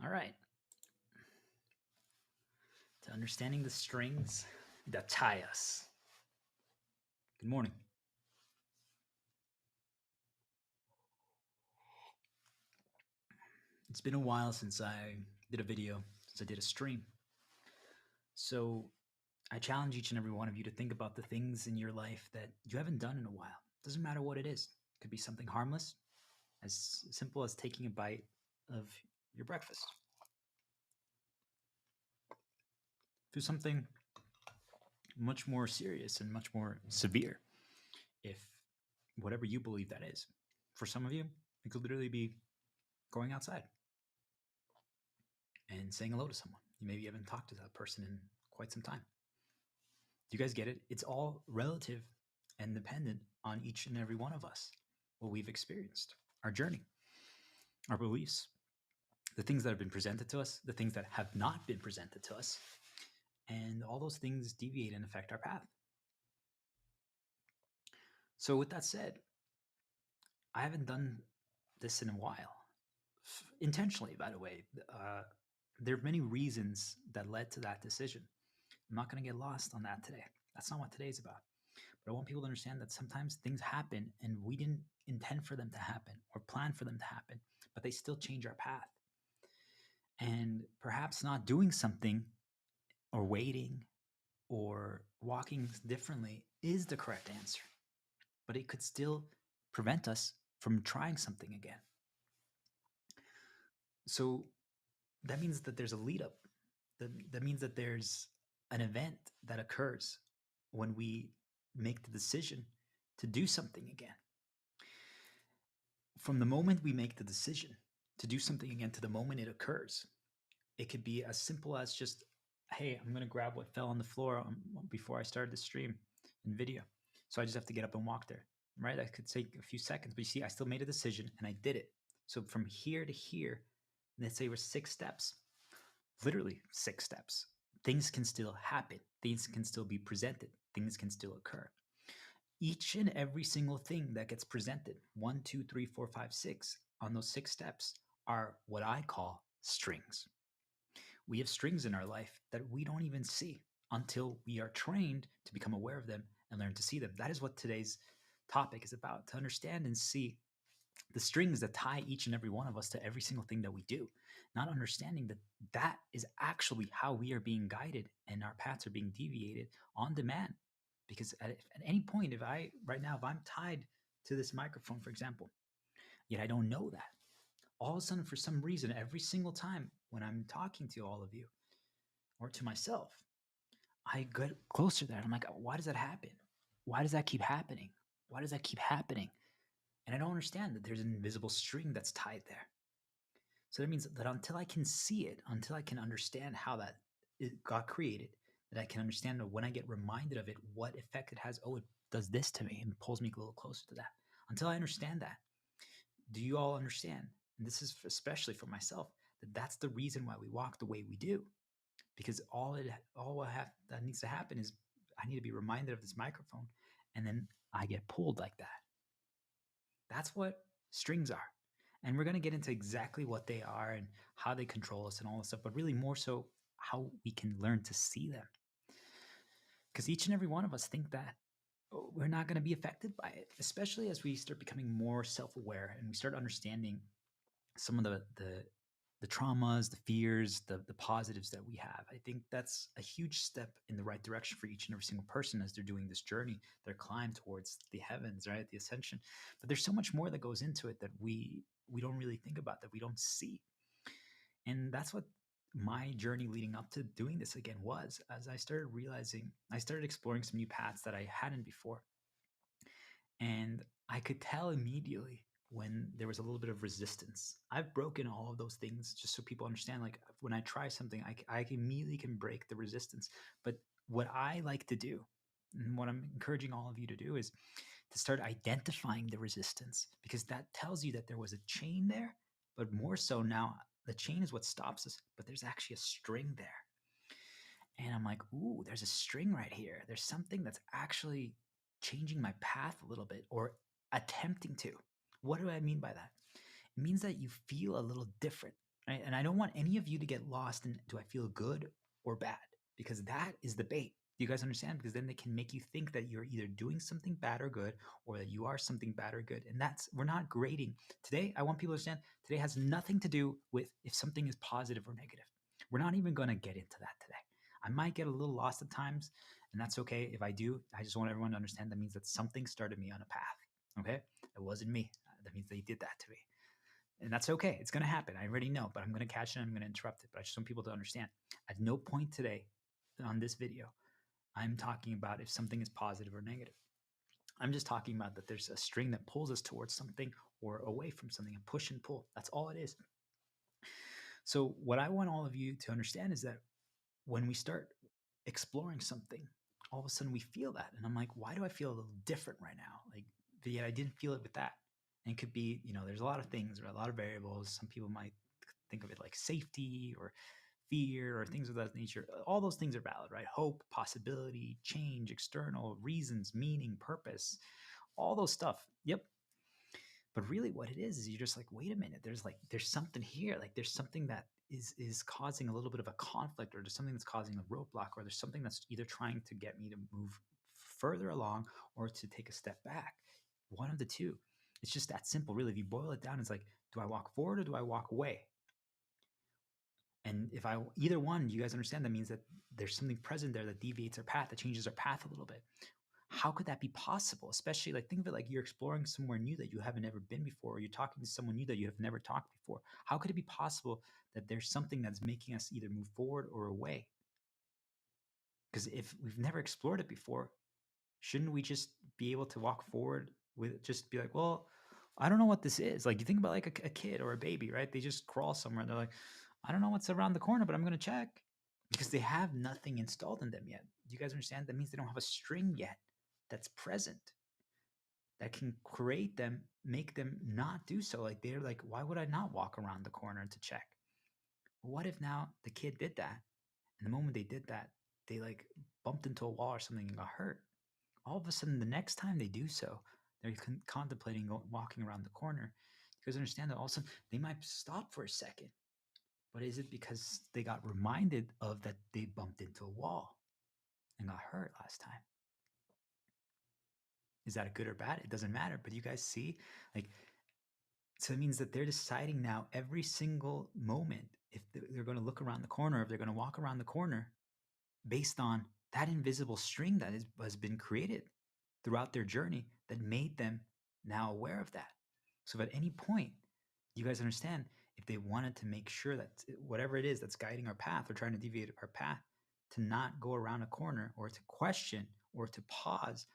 All right. To understanding the strings that tie us. Good morning. It's been a while since I did a video, since I did a stream. So I challenge each and every one of you to think about the things in your life that you haven't done in a while. Doesn't matter what it is. It could be something harmless, as simple as taking a bite of your breakfast. To something much more serious and much more severe, if whatever you believe that is. For some of you, it could literally be going outside and saying hello to someone. You maybe haven't talked to that person in quite some time. Do you guys get it? It's all relative and dependent on each and every one of us, what we've experienced, our journey, our beliefs, the things that have been presented to us, the things that have not been presented to us, and all those things deviate and affect our path. So, with that said, I haven't done this in a while. Intentionally, by the way. There are many reasons that led to that decision. I'm not going to get lost on that today. That's not what today's about. But I want people to understand that sometimes things happen and we didn't intend for them to happen or plan for them to happen, but they still change our path. And perhaps not doing something or waiting or walking differently is the correct answer, but it could still prevent us from trying something again. So that means that there's a lead up. That means that there's an event that occurs when we make the decision to do something again. From the moment we make the decision to do something again to the moment it occurs, it could be as simple as just, hey, I'm going to grab what fell on the floor before I started the stream and video. So I just have to get up and walk there, right? That could take a few seconds, but you see, I still made a decision and I did it. So from here to here, let's say we're 6 steps, literally 6 steps. Things can still happen. Things can still be presented. Things can still occur. Each and every single thing that gets presented, 1, 2, 3, 4, 5, 6, on those 6 steps are what I call strings. We have strings in our life that we don't even see until we are trained to become aware of them and learn to see them. That is what today's topic is about, to understand and see the strings that tie each and every one of us to every single thing that we do, not understanding that that is actually how we are being guided and our paths are being deviated on demand. Because at any point, if I'm tied to this microphone, for example, yet I don't know that, all of a sudden, for some reason, every single time when I'm talking to all of you or to myself, I get closer there. I'm like, why does that happen? Why does that keep happening? Why does that keep happening? And I don't understand that there's an invisible string that's tied there. So that means that until I can see it, until I can understand how that it got created, that I can understand that when I get reminded of it, what effect it has. Oh, it does this to me and pulls me a little closer to that. Until I understand that, do you all understand? And this is especially for myself, that that's the reason why we walk the way we do. Because that needs to happen is I need to be reminded of this microphone, and then I get pulled like that. That's what strings are. And we're going to get into exactly what they are and how they control us and all this stuff, but really more so how we can learn to see them. Because each and every one of us think that we're not going to be affected by it, especially as we start becoming more self-aware and we start understanding some of the traumas, the fears, the positives that we have. I think that's a huge step in the right direction for each and every single person as they're doing this journey, their climb towards the heavens, right? The ascension. But there's so much more that goes into it that we don't really think about, that we don't see. And that's what my journey leading up to doing this again was, as I started realizing, I started exploring some new paths that I hadn't before. And I could tell immediately when there was a little bit of resistance. I've broken all of those things just so people understand, like when I try something, I immediately can break the resistance. But what I like to do, and what I'm encouraging all of you to do, is to start identifying the resistance, because that tells you that there was a chain there, but more so now the chain is what stops us, but there's actually a string there. And I'm like, ooh, there's a string right here. There's something that's actually changing my path a little bit, or attempting to. What do I mean by that? It means that you feel a little different. right? And I don't want any of you to get lost in, do I feel good or bad? Because that is the bait. Do you guys understand? Because then they can make you think that you're either doing something bad or good, or that you are something bad or good. And we're not grading. Today, I want people to understand, today has nothing to do with if something is positive or negative. We're not even going to get into that today. I might get a little lost at times, and that's okay. If I do, I just want everyone to understand that means that something started me on a path. Okay? It wasn't me. That means they did that to me. And that's okay. It's going to happen. I already know, but I'm going to catch it and I'm going to interrupt it. But I just want people to understand at no point today on this video, I'm talking about if something is positive or negative. I'm just talking about that there's a string that pulls us towards something or away from something, a push and pull. That's all it is. So, what I want all of you to understand is that when we start exploring something, all of a sudden we feel that. And I'm like, why do I feel a little different right now? Like, but yet I didn't feel it with that. And it could be, there's a lot of things or a lot of variables. Some people might think of it like safety or fear or things of that nature. All those things are valid, right? Hope, possibility, change, external reasons, meaning, purpose, all those stuff. Yep. But really what it is you're just like, wait a minute, there's something here. Like there's something that is causing a little bit of a conflict, or there's something that's causing a roadblock, or there's something that's either trying to get me to move further along or to take a step back. One of the two. It's just that simple, really. If you boil it down, it's like, do I walk forward or do I walk away? And if I either one, you guys understand that means that there's something present there that deviates our path, that changes our path a little bit. How could that be possible? Especially like think of it like you're exploring somewhere new that you haven't ever been before, or you're talking to someone new that you have never talked before. How could it be possible that there's something that's making us either move forward or away? Because if we've never explored it before, shouldn't we just be able to walk forward with just be like, well, I don't know what this is. Like you think about like a kid or a baby, right? They just crawl somewhere and they're like, I don't know what's around the corner, but I'm going to check because they have nothing installed in them yet. Do you guys understand? That means they don't have a string yet that's present that can create them, make them not do so. Like they're like, why would I not walk around the corner to check? What if now the kid did that? And the moment they did that, they like bumped into a wall or something and got hurt. All of a sudden, the next time they do so, they're contemplating walking around the corner. You guys understand that all of a sudden they might stop for a second. But is it because they got reminded of that they bumped into a wall and got hurt last time? Is that a good or bad? It doesn't matter. But you guys see, like, so it means that they're deciding now every single moment if they're going to look around the corner, if they're going to walk around the corner based on that invisible string that has been created throughout their journey that made them now aware of that. So if at any point, you guys understand, if they wanted to make sure that whatever it is that's guiding our path or trying to deviate our path, to not go around a corner or to question or to pause,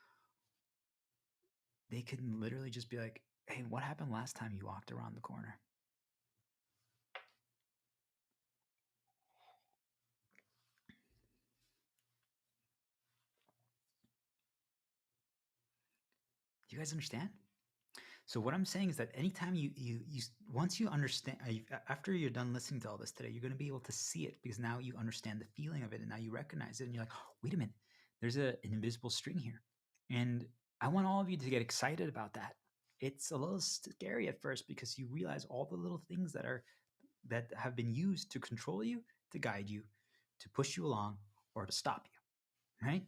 they can literally just be like, hey, what happened last time you walked around the corner? Do you guys understand? So what I'm saying is that anytime you once you understand, after you're done listening to all this today, you're going to be able to see it because now you understand the feeling of it and now you recognize it and you're like, oh, wait a minute, there's an invisible string here. And I want all of you to get excited about that. It's a little scary at first because you realize all the little things that have been used to control you, to guide you, to push you along, or to stop you, right?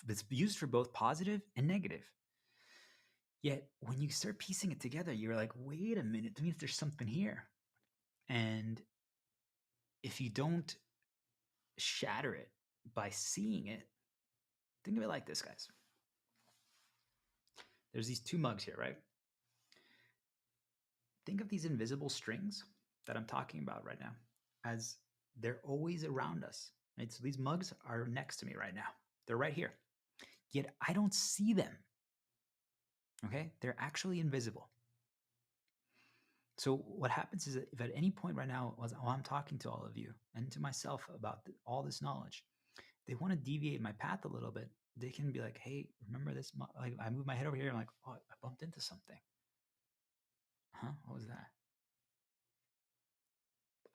It's used for both positive and negative. Yet when you start piecing it together, you're like, wait a minute, that means there's something here. And if you don't shatter it by seeing it, think of it like this, guys. There's these two mugs here, right? Think of these invisible strings that I'm talking about right now as they're always around us, right? So these mugs are next to me right now. They're right here. Yet I don't see them. Okay? They're actually invisible. So what happens is that if at any point right now, while I'm talking to all of you and to myself about all this knowledge, they want to deviate my path a little bit, they can be like, hey, remember this? Like I move my head over here. I'm like, oh, I bumped into something. Huh? What was that?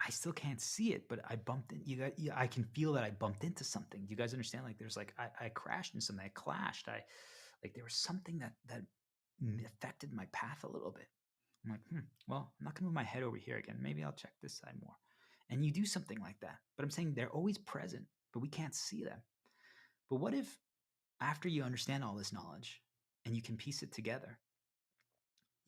I still can't see it, but I bumped in. I can feel that I bumped into something. Do you guys understand? Like there's like, I crashed into something. I clashed. Like there was something that affected my path a little bit. I'm like, well, I'm not going to move my head over here again. Maybe I'll check this side more. And you do something like that. But I'm saying they're always present, but we can't see them. But what if after you understand all this knowledge and you can piece it together,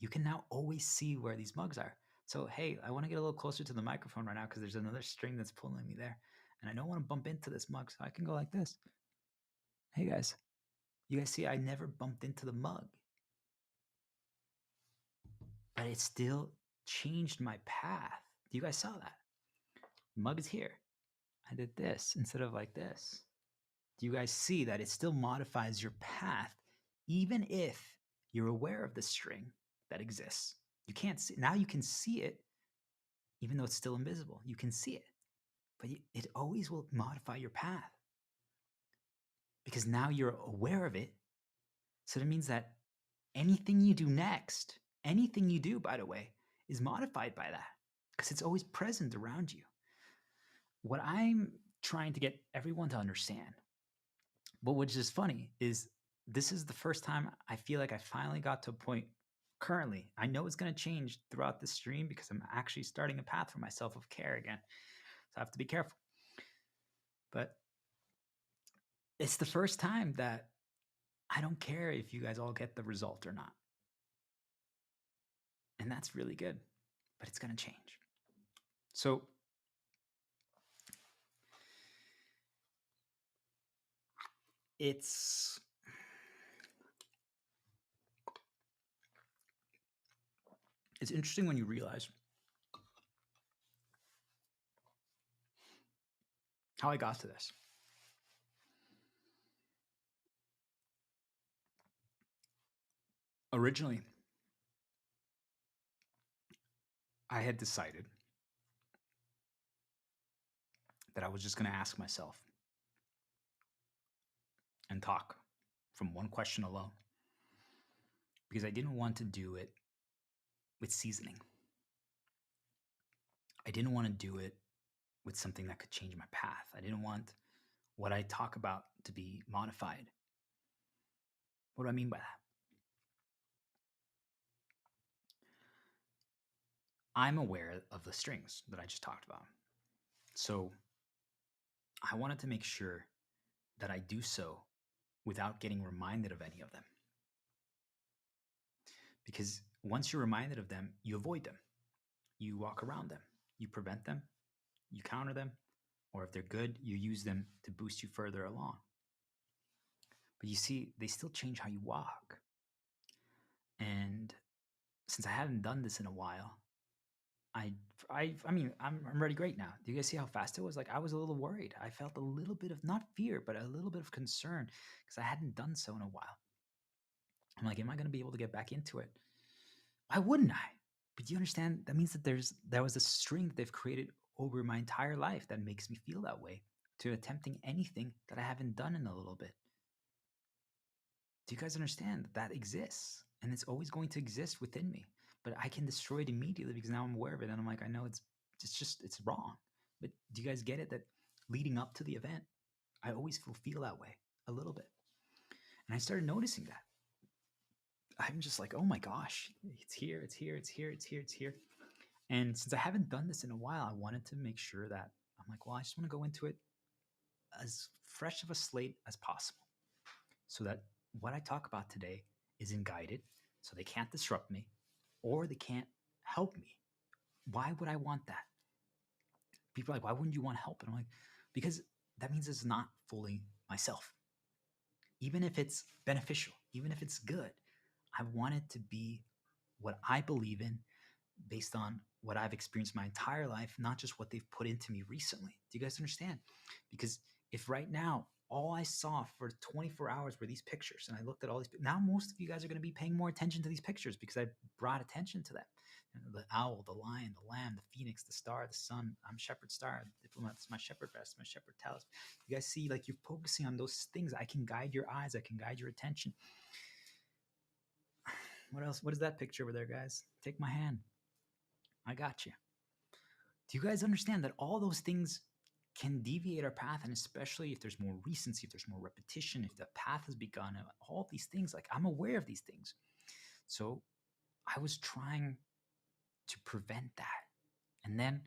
you can now always see where these mugs are. So, hey, I want to get a little closer to the microphone right now because there's another string that's pulling me there. And I don't want to bump into this mug, so I can go like this. Hey, guys, you guys see I never bumped into the mug, but it still changed my path. You guys saw that? Mug is here. I did this instead of like this. Do you guys see that it still modifies your path, even if you're aware of the string that exists? You can't see, now you can see it, even though it's still invisible. You can see it, but it always will modify your path because now you're aware of it. So that means that anything you do next, anything you do, by the way, is modified by that because it's always present around you. What I'm trying to get everyone to understand, but which is funny, is this is the first time I feel like I finally got to a point currently. I know it's going to change throughout the stream because I'm actually starting a path for myself of care again. So I have to be careful. But it's the first time that I don't care if you guys all get the result or not. And that's really good, but it's going to change. So it's interesting when you realize how I got to this. Originally, I had decided that I was just going to ask myself and talk from one question alone because I didn't want to do it with seasoning. I didn't want to do it with something that could change my path. I didn't want what I talk about to be modified. What do I mean by that? I'm aware of the strings that I just talked about. So I wanted to make sure that I do so without getting reminded of any of them. Because once you're reminded of them, you avoid them. You walk around them. You prevent them. You counter them. Or if they're good, you use them to boost you further along. But you see, they still change how you walk. And since I haven't done this in a while, I mean, I'm ready great now. Do you guys see how fast it was? Like, I was a little worried. I felt a little bit of, not fear, but a little bit of concern because I hadn't done so in a while. I'm like, am I going to be able to get back into it? Why wouldn't I? But you understand, that means that there was a string that they've created over my entire life that makes me feel that way to attempting anything that I haven't done in a little bit. Do you guys understand that that exists? And it's always going to exist within me. But I can destroy it immediately because now I'm aware of it. And I'm like, I know it's wrong. But do you guys get it that leading up to the event, I always feel that way a little bit. And I started noticing that. I'm just like, oh my gosh, it's here, it's here, it's here, it's here, it's here. And since I haven't done this in a while, I wanted to make sure that I'm like, well, I just want to go into it as fresh of a slate as possible so that what I talk about today isn't guided, so they can't disrupt me or they can't help me. Why would I want that? People are like, why wouldn't you want help? And I'm like, because that means it's not fully myself. Even if it's beneficial, even if it's good, I want it to be what I believe in based on what I've experienced my entire life, not just what they've put into me recently. Do you guys understand? Because if right now all I saw for 24 hours were these pictures and I looked at all these, now most of you guys are going to be paying more attention to these pictures because I brought attention to them. You know, the owl, the lion, the lamb, the phoenix, the star, the sun. I'm shepherd star, diplomat's my shepherd vest, my shepherd talus. You guys see, like, you're focusing on those things. I can guide your eyes. I can guide your attention. What else? What is that picture over there, guys? Take my hand. I got you. Do you guys understand that all those things can deviate our path? And especially if there's more recency, if there's more repetition, if the path has begun, all these things, like, I'm aware of these things. So I was trying to prevent that. And then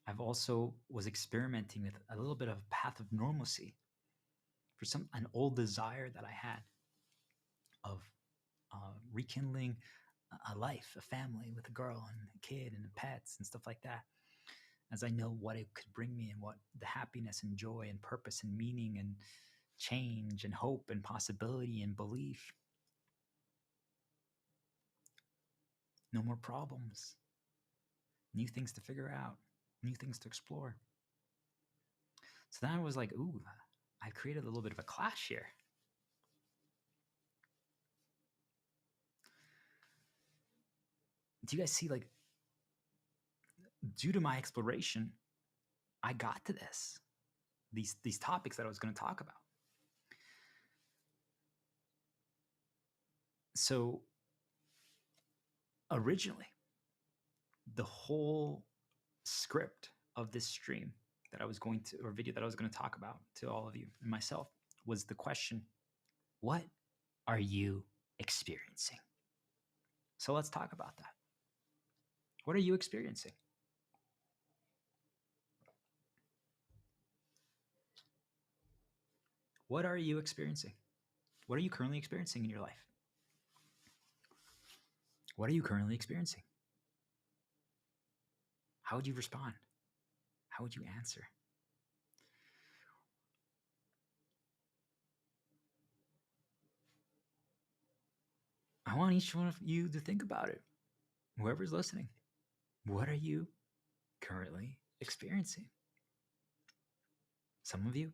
I've also was experimenting with a little bit of a path of normalcy for an old desire that I had of rekindling a life, a family with a girl and a kid and pets and stuff like that. As I know what it could bring me and what the happiness and joy and purpose and meaning and change and hope and possibility and belief. No more problems. New things to figure out, new things to explore. So then I was like, ooh, I created a little bit of a clash here. Do you guys see, like, due to my exploration, I got to these topics that I was going to talk about. So originally, the whole script of this stream that I was going to, or video that I was going to talk about to all of you and myself, was the question, what are you experiencing? So let's talk about that. What are you experiencing? What are you experiencing? What are you currently experiencing in your life? What are you currently experiencing? How would you respond? How would you answer? I want each one of you to think about it. Whoever's listening, what are you currently experiencing? Some of you,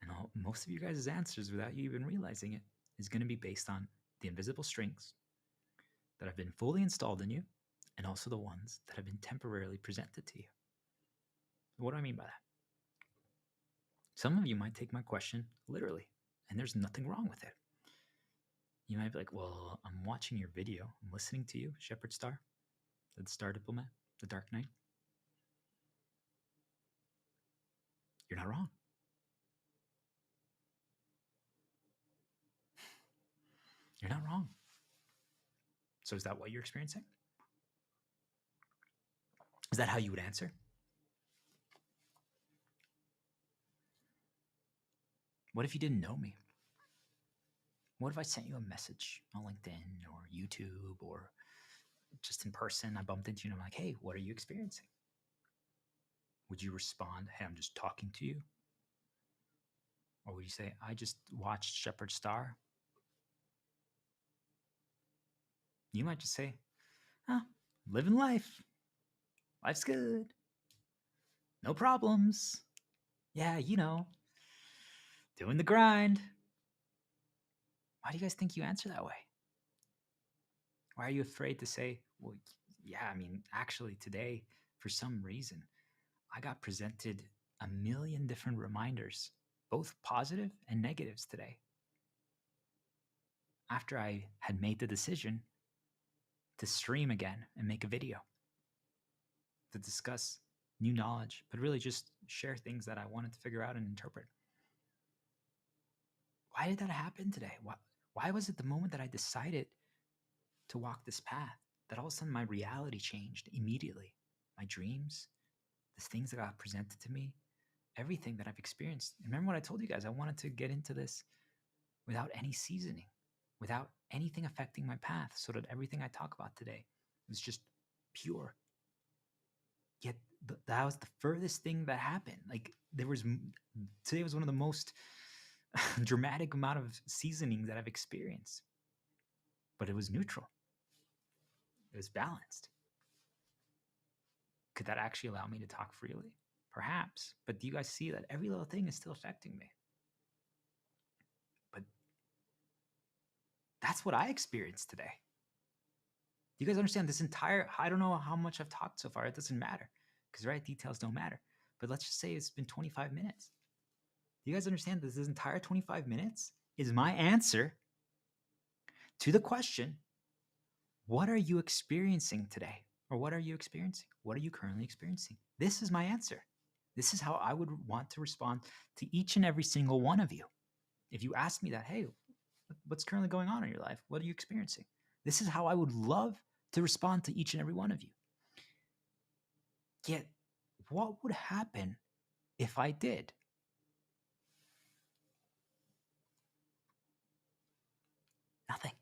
and most of you guys' answers, without you even realizing it, is going to be based on the invisible strengths that have been fully installed in you, and also the ones that have been temporarily presented to you. What do I mean by that? Some of you might take my question literally, and there's nothing wrong with it. You might be like, well, I'm watching your video. I'm listening to you, Shepherd Star, the Star Diplomat, the Dark Knight. You're not wrong. You're not wrong. So is that what you're experiencing? Is that how you would answer? What if you didn't know me? What if I sent you a message on LinkedIn or YouTube or just in person? I bumped into you and I'm like, hey, what are you experiencing? Would you respond, hey, I'm just talking to you? Or would you say, I just watched Shepherd Star? You might just say, living life. Life's good. No problems. Yeah, doing the grind. Why do you guys think you answer that way? Why are you afraid to say, well, yeah, I mean, actually today, for some reason, I got presented a million different reminders, both positive and negatives today. After I had made the decision to stream again and make a video to discuss new knowledge, but really just share things that I wanted to figure out and interpret. Why did that happen today? Why was it the moment that I decided to walk this path that all of a sudden my reality changed immediately? My dreams, the things that got presented to me, everything that I've experienced. Remember what I told you guys? I wanted to get into this without any seasoning, without anything affecting my path, so that everything I talk about today was just pure. Yet that was the furthest thing that happened. Like today was one of the most dramatic amount of seasoning that I've experienced, but it was neutral. It was balanced. Could that actually allow me to talk freely? Perhaps, but do you guys see that every little thing is still affecting me? But that's what I experienced today. Do you guys understand this entire, I don't know how much I've talked so far. It doesn't matter because, right, details don't matter. But let's just say it's been 25 minutes. Do you guys understand this entire 25 minutes is my answer to the question, what are you experiencing today? Or what are you experiencing? What are you currently experiencing? This is my answer. This is how I would want to respond to each and every single one of you. If you ask me that, hey, what's currently going on in your life? What are you experiencing? This is how I would love to respond to each and every one of you. Yet, what would happen if I did? Nothing.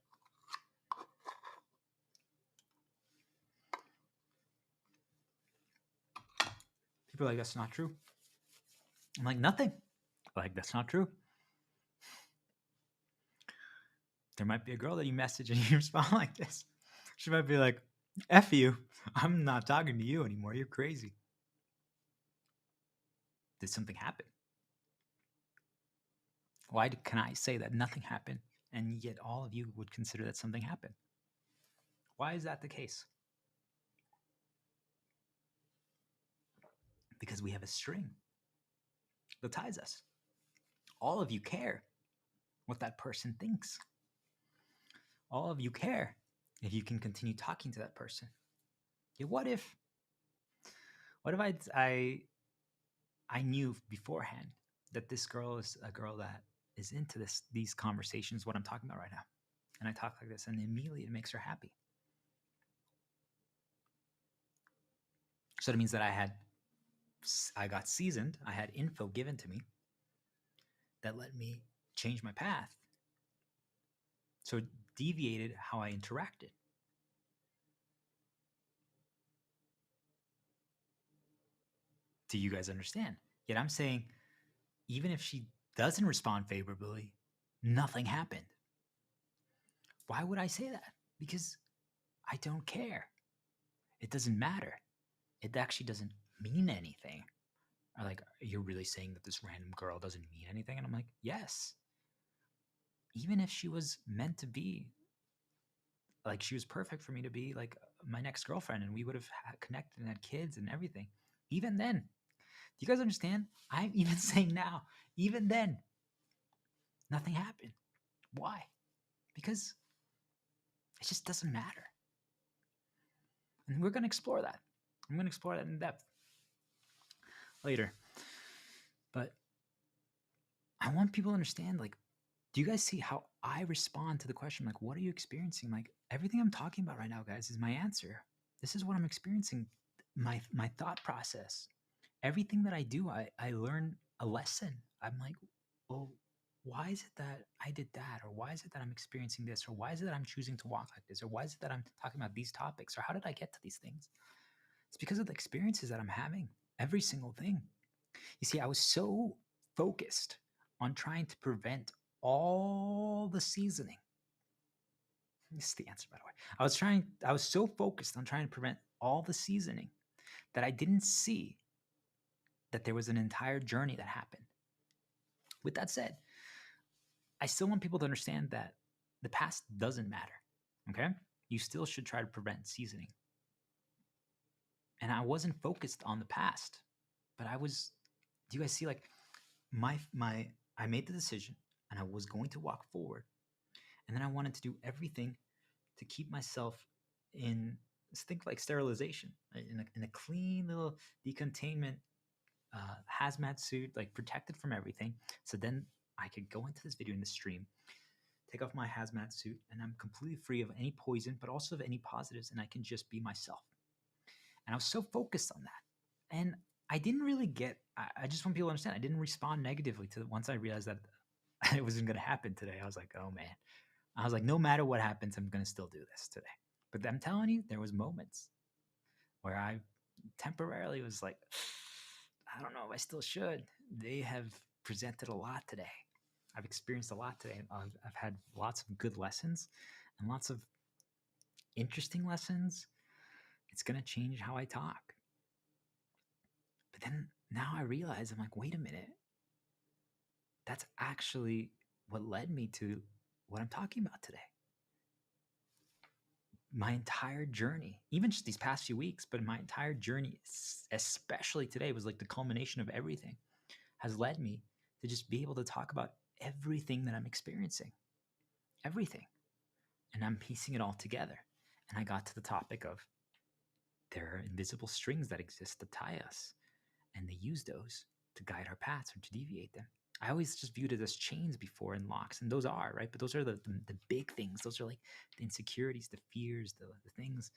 People are like, that's not true. I'm like, nothing. Like, that's not true. There might be a girl that you message and you respond like this. She might be like, F you. I'm not talking to you anymore. You're crazy. Did something happen? Why can I say that nothing happened and yet all of you would consider that something happened? Why is that the case? Because we have a string that ties us. All of you care what that person thinks. All of you care if you can continue talking to that person. Yeah, what if I knew beforehand that this girl is a girl that is into these conversations, what I'm talking about right now, and I talk like this, and immediately it makes her happy. So that means that I got seasoned. I had info given to me that let me change my path. So it deviated how I interacted. Do you guys understand? Yet I'm saying, even if she doesn't respond favorably, nothing happened. Why would I say that? Because I don't care. It doesn't matter. It actually doesn't mean anything. Or like, you're really saying that this random girl doesn't mean anything? And I'm like, yes. Even if she was meant to be, like, she was perfect for me to be like my next girlfriend, and we would have connected and had kids and everything. Even then, do you guys understand? I'm even saying now, even then, nothing happened. Why? Because it just doesn't matter. And we're going to explore that. I'm going to explore that in depth later. But I want people to understand, like, do you guys see how I respond to the question? Like, what are you experiencing? Like, everything I'm talking about right now, guys, is my answer. This is what I'm experiencing, my thought process. Everything that I do, I learn a lesson. I'm like, well, why is it that I did that? Or why is it that I'm experiencing this? Or why is it that I'm choosing to walk like this? Or why is it that I'm talking about these topics? Or how did I get to these things? It's because of the experiences that I'm having, every single thing. You see, I was so focused on trying to prevent all the seasoning. This is the answer, by the way. I was so focused on trying to prevent all the seasoning that I didn't see that there was an entire journey that happened. With that said, I still want people to understand that the past doesn't matter. Okay? You still should try to prevent seasoning. And I wasn't focused on the past, but I was. Do you guys see, like, I made the decision and I was going to walk forward, and then I wanted to do everything to keep myself in, think like sterilization, in a clean little decontainment hazmat suit, like protected from everything. So then I could go into this video in the stream, take off my hazmat suit, and I'm completely free of any poison, but also of any positives, and I can just be myself. And I was so focused on that. And I didn't really I just want people to understand, I didn't respond negatively to it once I realized that it wasn't going to happen today. I was like, oh man. I was like, no matter what happens, I'm going to still do this today. But I'm telling you, there was moments where I temporarily was like, I don't know if I still should. They have presented a lot today. I've experienced a lot today. I've had lots of good lessons and lots of interesting lessons. It's going to change how I talk. But then now I realize, I'm like, wait a minute. That's actually what led me to what I'm talking about today. My entire journey, even just these past few weeks, but my entire journey, especially today, was like the culmination of everything, has led me to just be able to talk about everything that I'm experiencing, everything. And I'm piecing it all together. And I got to the topic of there are invisible strings that exist to tie us, and they use those to guide our paths or to deviate them. I always just viewed it as chains before and locks, and those are right, but those are the big things. Those are like the insecurities, the fears, the things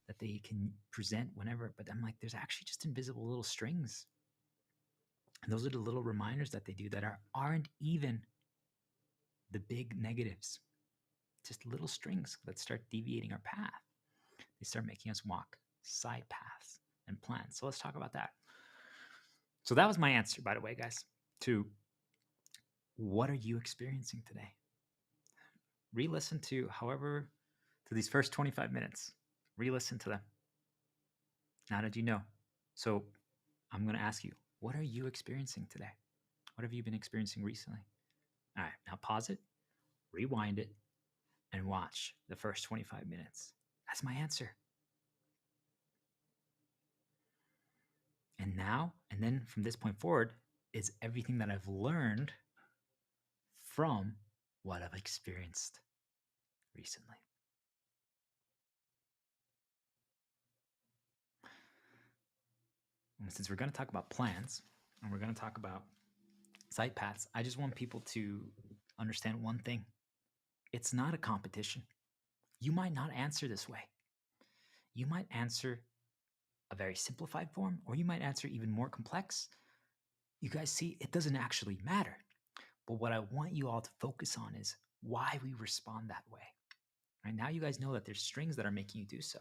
that they can present whenever. But I'm like, there's actually just invisible little strings, and those are the little reminders that they do that aren't even the big negatives. Just little strings that start deviating our path. They start making us walk side paths and plans. So let's talk about that. So that was my answer, by the way, guys, to what are you experiencing today? Re-listen to these first 25 minutes. Re-listen to them. Now that you know. So I'm going to ask you, what are you experiencing today? What have you been experiencing recently? All right, now pause it, rewind it, and watch the first 25 minutes. That's my answer. And now, and then from this point forward, is everything that I've learned from what I've experienced recently. And since we're going to talk about plans and we're going to talk about site paths, I just want people to understand one thing. It's not a competition. You might not answer this way. You might answer a very simplified form, or you might answer even more complex. You guys see, it doesn't actually matter. But what I want you all to focus on is why we respond that way. Right now, you guys know that there's strings that are making you do so,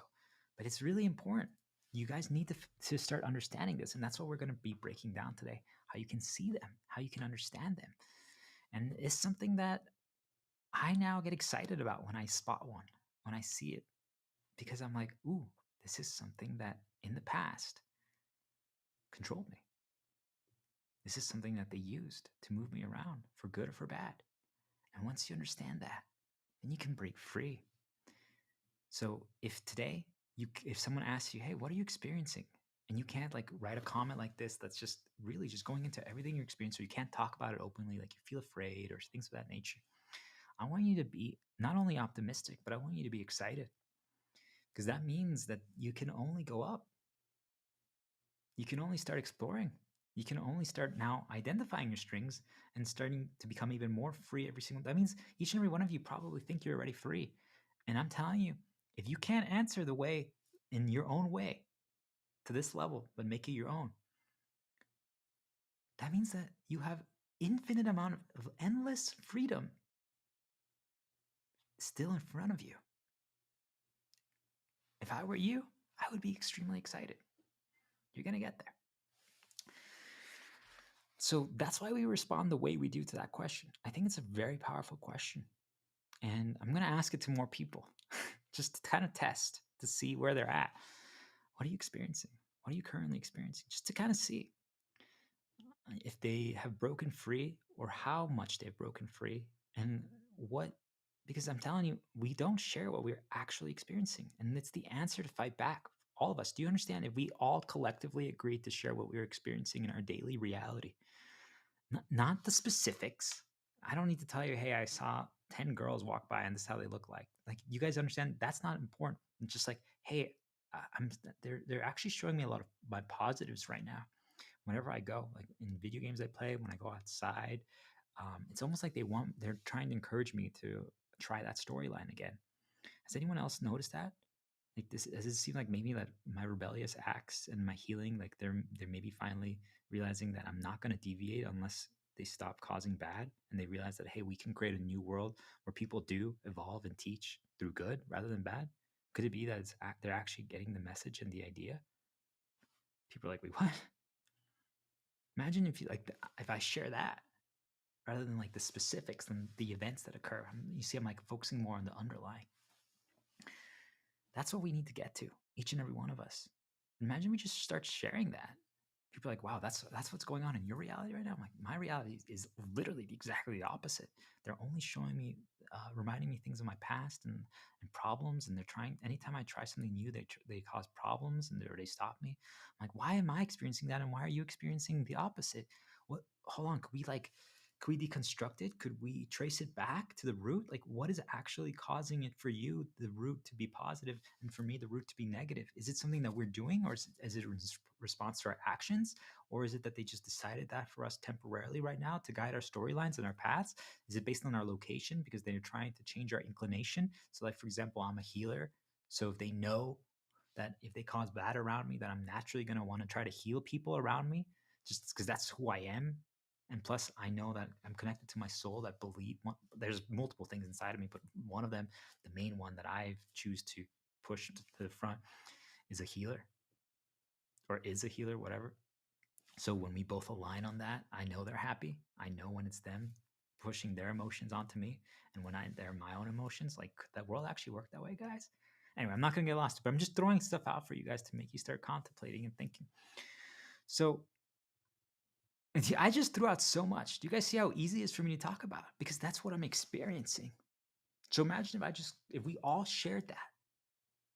but it's really important. You guys need to start understanding this, and that's what we're going to be breaking down today. How you can see them, how you can understand them, and it's something that I now get excited about when I spot one, when I see it, because I'm like, ooh, this is something that in the past controlled me. This is something that they used to move me around for good or for bad. And once you understand that, then you can break free. So if today, if someone asks you, hey, what are you experiencing? And you can't like write a comment like this that's just really just going into everything you're experiencing, or you can't talk about it openly, like you feel afraid or things of that nature. I want you to be not only optimistic, but I want you to be excited, because that means that you can only go up. You can only start exploring. You can only start now identifying your strings and starting to become even more free every single. That means each and every one of you probably think you're already free. And I'm telling you, if you can't answer the way in your own way to this level, but make it your own, that means that you have infinite amount of endless freedom still in front of you. If I were you, I would be extremely excited. You're going to get there. So that's why we respond the way we do to that question. I think it's a very powerful question. And I'm going to ask it to more people just to kind of test to see where they're at. What are you experiencing? What are you currently experiencing? Just to kind of see if they have broken free or how much they've broken free and what, because I'm telling you, we don't share what we're actually experiencing. And it's the answer to fight back. All of us. Do you understand? If we all collectively agreed to share what we're experiencing in our daily reality, not the specifics. I don't need to tell you, hey, I saw 10 girls walk by and this is how they look like. Like, you guys understand that's not important. It's just like, hey, they're actually showing me a lot of my positives right now. Whenever I go, like in video games I play, when I go outside, it's almost like they're trying to encourage me to try that storyline again. Has anyone else noticed that? Like, this does it seem like maybe that my rebellious acts and my healing, like they're maybe finally realizing that I'm not going to deviate unless they stop causing bad, and they realize that, hey, we can create a new world where people do evolve and teach through good rather than bad. Could it be that they're actually getting the message and the idea? People are like, wait, what? Imagine if if I share that rather than like the specifics and the events that occur. You see, I'm like focusing more on the underlying. That's what we need to get to, each and every one of us. Imagine we just start sharing that. People are like, wow, that's what's going on in your reality right now. I'm like, my reality is literally exactly the opposite. They're only showing me, reminding me things of my past and problems. And they're trying, anytime I try something new, they cause problems and they stop me. I'm like, why am I experiencing that? And why are you experiencing the opposite? What, hold on, could we like Could we deconstruct it? Could we trace it back to the root? Like, what is actually causing it for you, the root to be positive, and for me, the root to be negative? Is it something that we're doing, or is it a response to our actions? Or is it that they just decided that for us temporarily right now to guide our storylines and our paths? Is it based on our location because they're trying to change our inclination? So, like, for example, I'm a healer. So if they know that if they cause bad around me, that I'm naturally going to want to try to heal people around me just because that's who I am. And plus, I know that I'm connected to my soul that there's multiple things inside of me, but one of them, the main one that I choose to push to the front, is a healer or is a healer, whatever. So when we both align on that, I know they're happy. I know when it's them pushing their emotions onto me, and when they're my own emotions. Like, could that world actually work that way, guys? Anyway, I'm not going to get lost, but I'm just throwing stuff out for you guys to make you start contemplating and thinking. So I just threw out so much. Do you guys see how easy it is for me to talk about? Because that's what I'm experiencing. So imagine if we all shared that.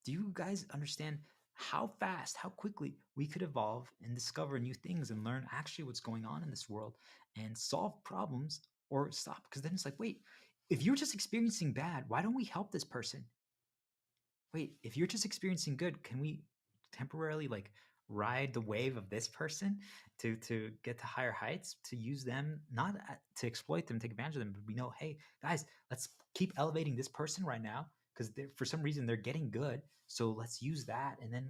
Do you guys understand how fast, how quickly we could evolve and discover new things and learn actually what's going on in this world and solve problems or stop? Because then it's like, wait, if you're just experiencing bad, why don't we help this person? Wait, if you're just experiencing good, can we temporarily like ride the wave of this person to get to higher heights, to use them, not to exploit them, take advantage of them, but we know, hey guys, let's keep elevating this person right now because for some reason they're getting good. So let's use that, and then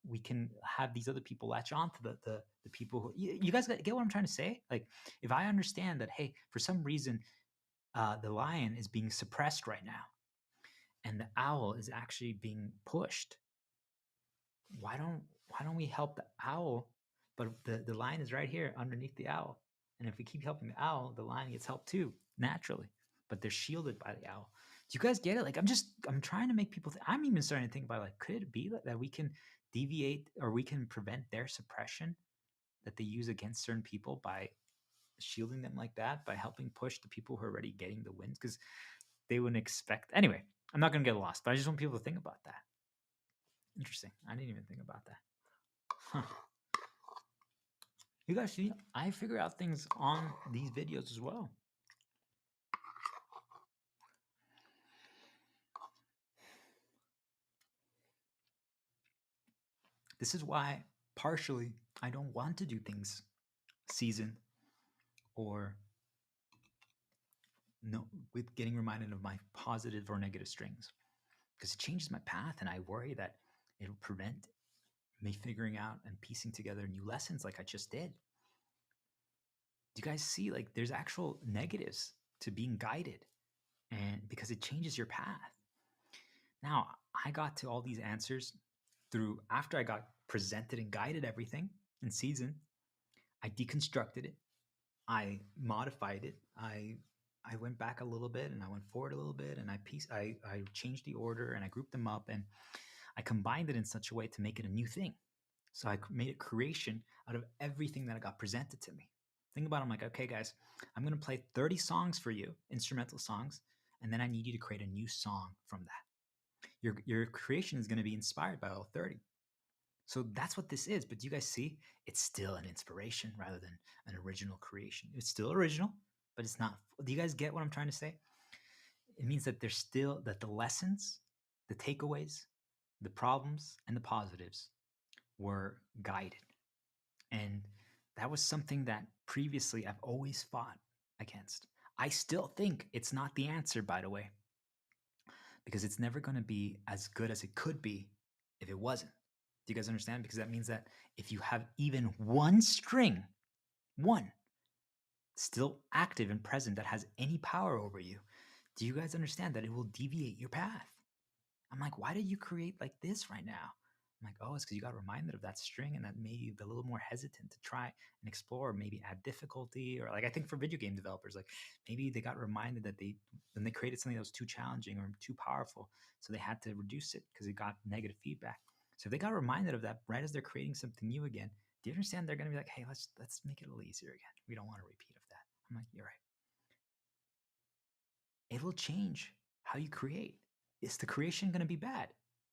we can have these other people latch on to the people who you guys get what I'm trying to say. Like, if I understand that, hey, for some reason the lion is being suppressed right now and the owl is actually being pushed, why don't we help the owl? But the lion is right here underneath the owl, and if we keep helping the owl, the lion gets helped too naturally, but they're shielded by the owl. Do you guys get it? Like, I'm trying to make people I'm even starting to think about, like, could it be that we can deviate or we can prevent their suppression that they use against certain people by shielding them like that, by helping push the people who are already getting the wins? Because they wouldn't expect. Anyway, I'm not going to get lost, but I just want people to think about that. Interesting. I didn't even think about that. Huh. You guys see, I figure out things on these videos as well. This is why, partially, I don't want to do things seasoned or no, with getting reminded of my positive or negative strings, because it changes my path, and I worry that it'll prevent me figuring out and piecing together new lessons like I just did. Do you guys see, like, there's actual negatives to being guided, and because it changes your path. Now, I got to all these answers through after I got presented and guided everything in season. I deconstructed it. I modified it. I went back a little bit and I went forward a little bit, and I changed the order and I grouped them up, and I combined it in such a way to make it a new thing. So I made a creation out of everything that got presented to me. Think about it. I'm like, okay, guys, I'm going to play 30 songs for you, instrumental songs, and then I need you to create a new song from that. Your creation is going to be inspired by all 30. So that's what this is. But do you guys see? It's still an inspiration rather than an original creation. It's still original, but it's not. Do you guys get what I'm trying to say? It means that that the lessons, the takeaways, the problems, and the positives were guided. And that was something that previously I've always fought against. I still think it's not the answer, by the way, because it's never going to be as good as it could be if it wasn't. Do you guys understand? Because that means that if you have even one string, one, still active and present that has any power over you, do you guys understand that it will deviate your path? I'm like, why did you create like this right now? I'm like, oh, it's because you got reminded of that string, and that made you a little more hesitant to try and explore, maybe add difficulty, or like I think for video game developers, like maybe they got reminded that when they created something that was too challenging or too powerful, so they had to reduce it because it got negative feedback. So if they got reminded of that right as they're creating something new again, do you understand? They're going to be like, hey, let's make it a little easier again. We don't want a repeat of that. I'm like, you're right. It'll change how you create. Is the creation going to be bad?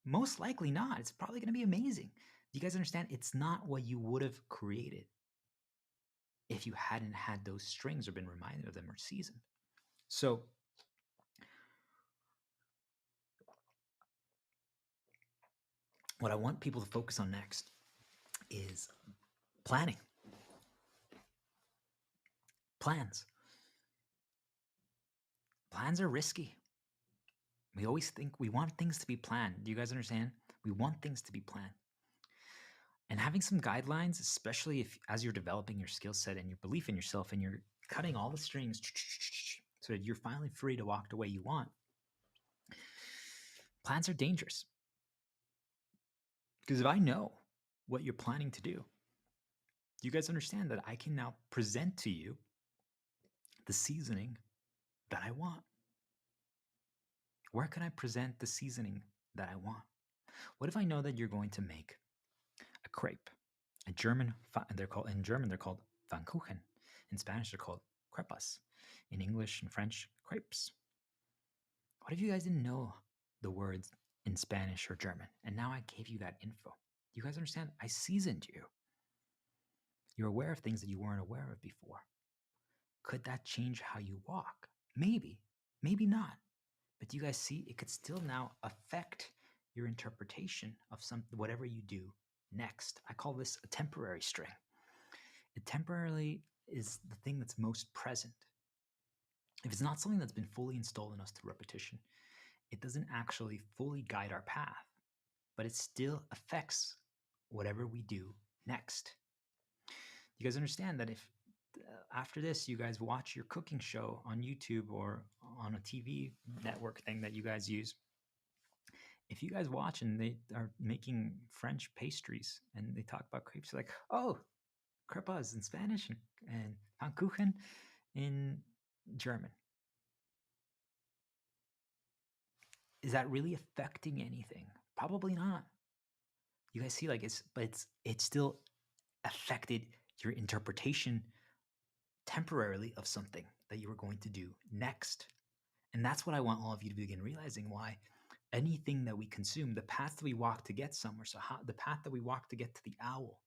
Most likely not. It's probably going to be amazing. Do you guys understand? It's not what you would have created. if you hadn't had those strings or been reminded of them or seasoned. So what I want people to focus on next is planning. Plans. Plans are risky. We always think we want things to be planned. Do you guys understand? We want things to be planned. And having some guidelines, especially if as you're developing your skill set and your belief in yourself and you're cutting all the strings so that you're finally free to walk the way you want, plans are dangerous. Because if I know what you're planning to do you guys understand that I can now present to you the seasoning that I want? Where can I present the seasoning that I want? What if I know that you're going to make a crepe? A German, in German, they're called Pfannkuchen. In Spanish, they're called crepas. In English and French, crepes. What if you guys didn't know the words in Spanish or German? And now I gave you that info. You guys understand? I seasoned you. You're aware of things that you weren't aware of before. Could that change how you walk? Maybe, maybe not. But do you guys see? It could still now affect your interpretation of whatever you do next. I call this a temporary string. It temporarily is the thing that's most present. If it's not something that's been fully installed in us through repetition, it doesn't actually fully guide our path, but it still affects whatever we do next. You guys understand that if after this you guys watch your cooking show on YouTube or on a TV network thing that you guys use, if you guys watch and they are making French pastries and they talk about crepes, like, oh, crepas in Spanish and Pfannkuchen in German. Is that really affecting anything? Probably not. You guys see, like, it's still affected your interpretation temporarily of something that you were going to do next. And that's what I want all of you to begin realizing, why anything that we consume, the path that we walk to get somewhere. So the path that we walk to get to the owl,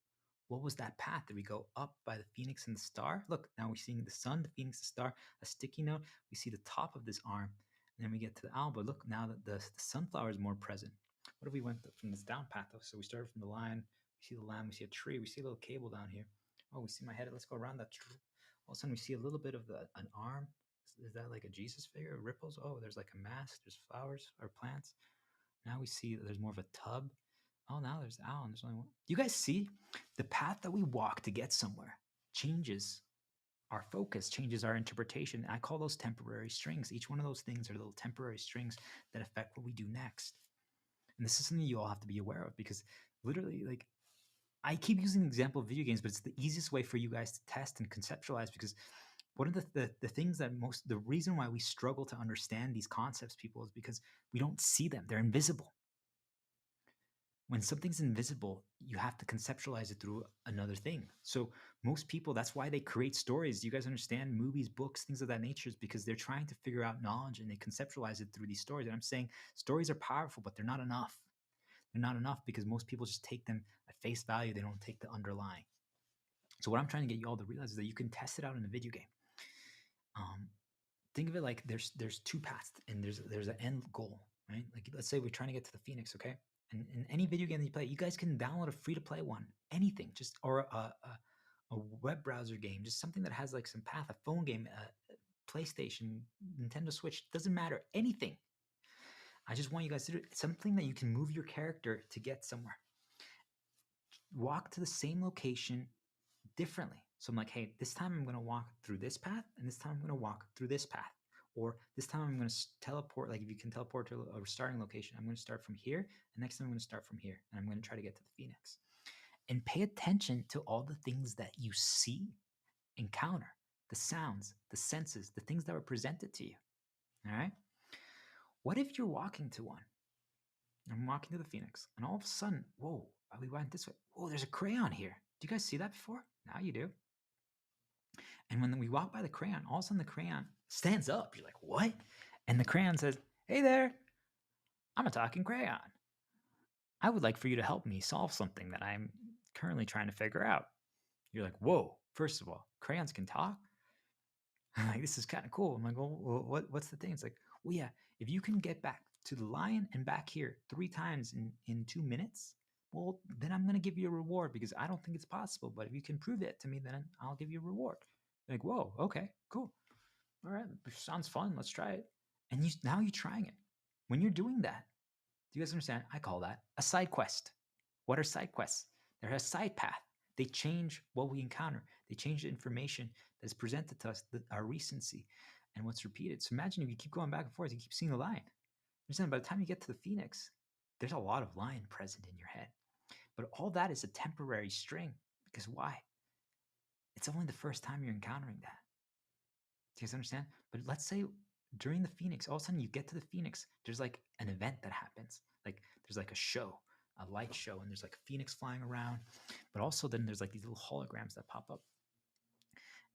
what was that path? Did we go up by the phoenix and the star? Look, now we're seeing the sun, the phoenix, the star, a sticky note. We see the top of this arm, and then we get to the owl. But look, now that the sunflower is more present. What if we went from this down path, though? So we started from the lion, we see the lamb, we see a tree, we see a little cable down here. Oh, we see my head. Let's go around that. All of a sudden, we see a little bit of an arm. Is that like a Jesus figure? Ripples? Oh, there's like a mask. There's flowers or plants. Now we see that there's more of a tub. Oh, now there's the owl. And there's only one. You guys see the path that we walk to get somewhere changes our focus, changes our interpretation. I call those temporary strings. Each one of those things are little temporary strings that affect what we do next. And this is something you all have to be aware of, because literally, like, I keep using the example of video games, but it's the easiest way for you guys to test and conceptualize, because one of the things that the reason why we struggle to understand these concepts, people, is because we don't see them. They're invisible. When something's invisible, you have to conceptualize it through another thing. So most people, that's why they create stories. You guys understand? Movies, books, things of that nature, is because they're trying to figure out knowledge and they conceptualize it through these stories. And I'm saying stories are powerful, but they're not enough. They're not enough because most people just take them at face value. They don't take the underlying. So what I'm trying to get you all to realize is that you can test it out in a video game. Think of it like there's two paths and there's an end goal, right? Like, let's say we're trying to get to the Phoenix, okay? And in any video game that you play, you guys can download a free-to-play one, anything, just or a web browser game, just something that has like some path, a phone game, a PlayStation, Nintendo Switch, doesn't matter, anything. I just want you guys to do something that you can move your character to get somewhere. Walk to the same location differently. So I'm like, hey, this time I'm going to walk through this path, and this time I'm going to walk through this path. Or this time I'm going to teleport, like if you can teleport to a starting location, I'm going to start from here, and next time I'm going to start from here, and I'm going to try to get to the Phoenix. And pay attention to all the things that you see, encounter, the sounds, the senses, the things that were presented to you. All right? What if you're walking to one? I'm walking to the Phoenix, and all of a sudden, whoa, we went this way. Whoa, there's a crayon here. Do you guys see that before? Now you do. And when we walk by the crayon, all of a sudden the crayon stands up. You're like, what? And the crayon says, hey there, I'm a talking crayon. I would like for you to help me solve something that I'm currently trying to figure out. You're like, whoa, First of all, crayons can talk. I'm like, this is kind of cool. I'm like, well, what's the thing? It's like, well, yeah, if you can get back to the lion and back here 3 times in 2 minutes, well, then I'm going to give you a reward because I don't think it's possible. But if you can prove it to me, then I'll give you a reward. Like, whoa, okay, cool. All right, sounds fun. Let's try it. And now you're trying it. When you're doing that, do you guys understand? I call that a side quest. What are side quests? They're a side path. They change what we encounter. They change the information that is presented to us, our recency, and what's repeated. So imagine if you keep going back and forth, you keep seeing the line. Understand? By the time you get to the phoenix, there's a lot of line present in your head. But all that is a temporary string. Because why? It's only the first time you're encountering that. Do you guys understand? But let's say during the phoenix, all of a sudden you get to the phoenix, there's like an event that happens. Like there's like a show, a light show, and there's like a phoenix flying around. But also then there's like these little holograms that pop up.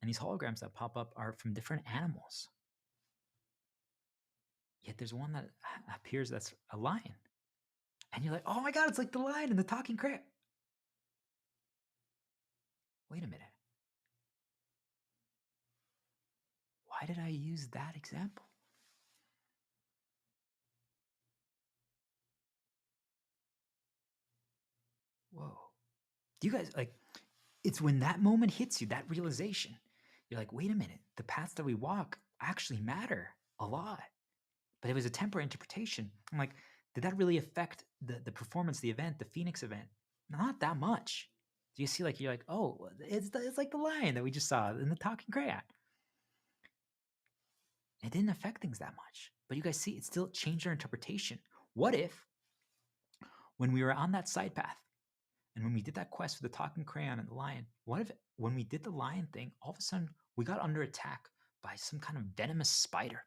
And these holograms that pop up are from different animals. Yet there's one that appears that's a lion. And you're like, oh my God, it's like the lion in the talking crab. Wait a minute. Why did I use that example? Whoa. Do you guys like, it's when that moment hits you, that realization, you're like, wait a minute, the paths that we walk actually matter a lot. But it was a temporary interpretation. I'm like, did that really affect the performance, the event, the Phoenix event? Not that much. Do you see, like, you're like, oh, it's like the lion that we just saw in the talking crayon. It didn't affect things that much. But you guys see, it still changed our interpretation. What if, when we were on that side path, and when we did that quest for the talking crayon and the lion, what if when we did the lion thing, all of a sudden we got under attack by some kind of venomous spider?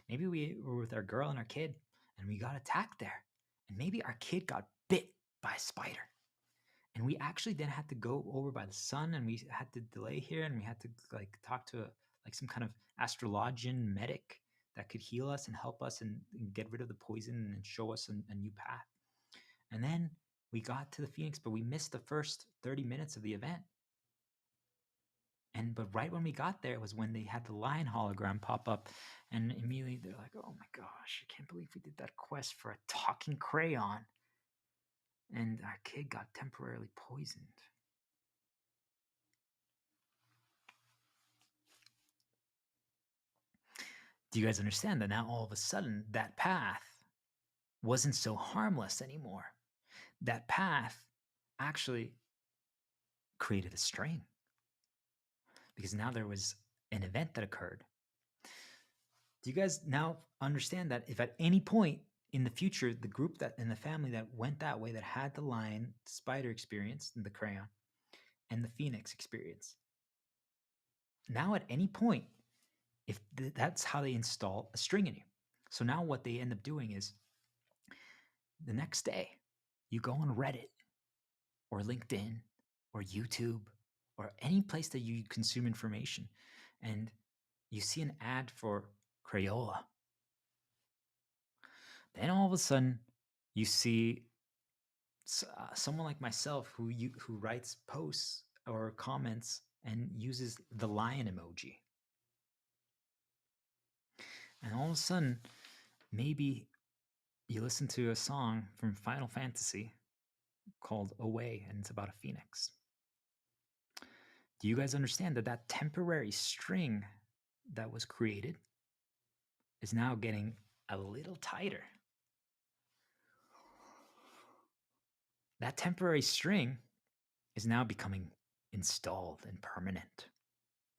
Maybe we were with our girl and our kid and we got attacked there. And maybe our kid got bit by a spider. And we actually then had to go over by the sun and we had to delay here and we had to like talk to like some kind of astrologian medic that could heal us and help us and get rid of the poison and show us a new path. And then we got to the Phoenix, but we missed the first 30 minutes of the event. But right when we got there was when they had the lion hologram pop up, and immediately they're like, "Oh my gosh, I can't believe we did that quest for a talking crayon, and our kid got temporarily poisoned." Do you guys understand that now all of a sudden that path wasn't so harmless anymore? That path actually created a string because now there was an event that occurred. Do you guys now understand that if at any point in the future, the group that in the family that went that way, that had the lion spider experience and the crayon and the phoenix experience, now at any point, if that's how they install a string in you. So now what they end up doing is the next day, you go on Reddit or LinkedIn or YouTube or any place that you consume information and you see an ad for Crayola. Then all of a sudden, you see someone like myself who writes posts or comments and uses the lion emoji. And all of a sudden, maybe you listen to a song from Final Fantasy called Away, and it's about a phoenix. Do you guys understand that that temporary string that was created is now getting a little tighter? That temporary string is now becoming installed and permanent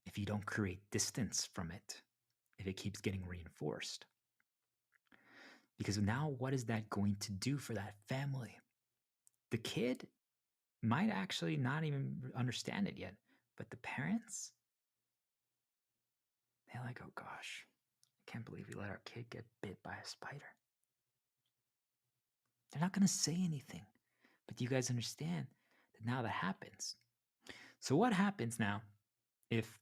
if you don't create distance from it, if it keeps getting reinforced. Because now, what is that going to do for that family? The kid might actually not even understand it yet, but the parents, they're like, oh gosh, I can't believe we let our kid get bit by a spider. They're not going to say anything, but do you guys understand that now that happens? So, what happens now if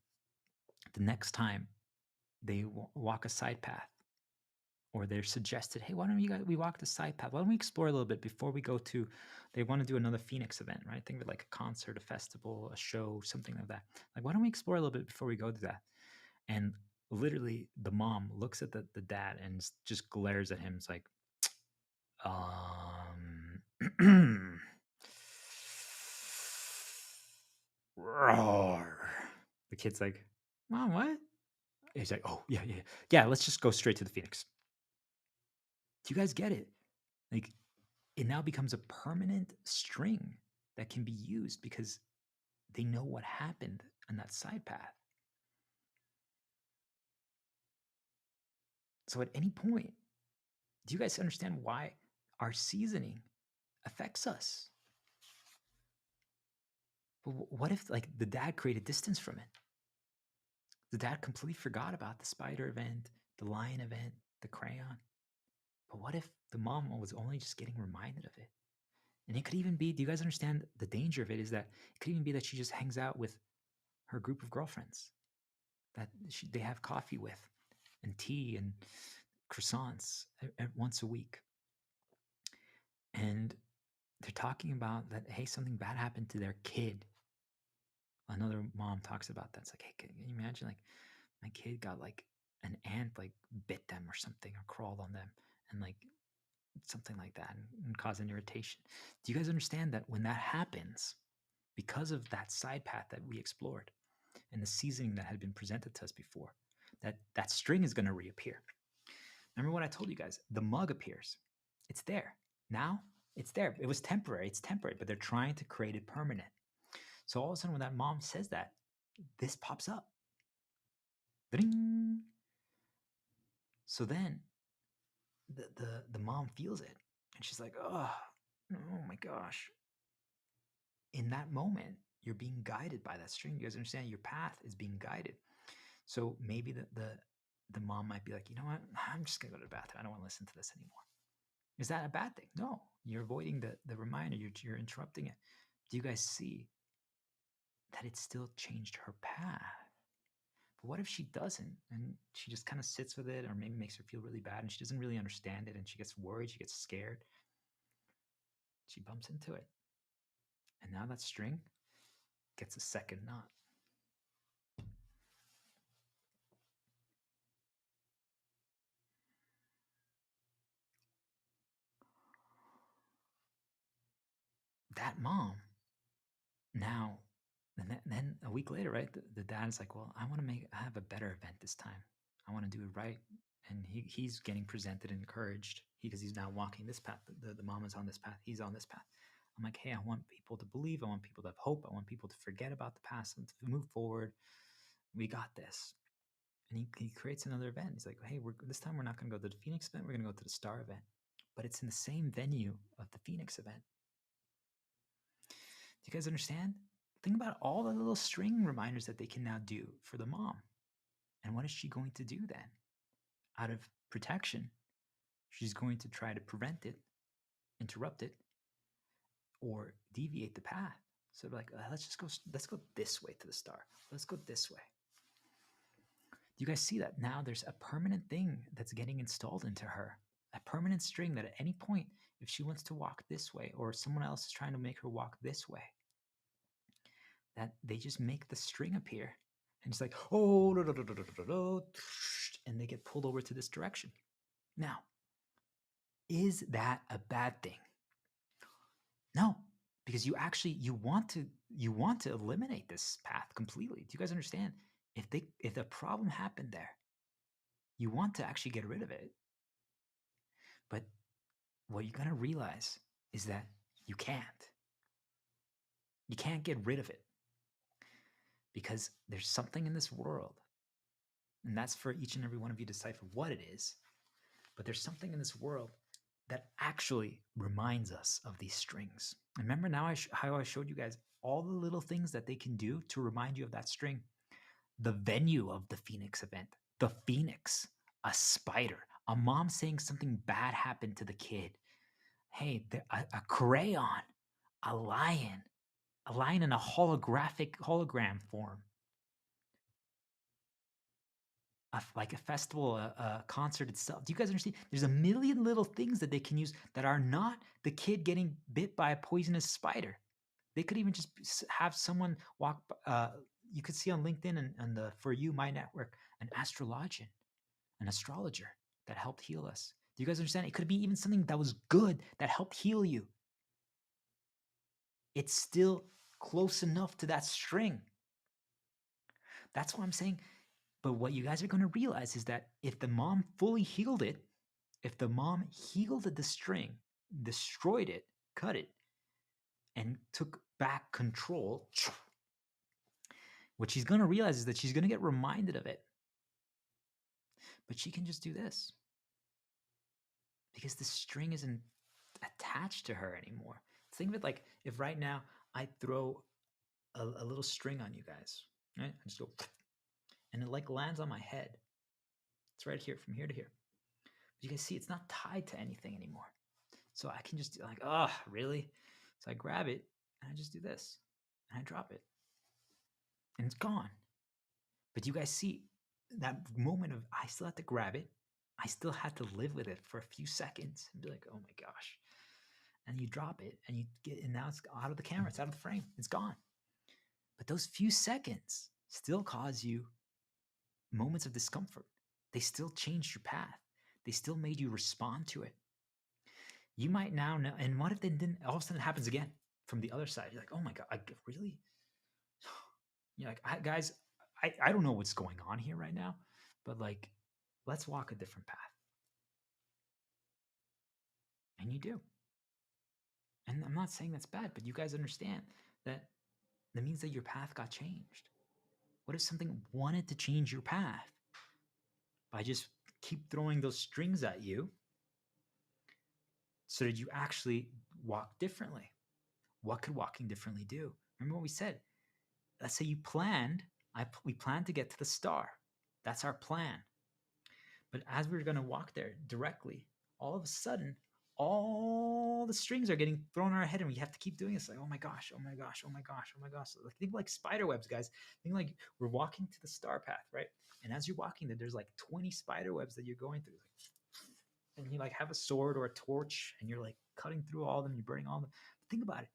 the next time they walk a side path or they're suggested, hey, why don't we walk the side path? Why don't we explore a little bit before we go to, they want to do another Phoenix event, right? Think of it like a concert, a festival, a show, something like that. Like, why don't we explore a little bit before we go to that? And literally the mom looks at the dad and just glares at him. It's like, roar. The kid's like, Mom, what? He's like, oh, yeah, yeah, yeah, let's just go straight to the Phoenix. Do you guys get it? Like, it now becomes a permanent string that can be used because they know what happened on that side path. So at any point, do you guys understand why our seasoning affects us? But what if like the dad created distance from it? The dad completely forgot about the spider event, the lion event, the crayon. But what if the mom was only just getting reminded of it? And it could even be, do you guys understand the danger of it? Is that it could even be that she just hangs out with her group of girlfriends that they have coffee with and tea and croissants once a week. And they're talking about that, hey, something bad happened to their kid. Another mom talks about that. It's like, hey, can you imagine like my kid got like an ant like bit them or something or crawled on them and like something like that and cause an irritation. Do you guys understand that when that happens, because of that side path that we explored and the seasoning that had been presented to us before, that string is going to reappear. Remember what I told you guys? The mug appears. It's there. Now it's there. It was temporary. It's temporary, but they're trying to create it permanent. So all of a sudden, when that mom says that, this pops up. Ding. So then the mom feels it and she's like, oh my gosh. In that moment, you're being guided by that string. You guys understand your path is being guided. So maybe the mom might be like, you know what? I'm just gonna go to the bathroom. I don't want to listen to this anymore. Is that a bad thing? No, you're avoiding the reminder. You're interrupting it. Do you guys see that it still changed her path? But what if she doesn't and she just kind of sits with it or maybe makes her feel really bad and she doesn't really understand it and she gets worried, she gets scared, she bumps into it. And now that string gets a second knot. That mom now, and then a week later, right? The dad is like, well, I want to have a better event this time. I want to do it right. And he's getting presented and encouraged because he's now walking this path. The mom is on this path. He's on this path. I'm like, hey, I want people to believe. I want people to have hope. I want people to forget about the past and to move forward. We got this. And he creates another event. He's like, hey, this time we're not going to go to the Phoenix event. We're going to go to the Star event. But it's in the same venue of the Phoenix event. Do you guys understand? Think about all the little string reminders that they can now do for the mom. And what is she going to do then? Out of protection, she's going to try to prevent it, interrupt it, or deviate the path. So like, let's go this way to the star. Let's go this way. Do you guys see that? Now there's a permanent thing that's getting installed into her. A permanent string that at any point, if she wants to walk this way or someone else is trying to make her walk this way, that they just make the string appear and it's like, oh, and they get pulled over to this direction. Now, is that a bad thing? No, because you want to eliminate this path completely. Do you guys understand? If the problem happened there, you want to actually get rid of it. But what you're gonna realize is that you can't. You can't get rid of it because there's something in this world, and that's for each and every one of you to decipher what it is. But there's something in this world that actually reminds us of these strings. Remember now how I showed you guys all the little things that they can do to remind you of that string. The venue of the Phoenix event, the Phoenix, a spider, a mom saying something bad happened to the kid. Hey, a crayon, a lion in a hologram form. like a festival, a concert itself. Do you guys understand? There's a million little things that they can use that are not the kid getting bit by a poisonous spider. They could even just have someone walk. You could see on LinkedIn and the For You My network an astrologian, an astrologer that helped heal us. Do you guys understand? It could be even something that was good that helped heal you. It's still close enough to that string. That's what I'm saying. But what you guys are going to realize is that if the mom fully healed it, if the mom healed the string, destroyed it, cut it, and took back control, what she's going to realize is that she's going to get reminded of it. But she can just do this because the string isn't attached to her anymore. Think of it like if right now I throw a little string on you guys, right? I just go, and it like lands on my head. It's right here, from here to here. But you guys see, it's not tied to anything anymore. So I can just like, oh, really? So I grab it and I just do this and I drop it and it's gone. But you guys see that moment of I still had to grab it. I still had to live with it for a few seconds and be like, oh my gosh. And you drop it and you get, and now it's out of the camera, it's out of the frame, it's gone. But those few seconds still cause you moments of discomfort. They still changed your path. They still made you respond to it. You might now know, and what if they didn't, all of a sudden it happens again from the other side? You're like, oh my God, really? You're like, guys, I don't know what's going on here right now, but like, let's walk a different path. And you do. And I'm not saying that's bad, but you guys understand that that means that your path got changed. What if something wanted to change your path by just keep throwing those strings at you so that you actually walk differently? What could walking differently do? Remember what we said? Let's say you planned, we planned to get to the star. That's our plan. But as we were going to walk there directly, all of a sudden, all the strings are getting thrown in our head and we have to keep doing this. Like, oh my gosh, oh my gosh, oh my gosh, oh my gosh. Like, think like spider webs, guys. Think like we're walking to the star path, right? And as you're walking there, there's like 20 spider webs that you're going through. Like, and you like have a sword or a torch and you're like cutting through all of them, you're burning all of them. But think about it.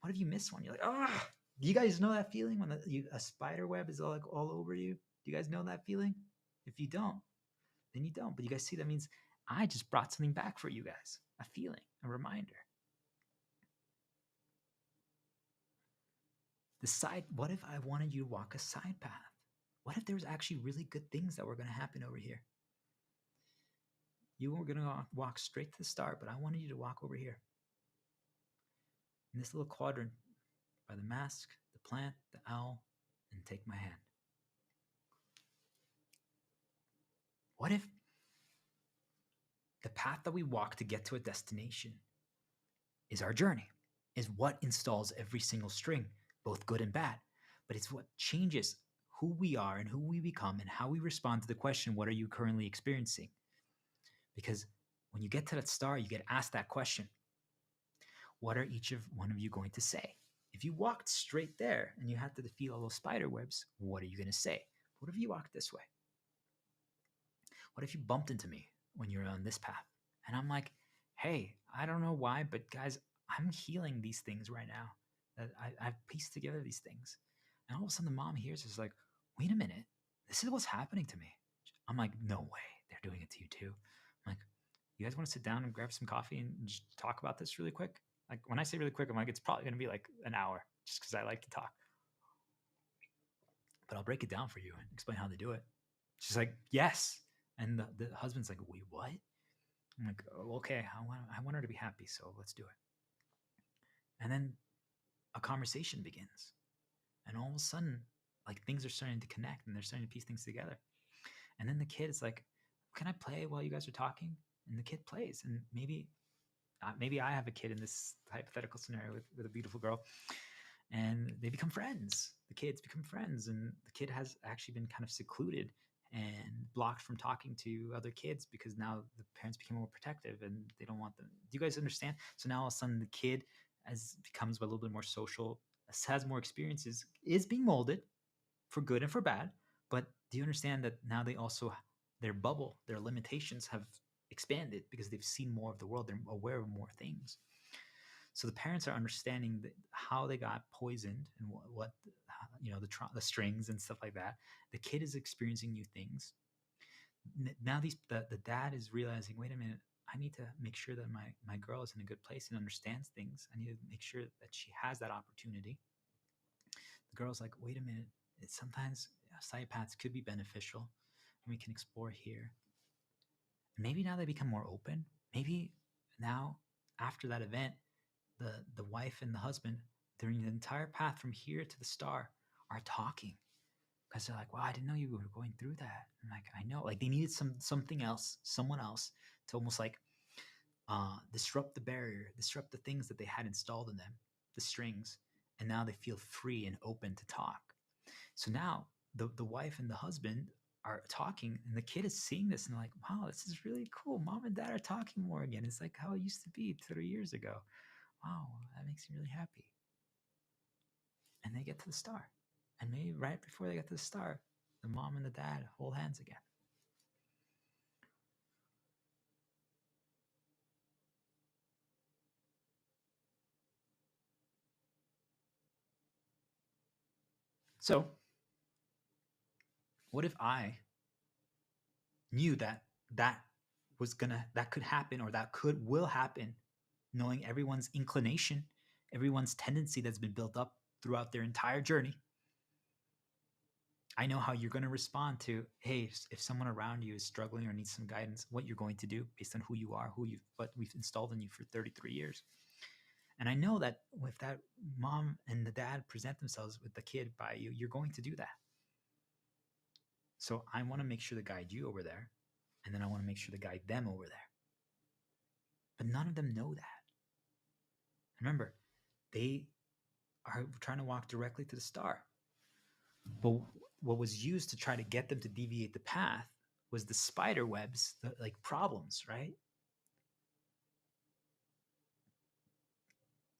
What if you miss one? You're like, ah, do you guys know that feeling when a spider web is all over you? Do you guys know that feeling? If you don't, then you don't. But you guys see, that means I just brought something back for you guys, a feeling, a reminder. What if I wanted you to walk a side path? What if there was actually really good things that were going to happen over here? You were going to walk straight to the start, but I wanted you to walk over here. In this little quadrant by the mask, the plant, the owl, and take my hand. What if the path that we walk to get to a destination is our journey, is what installs every single string, both good and bad, but it's what changes who we are and who we become and how we respond to the question, what are you currently experiencing? Because when you get to that star, you get asked that question. What are each of one of you going to say? If you walked straight there and you had to defeat all those spider webs, what are you going to say? What if you walked this way? What if you bumped into me when you're on this path? And I'm like, hey, I don't know why, but guys, I'm healing these things right now. I've pieced together these things. And all of a sudden the mom hears is like, wait a minute, this is what's happening to me. I'm like, no way, they're doing it to you too. I'm like, you guys want to sit down and grab some coffee and just talk about this really quick? Like when I say really quick, I'm like, it's probably going to be like an hour just because I like to talk. But I'll break it down for you and explain how they do it. She's like, yes. And the husband's like, wait, what? I'm like, oh, okay, I want her to be happy, so let's do it. And then a conversation begins. And all of a sudden, like things are starting to connect and they're starting to piece things together. And then the kid is like, can I play while you guys are talking? And the kid plays. And maybe I have a kid in this hypothetical scenario with a beautiful girl. And they become friends. The kids become friends. And the kid has actually been kind of secluded and blocked from talking to other kids because now the parents become more protective and they don't want them. Do you guys understand? So now all of a sudden the kid becomes a little bit more social, has more experiences, is being molded for good and for bad, but Do you understand that now they also, their bubble, their limitations have expanded because they've seen more of the world, they're aware of more things. So the parents are understanding how they got poisoned and what the strings and stuff like that. The kid is experiencing new things. Now the dad is realizing, wait a minute, I need to make sure that my girl is in a good place and understands things. I need to make sure that she has that opportunity. The girl's like, wait a minute, sometimes side paths could be beneficial, and we can explore here. And maybe now they become more open. Maybe now, after that event, the wife and the husband, during the entire path from here to the star, are talking because they're like, "Wow, I didn't know you were going through that." I'm like, "I know." Like they needed something else, someone else to almost like disrupt the barrier, disrupt the things that they had installed in them, the strings, and now they feel free and open to talk. So now the wife and the husband are talking, and the kid is seeing this and like, wow, this is really cool. Mom and dad are talking more again. It's like how it used to be 3 years ago. Wow, that makes me really happy. And they get to the star. And maybe right before they get to the star, the mom and the dad hold hands again. So, what if I knew that that could happen, or that will happen, knowing everyone's inclination, everyone's tendency that's been built up throughout their entire journey? I know how you're going to respond to, hey, if someone around you is struggling or needs some guidance, what you're going to do based on who you are, what we've installed in you for 33 years. And I know that if that mom and the dad present themselves with the kid by you, you're going to do that. So I want to make sure to guide you over there, and then I want to make sure to guide them over there. But none of them know that. Remember, they are trying to walk directly to the star. But what was used to try to get them to deviate the path was the spider webs, like problems, right?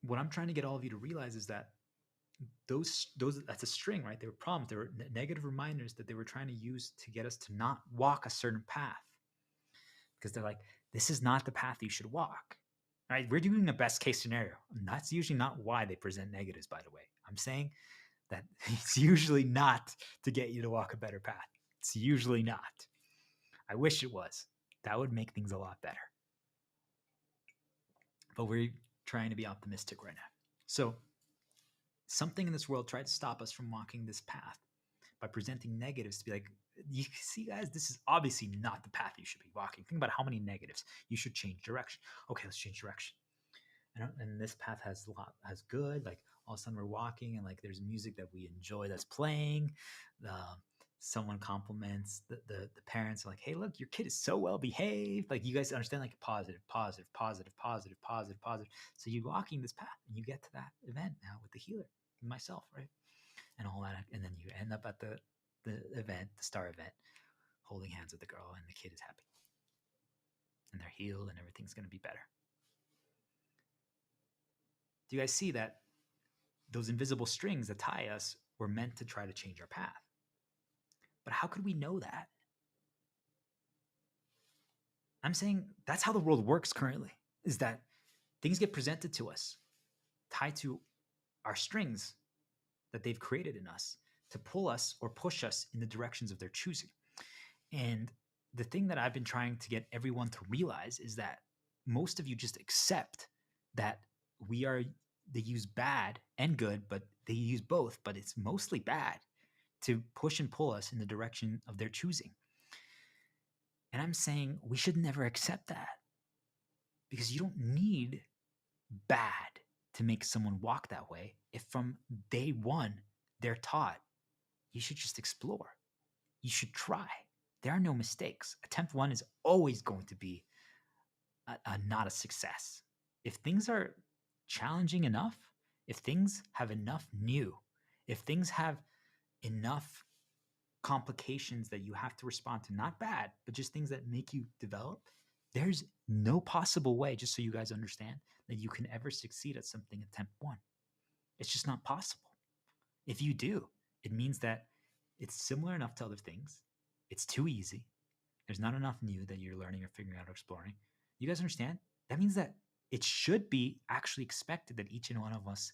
What I'm trying to get all of you to realize is that those that's a string, right? They were problems. They were negative reminders that they were trying to use to get us to not walk a certain path, because they're like, this is not the path you should walk, right? We're doing a best case scenario, and that's usually not why they present negatives, by the way. I'm saying that it's usually not to get you to walk a better path. It's usually not. I wish it was. That would make things a lot better. But we're trying to be optimistic right now. So something in this world tried to stop us from walking this path by presenting negatives to be like, you see, guys, this is obviously not the path you should be walking. Think about how many negatives. You should change direction. Okay, let's change direction. And this path has good, like all of a sudden we're walking and like there's music that we enjoy that's playing. Someone compliments the parents, like, hey, look, your kid is so well behaved. Like, you guys understand, like positive, positive, positive, positive, positive, positive. So you're walking this path and you get to that event now with the healer, myself, right? And all that. And then you end up at the event, the star event, holding hands with the girl, and the kid is happy. And they're healed and everything's going to be better. Do you guys see that those invisible strings that tie us were meant to try to change our path? But how could we know that? I'm saying that's how the world works currently, is that things get presented to us tied to our strings that they've created in us to pull us or push us in the directions of their choosing. And the thing that I've been trying to get everyone to realize is that most of you just accept that they use bad and good, but they use both, but it's mostly bad to push and pull us in the direction of their choosing. And I'm saying we should never accept that, because you don't need bad to make someone walk that way. If from day one they're taught, you should just explore. You should try. There are no mistakes. Attempt one is always going to be not a success. If things are challenging enough, if things have enough new, if things have enough complications that you have to respond to, not bad, but just things that make you develop, there's no possible way, just so you guys understand, that you can ever succeed at something attempt one. It's just not possible. If you do, it means that It's similar enough to other things. It's too easy. There's not enough new that you're learning or figuring out or exploring. You guys understand? That means that it should be actually expected that each and one of us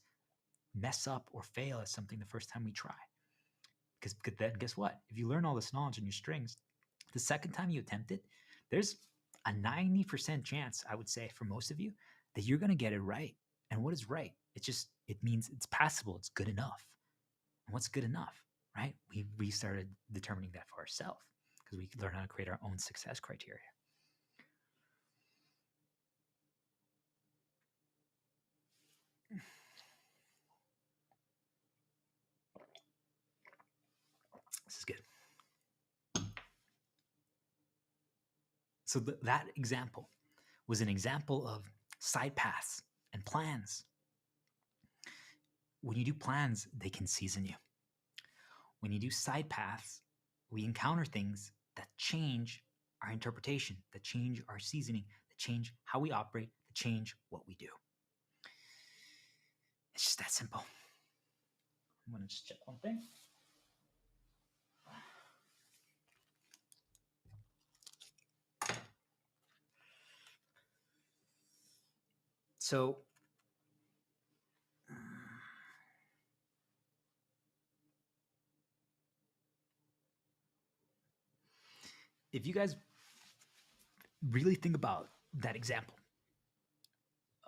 mess up or fail at something the first time we try. Because then guess what? If you learn all this knowledge in your strings, the second time you attempt it, there's a 90% chance, I would say, for most of you, that you're going to get it right. And what is right? It means it's passable. It's good enough. And what's good enough, right? We started determining that for ourselves because we learn how to create our own success criteria. This is good. So that example was an example of side paths and plans. When you do plans, they can season you. When you do side paths, we encounter things that change our interpretation, that change our seasoning, that change how we operate, that change what we do. It's just that simple. I'm going to just check one thing. So if you guys really think about that example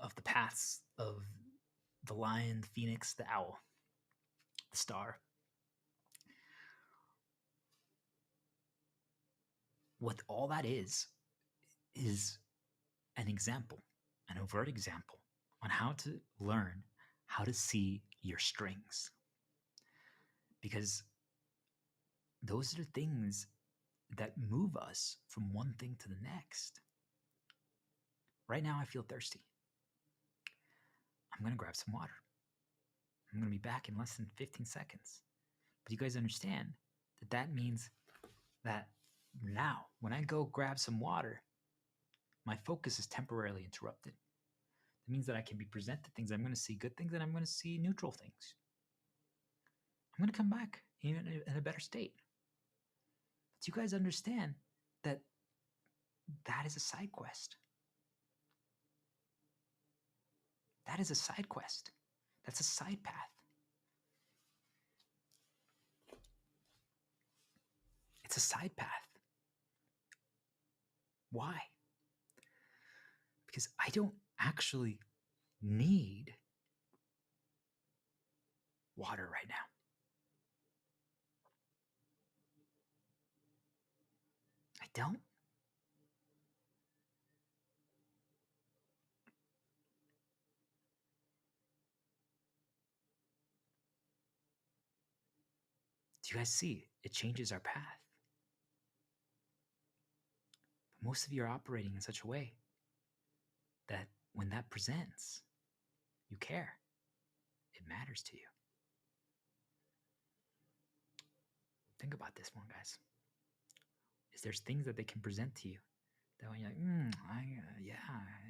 of the paths of the lion, the phoenix, the owl, the star, what all that is an example, an overt example on how to learn how to see your strings. Because those are the things that move us from one thing to the next. Right now, I feel thirsty. I'm going to grab some water. I'm going to be back in less than 15 seconds. But you guys understand that that means that now, when I go grab some water, my focus is temporarily interrupted. That means that I can be presented things. I'm going to see good things and I'm going to see neutral things. I'm going to come back in a better state. But you guys understand that that is a side quest. That is a side quest. That's a side path. It's a side path. Why? Because I don't actually need water right now. I don't. Do you guys see? It changes our path. But most of you are operating in such a way that when that presents, you care. It matters to you. Think about this one, guys. Is there's things that they can present to you that when you're like, I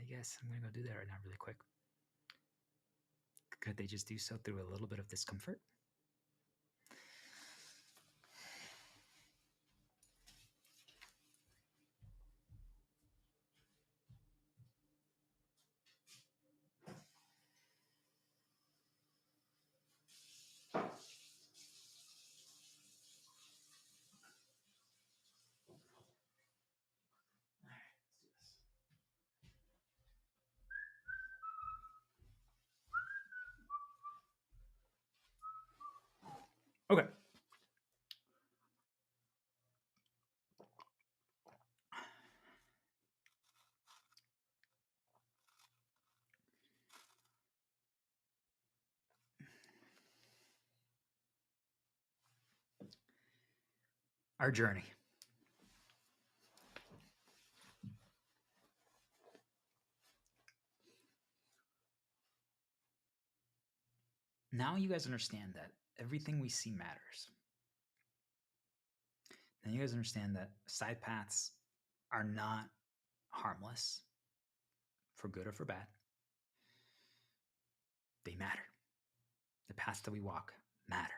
guess I'm going to go do that right now really quick. Could they just do so through a little bit of discomfort? Okay. Our journey. Now you guys understand that everything we see matters. Now you guys understand that side paths are not harmless for good or for bad. They matter. The paths that we walk matter.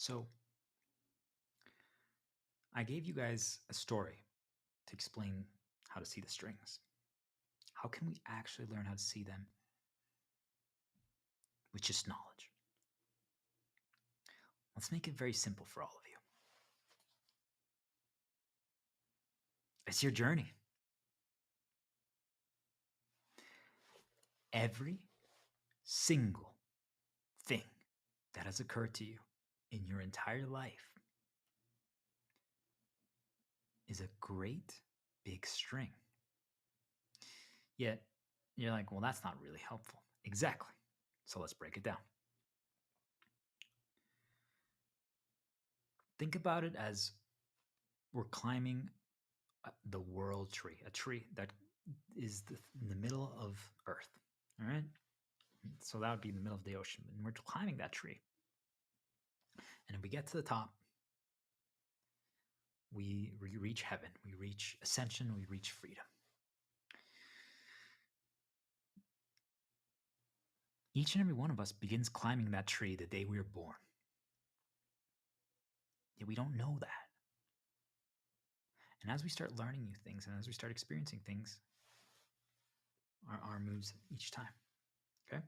So I gave you guys a story to explain how to see the strings. How can we actually learn how to see them with just knowledge? Let's make it very simple for all of you. It's your journey. Every single thing that has occurred to you in your entire life is a great big string. Yet you're like, well, that's not really helpful. Exactly. So let's break it down. Think about it as we're climbing the world tree, a tree that is in the middle of Earth. All right. So that would be in the middle of the ocean. And we're climbing that tree. And if we get to the top, we reach heaven, we reach ascension, we reach freedom. Each and every one of us begins climbing that tree the day we were born. Yet we don't know that. And as we start learning new things and as we start experiencing things, our arm moves each time. Okay?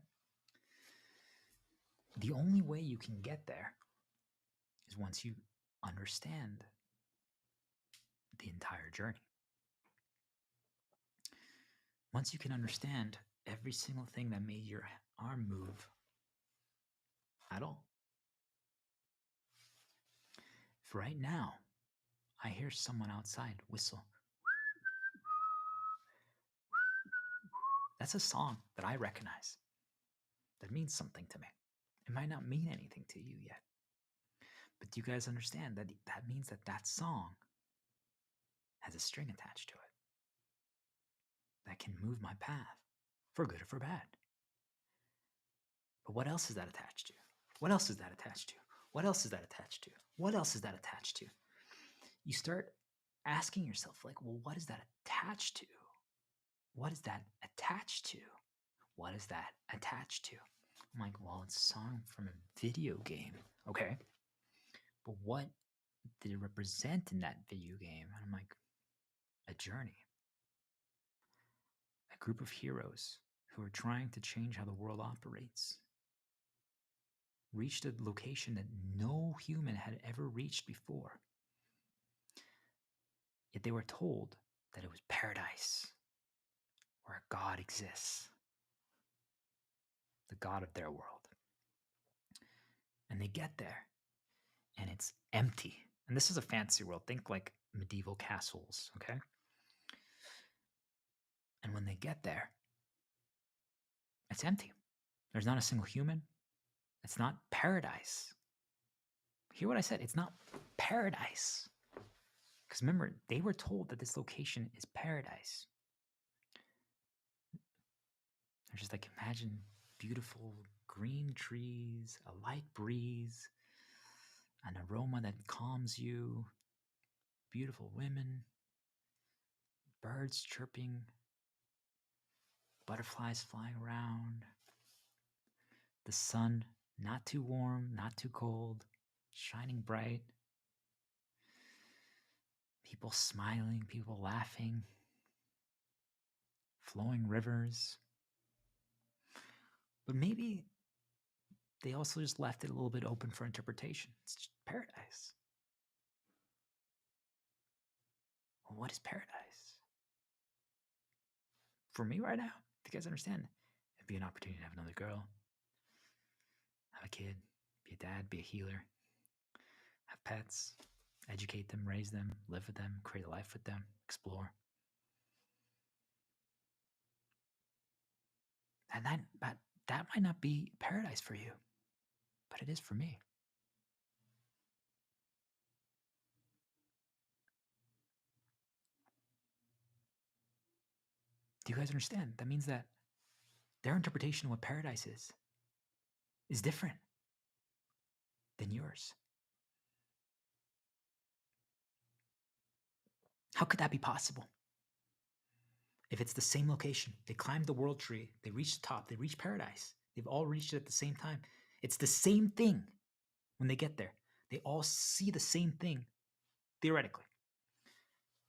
The only way you can get there is once you understand the entire journey. Once you can understand every single thing that made your arm move at all. If right now I hear someone outside whistle, that's a song that I recognize. That means something to me. It might not mean anything to you yet. But do you guys understand that that means that that song has a string attached to it that can move my path for good or for bad? But what else is that attached to? What else is that attached to? What else is that attached to? What else is that attached to? You start asking yourself, like, well, what is that attached to? What is that attached to? What is that attached to? I'm like, well, it's a song from a video game. Okay. But what did it represent in that video game? And I'm like, a journey. A group of heroes who are trying to change how the world operates reached a location that no human had ever reached before. Yet they were told that it was paradise, where a God exists, the God of their world. And they get there, and it's empty. And this is a fantasy world. Think like medieval castles, okay? And when they get there, it's empty. There's not a single human. It's not paradise. Hear what I said? It's not paradise. Because remember, they were told that this location is paradise. They're just like, imagine beautiful green trees, a light breeze, an aroma that calms you, beautiful women, birds chirping, butterflies flying around, the sun not too warm, not too cold, shining bright, people smiling, people laughing, flowing rivers. But maybe they also just left it a little bit open for interpretation. It's just paradise. Well, what is paradise? For me right now, if you guys understand, it'd be an opportunity to have another girl, have a kid, be a dad, be a healer, have pets, educate them, raise them, live with them, create a life with them, explore. And that might not be paradise for you, but it is for me. Do you guys understand? That means that their interpretation of what paradise is different than yours. How could that be possible? If it's the same location, they climbed the world tree, they reached the top, they reached paradise. They've all reached it at the same time. It's the same thing when they get there. They all see the same thing, theoretically.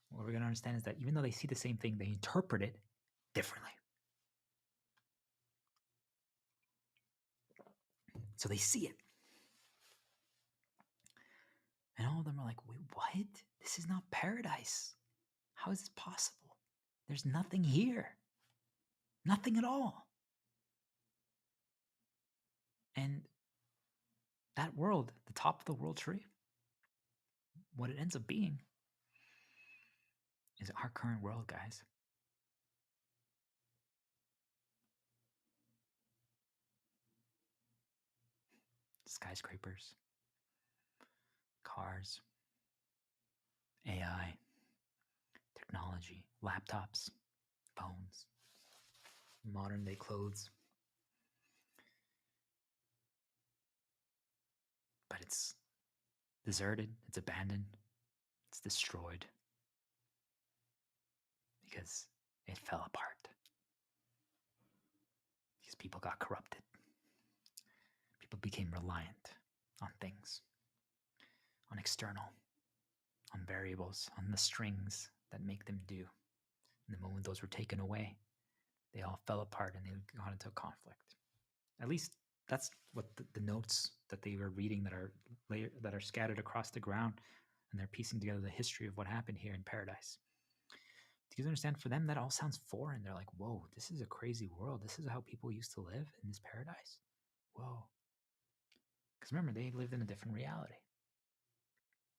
What we're going to understand is that even though they see the same thing, they interpret it differently. So they see it. And all of them are like, wait, what? This is not paradise. How is this possible? There's nothing here. Nothing at all. And that world, the top of the world tree, what it ends up being is our current world, guys. Skyscrapers, cars, AI, technology, laptops, phones, modern day clothes. But it's deserted, it's abandoned, it's destroyed because it fell apart. Because people got corrupted. People became reliant on things, on external, on variables, on the strings that make them do. And the moment those were taken away, they all fell apart and they got into a conflict. At least that's what the notes that they were reading that are scattered across the ground, and they're piecing together the history of what happened here in paradise. Do you guys understand? For them, that all sounds foreign. They're like, whoa, this is a crazy world. This is how people used to live in this paradise? Whoa. Because remember, they lived in a different reality.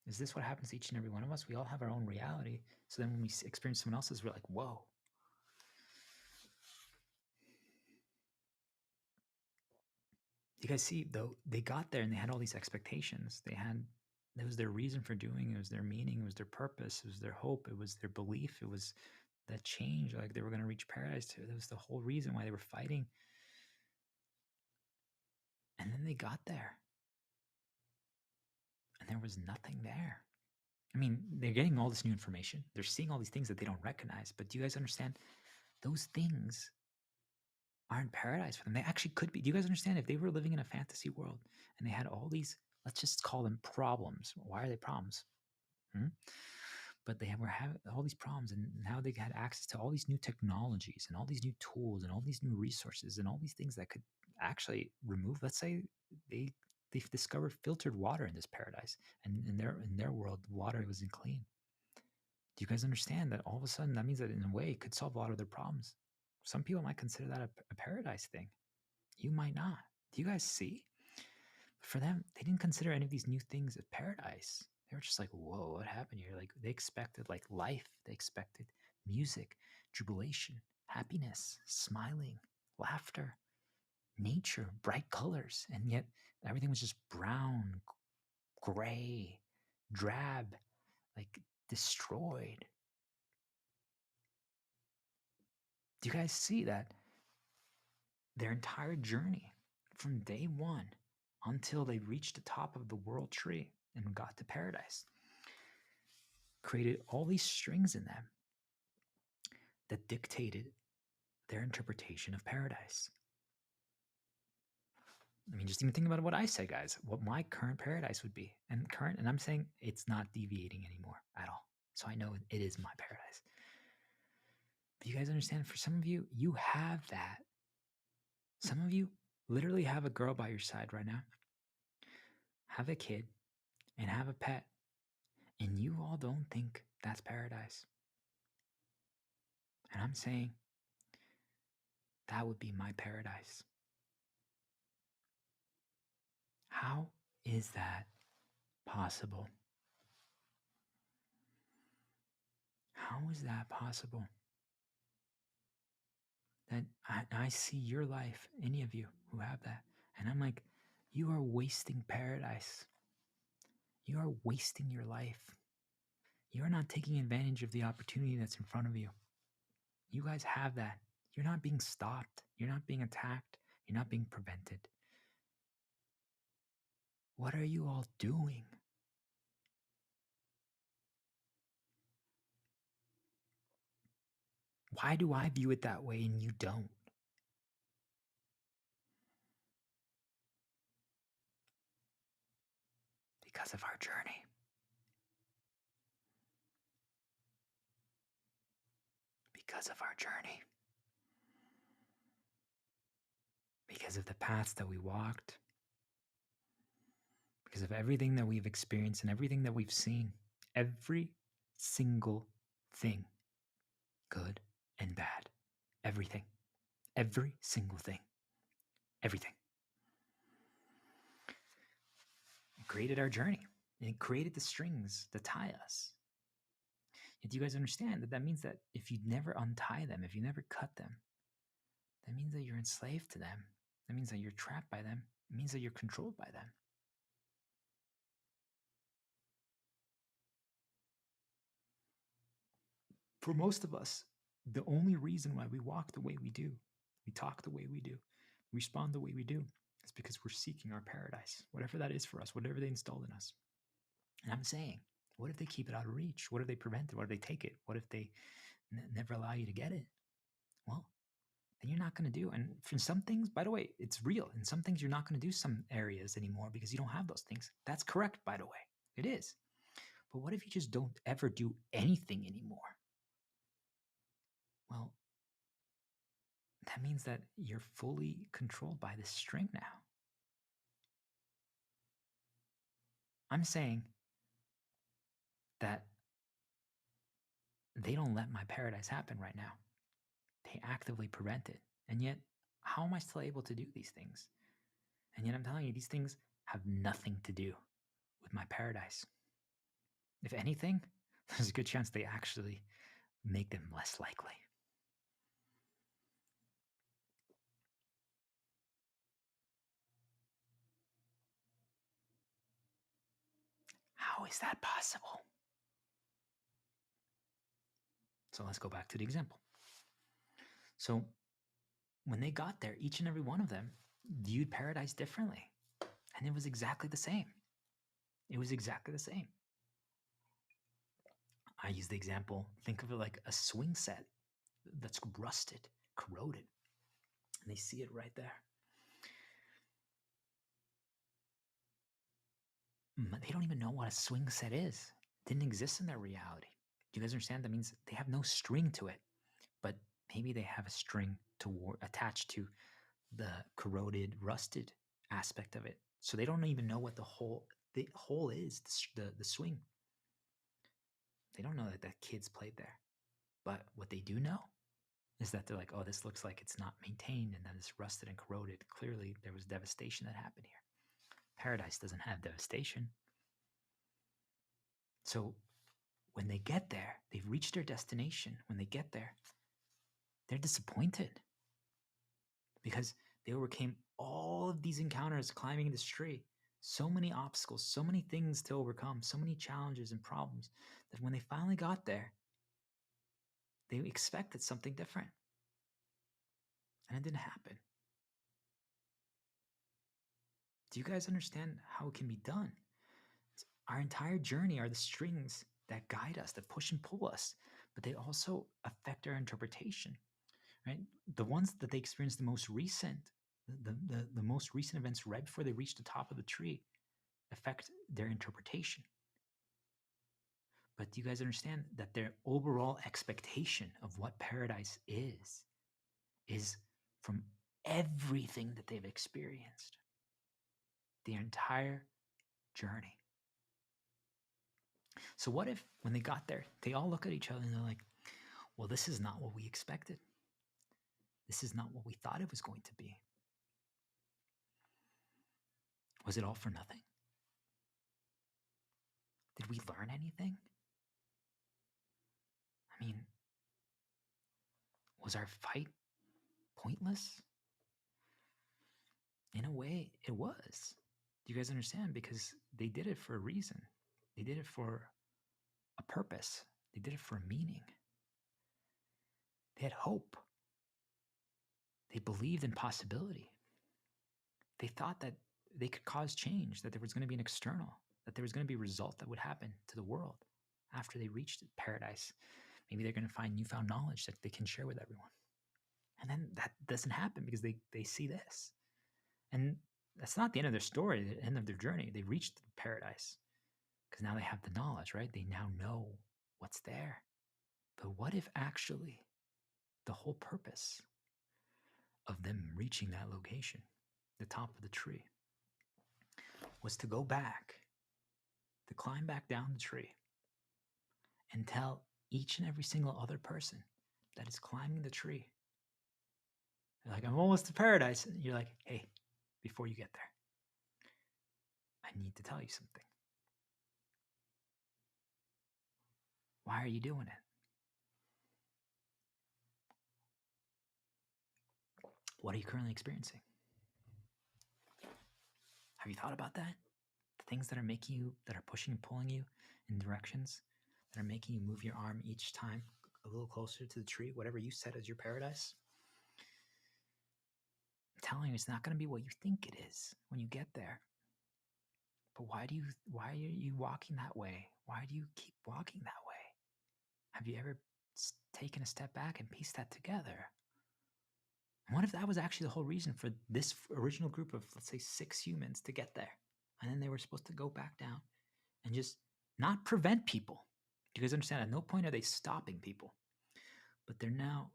Is this what happens to each and every one of us? We all have our own reality. So then when we experience someone else's, we're like, whoa. You guys see, though, they got there and they had all these expectations. It was their reason for doing it. It was their meaning. It was their purpose. It was their hope. It was their belief. It was that change, like they were going to reach paradise too. That was the whole reason why they were fighting. And then they got there. And there was nothing there. I mean, they're getting all this new information. They're seeing all these things that they don't recognize. But do you guys understand? Those things aren't paradise for them. They actually could be. Do you guys understand? If they were living in a fantasy world and they had all these, let's just call them problems. Why are they problems? But they were having all these problems, and now they had access to all these new technologies and all these new tools and all these new resources and all these things that could actually remove. Let's say they've discovered filtered water in this paradise, and in their world, water wasn't clean. Do you guys understand that all of a sudden that means that in a way it could solve a lot of their problems? Some people might consider that a paradise thing. You might not. Do you guys see? For them, they didn't consider any of these new things as paradise. They were just like, whoa, what happened here? Like they expected like life. They expected music, jubilation, happiness, smiling, laughter, nature, bright colors. And yet everything was just brown, gray, drab, like destroyed. Do you guys see that? Their entire journey from day one until they reached the top of the world tree and got to paradise created all these strings in them that dictated their interpretation of paradise. I mean, just even think about what I said, guys, what my current paradise would be. And I'm saying it's not deviating anymore at all. So I know it is my paradise. But you guys understand, for some of you, you have that. Some of you literally have a girl by your side right now, have a kid, and have a pet, and you all don't think that's paradise. And I'm saying that would be my paradise. How is that possible? How is that possible? That I see your life, any of you who have that, and I'm like, you are wasting paradise. You are wasting your life. You are not taking advantage of the opportunity that's in front of you. You guys have that. You're not being stopped. You're not being attacked. You're not being prevented. What are you all doing? Why do I view it that way and you don't? Because of our journey. Because of our journey. Because of the paths that we walked. Because of everything that we've experienced and everything that we've seen. Every single thing. Good and bad. Everything. Every single thing. Everything. It created our journey. And it created the strings that tie us. And do you guys understand that that means that if you never untie them, if you never cut them, that means that you're enslaved to them. That means that you're trapped by them. It means that you're controlled by them. For most of us, the only reason why we walk the way we do, we talk the way we do, respond the way we do, is because we're seeking our paradise, whatever that is for us, whatever they installed in us. And I'm saying, what if they keep it out of reach? What if they prevent it? What if they take it? What if they never allow you to get it? Well, then you're not going to do. And for some things, by the way, it's real. In some things, you're not going to do some areas anymore because you don't have those things. That's correct, by the way. It is. But what if you just don't ever do anything anymore? Well, that means that you're fully controlled by this string now. I'm saying that they don't let my paradise happen right now. They actively prevent it. And yet, how am I still able to do these things? And yet I'm telling you, these things have nothing to do with my paradise. If anything, there's a good chance they actually make them less likely. How is that possible? So let's go back to the example. So when they got there, each and every one of them viewed paradise differently. And it was exactly the same. It was exactly the same. I use the example, think of it like a swing set that's rusted, corroded. And they see it right there. They don't even know what a swing set is. It didn't exist in their reality. Do you guys understand? That means they have no string to it, but maybe they have a string attached to the corroded, rusted aspect of it. So they don't even know what the hole is, the swing. They don't know that kids played there. But what they do know is that they're like, oh, this looks like it's not maintained and that it's rusted and corroded. Clearly, there was devastation that happened here. Paradise doesn't have devastation. So when they get there, they've reached their destination. When they get there, they're disappointed because they overcame all of these encounters climbing this tree. So many obstacles, so many things to overcome, so many challenges and problems that when they finally got there, they expected something different. And it didn't happen. Do you guys understand how it can be done? Our entire journey are the strings that guide us, that push and pull us, but they also affect our interpretation, right? The ones that they experience the most recent, the most recent events right before they reach the top of the tree affect their interpretation. But do you guys understand that their overall expectation of what paradise is from everything that they've experienced, the entire journey? So what if when they got there, they all look at each other and they're like, well, this is not what we expected. This is not what we thought it was going to be. Was it all for nothing? Did we learn anything? I mean, was our fight pointless? In a way, it was. Do you guys understand? Because they did it for a reason. They did it for a purpose. They did it for a meaning. They had hope. They believed in possibility. They thought that they could cause change, that there was going to be an external, that there was going to be a result that would happen to the world after they reached paradise. Maybe they're going to find newfound knowledge that they can share with everyone. And then that doesn't happen because they see this. And that's not the end of their story, the end of their journey. They reached paradise. because now they have the knowledge, right? They now know what's there. But what if actually the whole purpose of them reaching that location, the top of the tree, was to go back, to climb back down the tree and tell each and every single other person that is climbing the tree, they're like, I'm almost to paradise. And you're like, hey, before you get there, I need to tell you something. Why are you doing it? What are you currently experiencing? Have you thought about that? The things that are making you, that are pushing and pulling you in directions, that are making you move your arm each time a little closer to the tree, whatever you set as your paradise. I'm telling you, it's not going to be what you think it is when you get there. But why are you walking that way? Why do you keep walking that way? Have you ever taken a step back and pieced that together? And what if that was actually the whole reason for this original group of, let's say, 6 humans to get there? And then they were supposed to go back down and just not prevent people. Do you guys understand? At no point are they stopping people, but they're now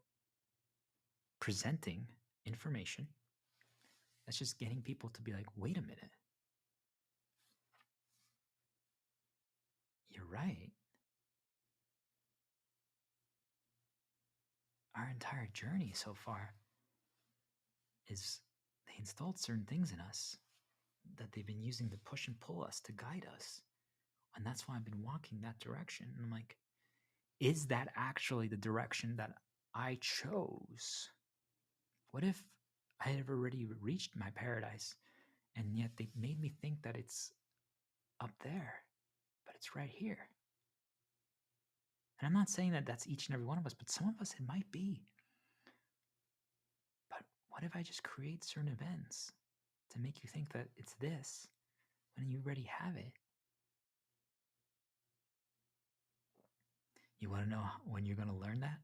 presenting information that's just getting people to be like, wait a minute. You're right. Our entire journey so far is they installed certain things in us that they've been using to push and pull us, to guide us. And that's why I've been walking that direction. And I'm like, is that actually the direction that I chose? What if I had already reached my paradise and yet they made me think that it's up there, but it's right here? And I'm not saying that that's each and every one of us, but some of us it might be. But what if I just create certain events to make you think that it's this when you already have it? You want to know when you're going to learn that?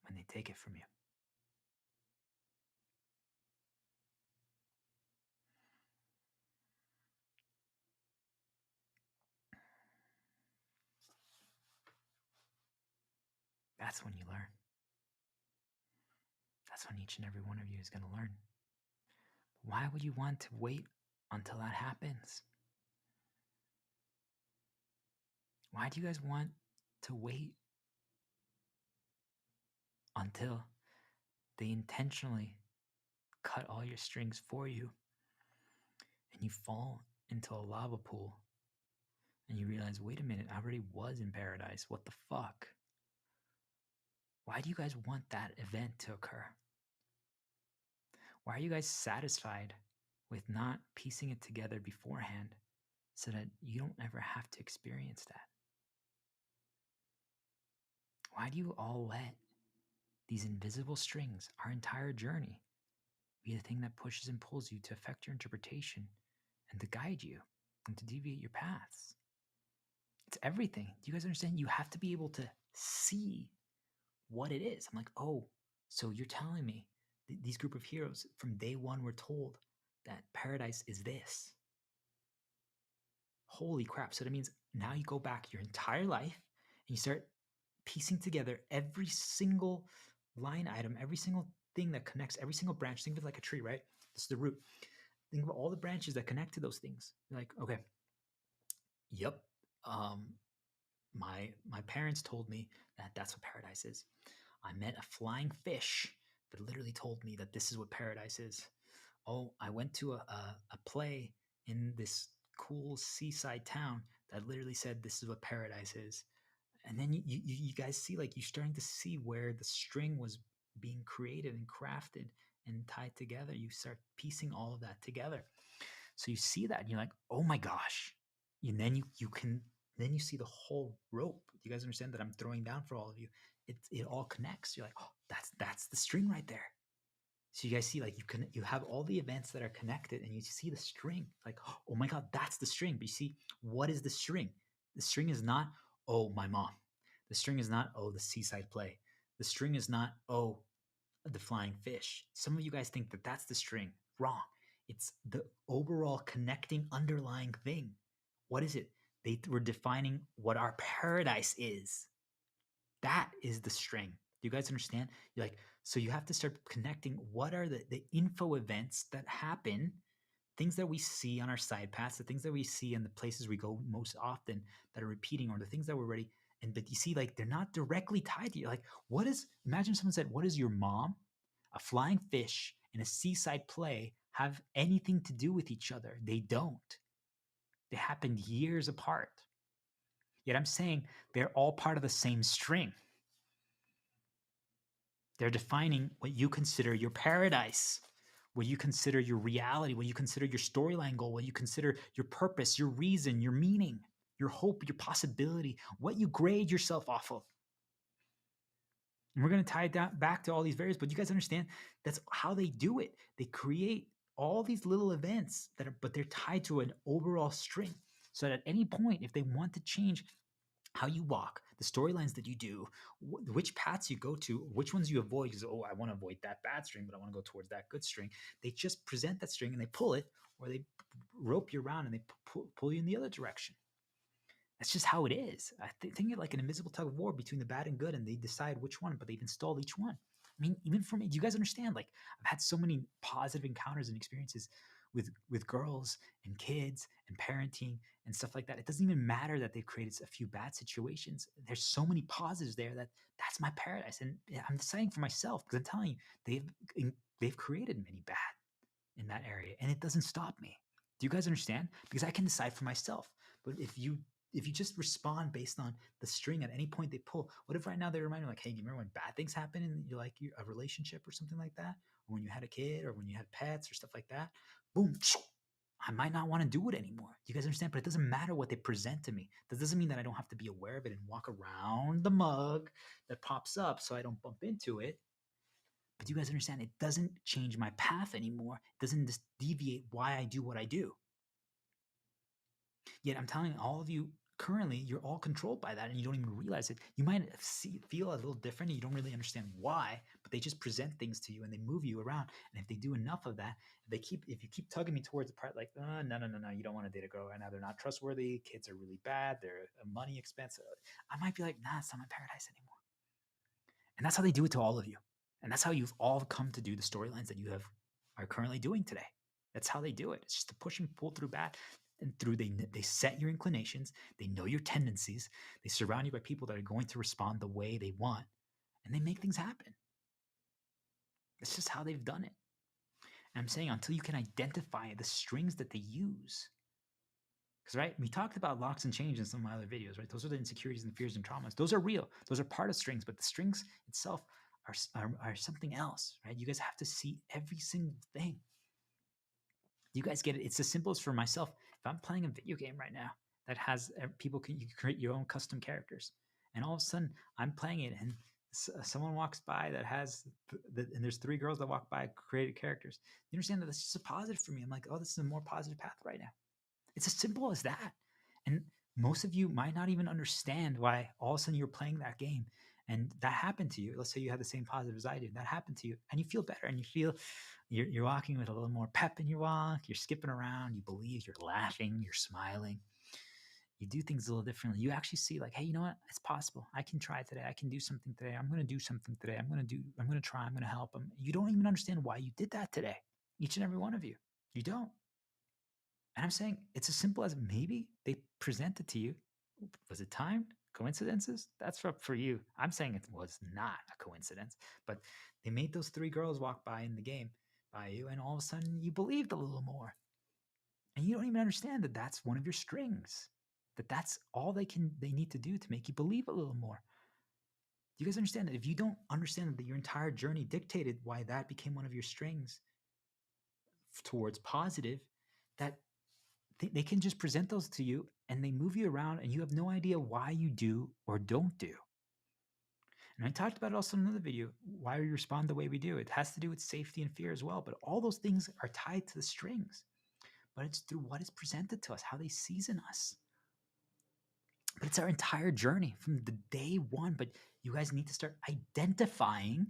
When they take it from you. That's when you learn. That's when each and every one of you is going to learn. Why would you want to wait until that happens? Why do you guys want to wait until they intentionally cut all your strings for you and you fall into a lava pool and you realize, wait a minute, I already was in paradise. What the fuck? Why do you guys want that event to occur? Why are you guys satisfied with not piecing it together beforehand so that you don't ever have to experience that? Why do you all let these invisible strings, our entire journey, be the thing that pushes and pulls you to affect your interpretation and to guide you and to deviate your paths? It's everything. Do you guys understand? You have to be able to see what it is. I'm like, oh, so you're telling me these group of heroes from day one were told that paradise is this. Holy crap. So that means now you go back your entire life and you start piecing together every single line item, every single thing that connects, every single branch. Think of it like a tree, right? This is the root. Think of all the branches that connect to those things. You're like, okay, yep. My parents told me that that's what paradise is. I met a flying fish that literally told me that this is what paradise is. Oh, I went to a play in this cool seaside town that literally said this is what paradise is. And then you guys see, like, you're starting to see where the string was being created and crafted and tied together. You start piecing all of that together. So you see that and you're like, oh my gosh. And then you can then you see the whole rope. Do you guys understand that I'm throwing down for all of you? It all connects. You're like, oh, that's the string right there. So you guys see, like, you have all the events that are connected and you see the string. Like, oh my God, that's the string. But you see, what is the string? The string is not, oh, my mom. The string is not, oh, the seaside play. The string is not, oh, the flying fish. Some of you guys think that that's the string. Wrong. It's the overall connecting underlying thing. What is it? They were defining what our paradise is. That is the string. Do you guys understand? You're like, so you have to start connecting what are the info events that happen, things that we see on our side paths, the things that we see in the places we go most often that are repeating, or the things that we're ready. But you see, like, they're not directly tied to you. Like, what is, imagine someone said, what is your mom, a flying fish, and a seaside play have anything to do with each other? They don't. They happened years apart. Yet I'm saying they're all part of the same string. They're defining what you consider your paradise, what you consider your reality, what you consider your storyline goal, what you consider your purpose, your reason, your meaning, your hope, your possibility, what you grade yourself off of. And we're going to tie it down back to all these variables, but you guys understand that's how they do it. They create all these little events but they're tied to an overall string. So that at any point, if they want to change how you walk, the storylines that you do, which paths you go to, which ones you avoid, because, oh, I want to avoid that bad string, but I want to go towards that good string. They just present that string and they pull it, or they rope you around and they pull you in the other direction. That's just how it is. I think it like an invisible tug of war between the bad and good, and they decide which one, but they've installed each one. I mean, even for me, do you guys understand? Like, I've had so many positive encounters and experiences with girls and kids and parenting and stuff like that. It doesn't even matter that they've created a few bad situations. There's so many positives there that's my paradise. And I'm deciding for myself, because I'm telling you, they've created many bad in that area, and it doesn't stop me. Do you guys understand? Because I can decide for myself. But if you just respond based on the string at any point they pull, what if right now they remind you, like, hey, you remember when bad things happen in a relationship or something like that, or when you had a kid, or when you had pets or stuff like that? Boom, I might not want to do it anymore. You guys understand? But it doesn't matter what they present to me. That doesn't mean that I don't have to be aware of it and walk around the mug that pops up so I don't bump into it. But you guys understand, it doesn't change my path anymore. It doesn't just deviate why I do what I do. Yet I'm telling all of you, currently, you're all controlled by that and you don't even realize it. You might feel a little different and you don't really understand why, but they just present things to you and they move you around. And if they do enough of that, if you keep tugging me towards the part like, no, you don't want to date a girl right now. They're not trustworthy. Kids are really bad. They're a money expense. I might be like, nah, it's not my paradise anymore. And that's how they do it to all of you. And that's how you've all come to do the storylines that you are currently doing today. That's how they do it. It's just to push and pull through bad and through. They set your inclinations. They know your tendencies. They surround you by people that are going to respond the way they want, and they make things happen. It's just how they've done it. And I'm saying, until you can identify the strings that they use, because, right, we talked about locks and chains in some of my other videos, right? Those are the insecurities and fears and traumas. Those are real. Those are part of strings, but the strings itself are something else, right? You guys have to see every single thing. You guys get it. It's as simple as for myself. If I'm playing a video game right now that has you can create your own custom characters, and all of a sudden I'm playing it and someone walks by that has and there's 3 girls that walk by created characters. You understand that this is a positive for me. I'm like, oh, this is a more positive path right now. It's as simple as that. And most of you might not even understand why all of a sudden you're playing that game and that happened to you. Let's say you had the same positive as I did. That happened to you and you feel better and you feel you're walking with a little more pep in your walk. You're skipping around. You believe, you're laughing, you're smiling. You do things a little differently. You actually see like, hey, you know what? It's possible. I can try today. I can do something today. I'm going to do something today. I'm going to try. I'm going to help them. You don't even understand why you did that today. Each and every one of you. You don't. And I'm saying it's as simple as maybe they present it to you. Was it timed? Coincidences? That's for you. I'm saying it was not a coincidence, but they made those 3 girls walk by in the game by you, and all of a sudden you believed a little more. And you don't even understand that that's one of your strings. That's all they need to do to make you believe a little more. Do you guys understand that if you don't understand that your entire journey dictated why that became one of your strings towards positive, that they can just present those to you and they move you around and you have no idea why you do or don't do. And I talked about it also in another video, why we respond the way we do. It has to do with safety and fear as well, but all those things are tied to the strings. But it's through what is presented to us, how they season us. But it's our entire journey from the day one. But you guys need to start identifying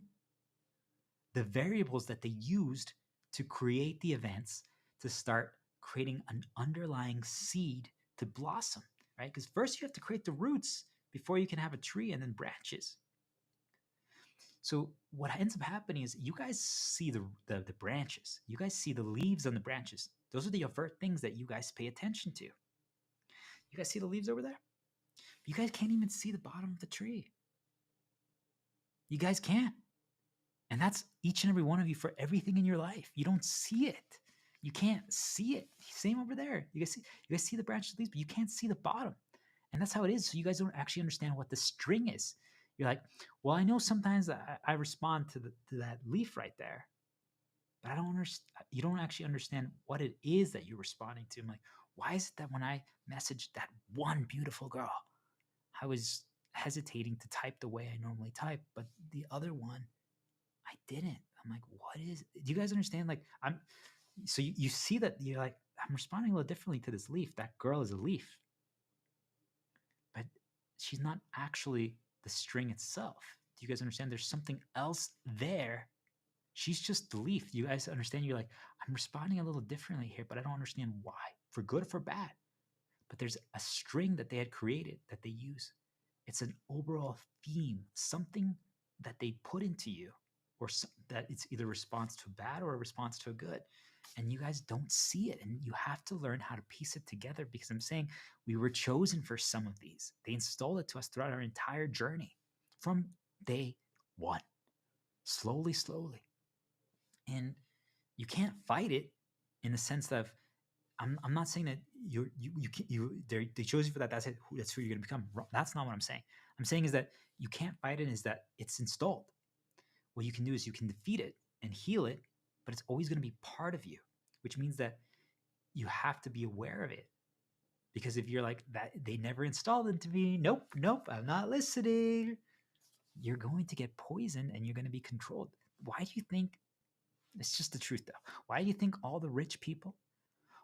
the variables that they used to create the events, to start creating an underlying seed to blossom, right? Because first you have to create the roots before you can have a tree and then branches. So what ends up happening is you guys see the branches. You guys see the leaves on the branches. Those are the overt things that you guys pay attention to. You guys see the leaves over there? You guys can't even see the bottom of the tree. You guys can't. And that's each and every one of you for everything in your life. You don't see it. You can't see it. Same over there. You guys see the branches, leaves, but you can't see the bottom. And that's how it is. So you guys don't actually understand what the string is. You're like, well, I know sometimes I respond to that leaf right there, but I don't understand. You don't actually understand what it is that you're responding to. I'm like, why is it that when I messaged that one beautiful girl, I was hesitating to type the way I normally type, but the other one, I didn't. I'm like, what is? Do you guys understand? Like, so you see that you're like, I'm responding a little differently to this leaf. That girl is a leaf, but she's not actually the string itself. Do you guys understand? There's something else there. She's just the leaf. You guys understand? You're like, I'm responding a little differently here, but I don't understand why, for good or for bad. But there's a string that they had created that they use. It's an overall theme, something that they put into you, or that it's either a response to a bad or a response to a good. And you guys don't see it. And you have to learn how to piece it together, because I'm saying we were chosen for some of these. They installed it to us throughout our entire journey from day one, slowly, slowly. And you can't fight it in the sense of, I'm not saying that they chose you for that. That's it. That's who you're going to become. That's not what I'm saying. I'm saying is that you can't fight it. Is that it's installed. What you can do is you can defeat it and heal it, but it's always going to be part of you, which means that you have to be aware of it. Because if you're like that, they never installed it to me. Nope, I'm not listening. You're going to get poisoned and you're going to be controlled. Why do you think? It's just the truth, though. Why do you think all the rich people,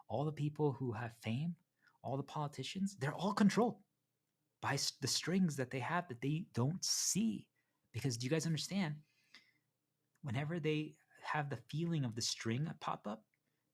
all the people who have fame, all the politicians, they're all controlled by the strings that they have that they don't see? Because do you guys understand? Whenever they have the feeling of the string pop up,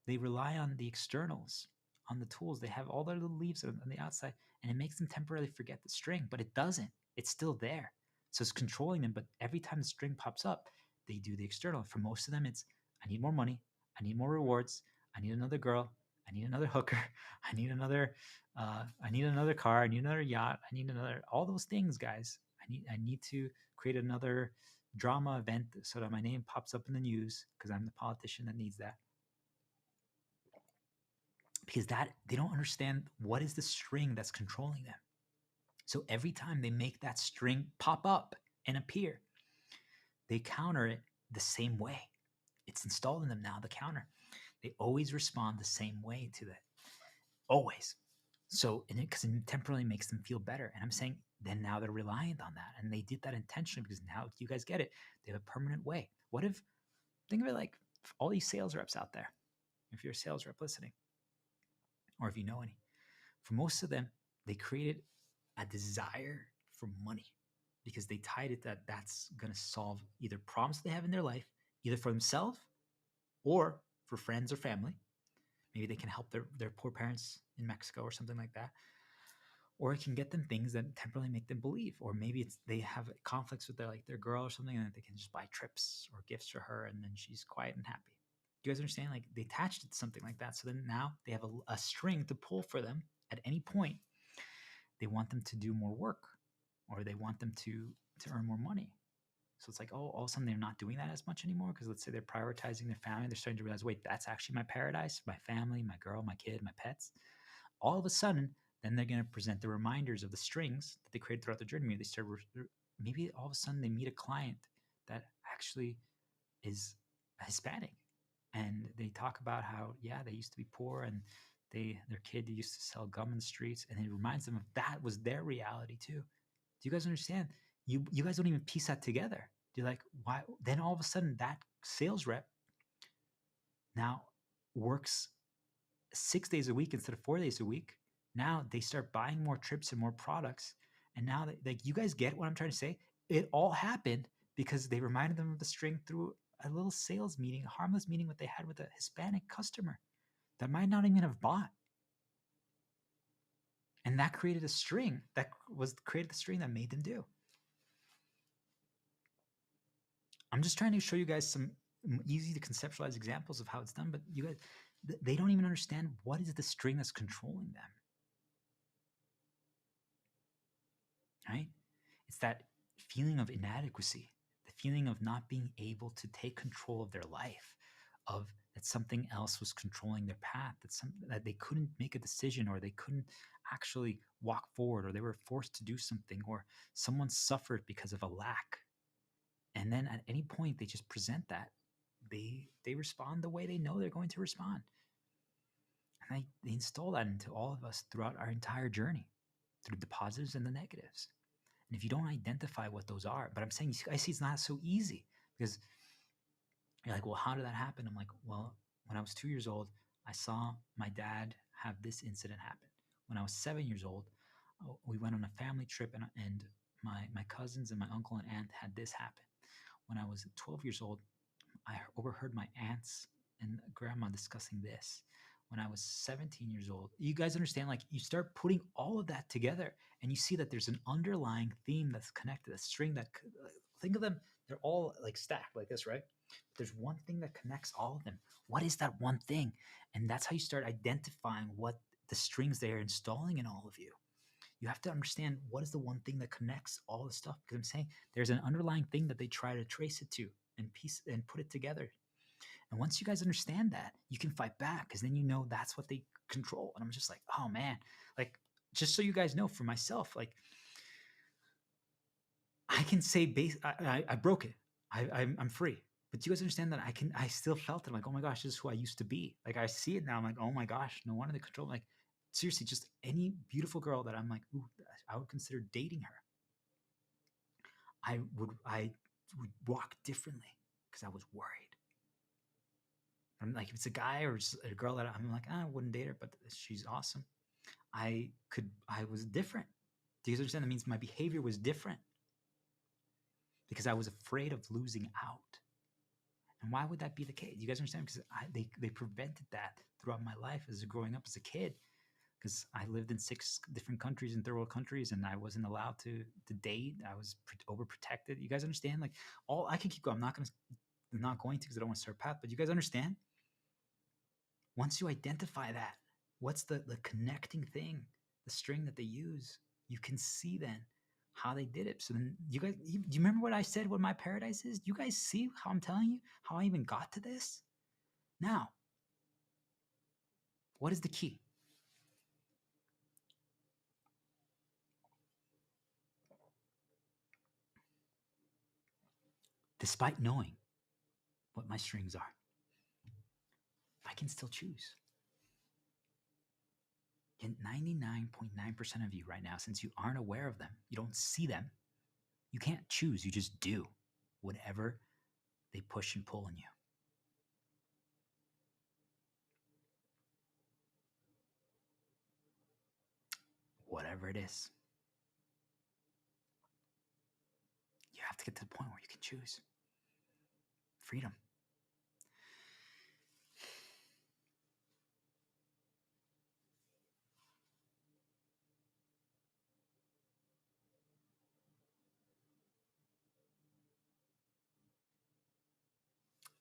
they rely on the externals, on the tools. They have all their little leaves on the outside, and it makes them temporarily forget the string, but it doesn't. It's still there. So it's controlling them. But every time the string pops up, they do the external. For most of them, it's, I need more money. I need more rewards. I need another girl. I need another hooker. I need another car. I need another yacht. I need another, all those things, guys. I need to create another drama event so that my name pops up in the news because I'm the politician that needs that. Because that, they don't understand what is the string that's controlling them. So every time they make that string pop up and appear, they counter it the same way. It's installed in them now, the counter. They always respond the same way to that. Always. So, because it temporarily makes them feel better. And I'm saying then now they're reliant on that. And they did that intentionally because now you guys get it. They have a permanent way. What if, think of it like all these sales reps out there, if you're a sales rep listening, or if you know any, for most of them, they created a desire for money because they tied it that that's going to solve either problems they have in their life, either for themselves or for friends or family. Maybe they can help their poor parents in Mexico or something like that. Or it can get them things that temporarily make them believe. Or maybe it's they have conflicts with their girl or something, and they can just buy trips or gifts for her, and then she's quiet and happy. Do you guys understand? Like they attached it to something like that. So then now they have a string to pull for them at any point. They want them to do more work, or they want them to earn more money. So it's like, oh, all of a sudden they're not doing that as much anymore because let's say they're prioritizing their family. They're starting to realize, wait, that's actually my paradise, my family, my girl, my kid, my pets. All of a sudden, then they're going to present the reminders of the strings that they created throughout the journey. Maybe all of a sudden they meet a client that actually is Hispanic, and they talk about how, yeah, they used to be poor and their kid used to sell gum in the streets, and it reminds them of that was their reality too. Do you guys understand? You guys don't even piece that together. You're like, why? Then all of a sudden that sales rep now works 6 days a week instead of 4 days a week. Now they start buying more trips and more products. And now like, you guys get what I'm trying to say? It all happened because they reminded them of the string through a little sales meeting, a harmless meeting that they had with a Hispanic customer. that might not even have bought. And that created a string that created the string that made them do. I'm just trying to show you guys some easy to conceptualize examples of how it's done, but you guys, they don't even understand what is the string that's controlling them. Right? It's that feeling of inadequacy, the feeling of not being able to take control of their life, of that something else was controlling their path, that they couldn't make a decision, or they couldn't actually walk forward, or they were forced to do something, or someone suffered because of a lack. And then at any point they just present that. They respond the way they know they're going to respond. And they install that into all of us throughout our entire journey, through the positives and the negatives. And if you don't identify what those are, but I'm saying, I see it's not so easy, because you're like, well, how did that happen? I'm like, well, when I was 2 years old, I saw my dad have this incident happen. When I was 7 years old, we went on a family trip, and my cousins and my uncle and aunt had this happen. When I was 12 years old, I overheard my aunts and grandma discussing this. When I was 17 years old, you guys understand, like, you start putting all of that together and you see that there's an underlying theme that's connected, a string that, think of them, they're all like stacked like this, right? There's one thing that connects all of them. What is that one thing? And that's how you start identifying what the strings they are installing in all of you. You have to understand what is the one thing that connects all the stuff, because I'm saying there's an underlying thing that they try to trace it to and piece and put it together. And once you guys understand that, you can fight back, because then you know that's what they control. And I'm just like, oh man, like, just so you guys know, for myself, like, I can say I broke it. I'm free. But do you guys understand that I still felt it. I'm like, oh my gosh, this is who I used to be. Like, I see it now. I'm like, oh my gosh, no wonder they control. Like, seriously, just any beautiful girl that I'm like, ooh, I would consider dating her. I would walk differently because I was worried. I'm like, if it's a guy or a girl that I'm like, I wouldn't date her, but she's awesome. I was different. Do you understand? That means my behavior was different because I was afraid of losing out. And why would that be the case? You guys understand? Because they prevented that throughout my life as growing up as a kid. Because I lived in 6 different countries, in third world countries, and I wasn't allowed to date. I was overprotected. You guys understand? Like, all I can keep going. I'm not going to, because I don't want to start a path. But you guys understand? Once you identify that, what's the connecting thing, the string that they use, you can see then how they did it. So then do you remember what I said, what my paradise is? Do you guys see how I'm telling you how I even got to this? Now, what is the key? Despite knowing what my strings are, I can still choose. And 99.9% of you right now, since you aren't aware of them, you don't see them, you can't choose. You just do whatever they push and pull on you. Whatever it is. You have to get to the point where you can choose. Freedom.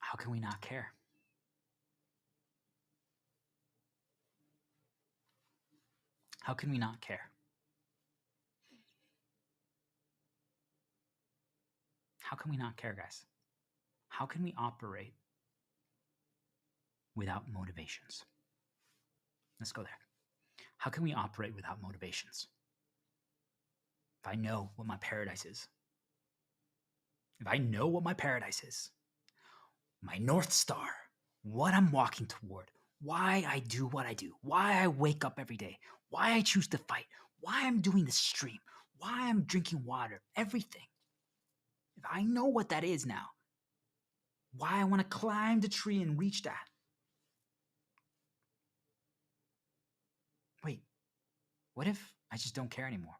How can we not care? How can we not care? How can we not care, guys? How can we operate without motivations? Let's go there. How can we operate without motivations? If I know what my paradise is, my North Star, what I'm walking toward, why I do what I do, why I wake up every day, why I choose to fight, why I'm doing this stream, why I'm drinking water, everything. If I know what that is now, why I want to climb the tree and reach that. Wait, what if I just don't care anymore?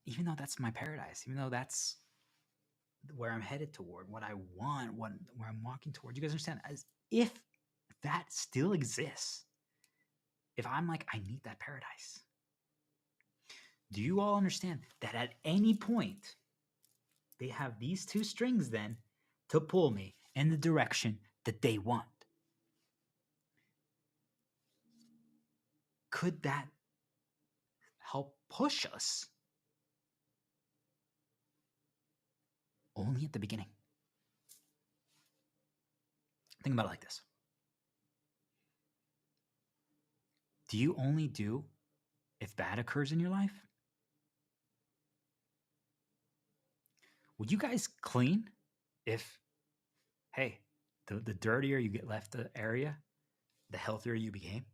Even though that's my paradise, even though that's where I'm headed toward, what I want, where I'm walking toward. You guys understand? As if that still exists, if I'm like, I need that paradise. Do you all understand that at any point, they have these two strings then to pull me in the direction that they want? Could that help push us? Only at the beginning. Think about it like this. Do you only do if bad occurs in your life? Would you guys clean if, hey, the dirtier you get left the area, the healthier you became?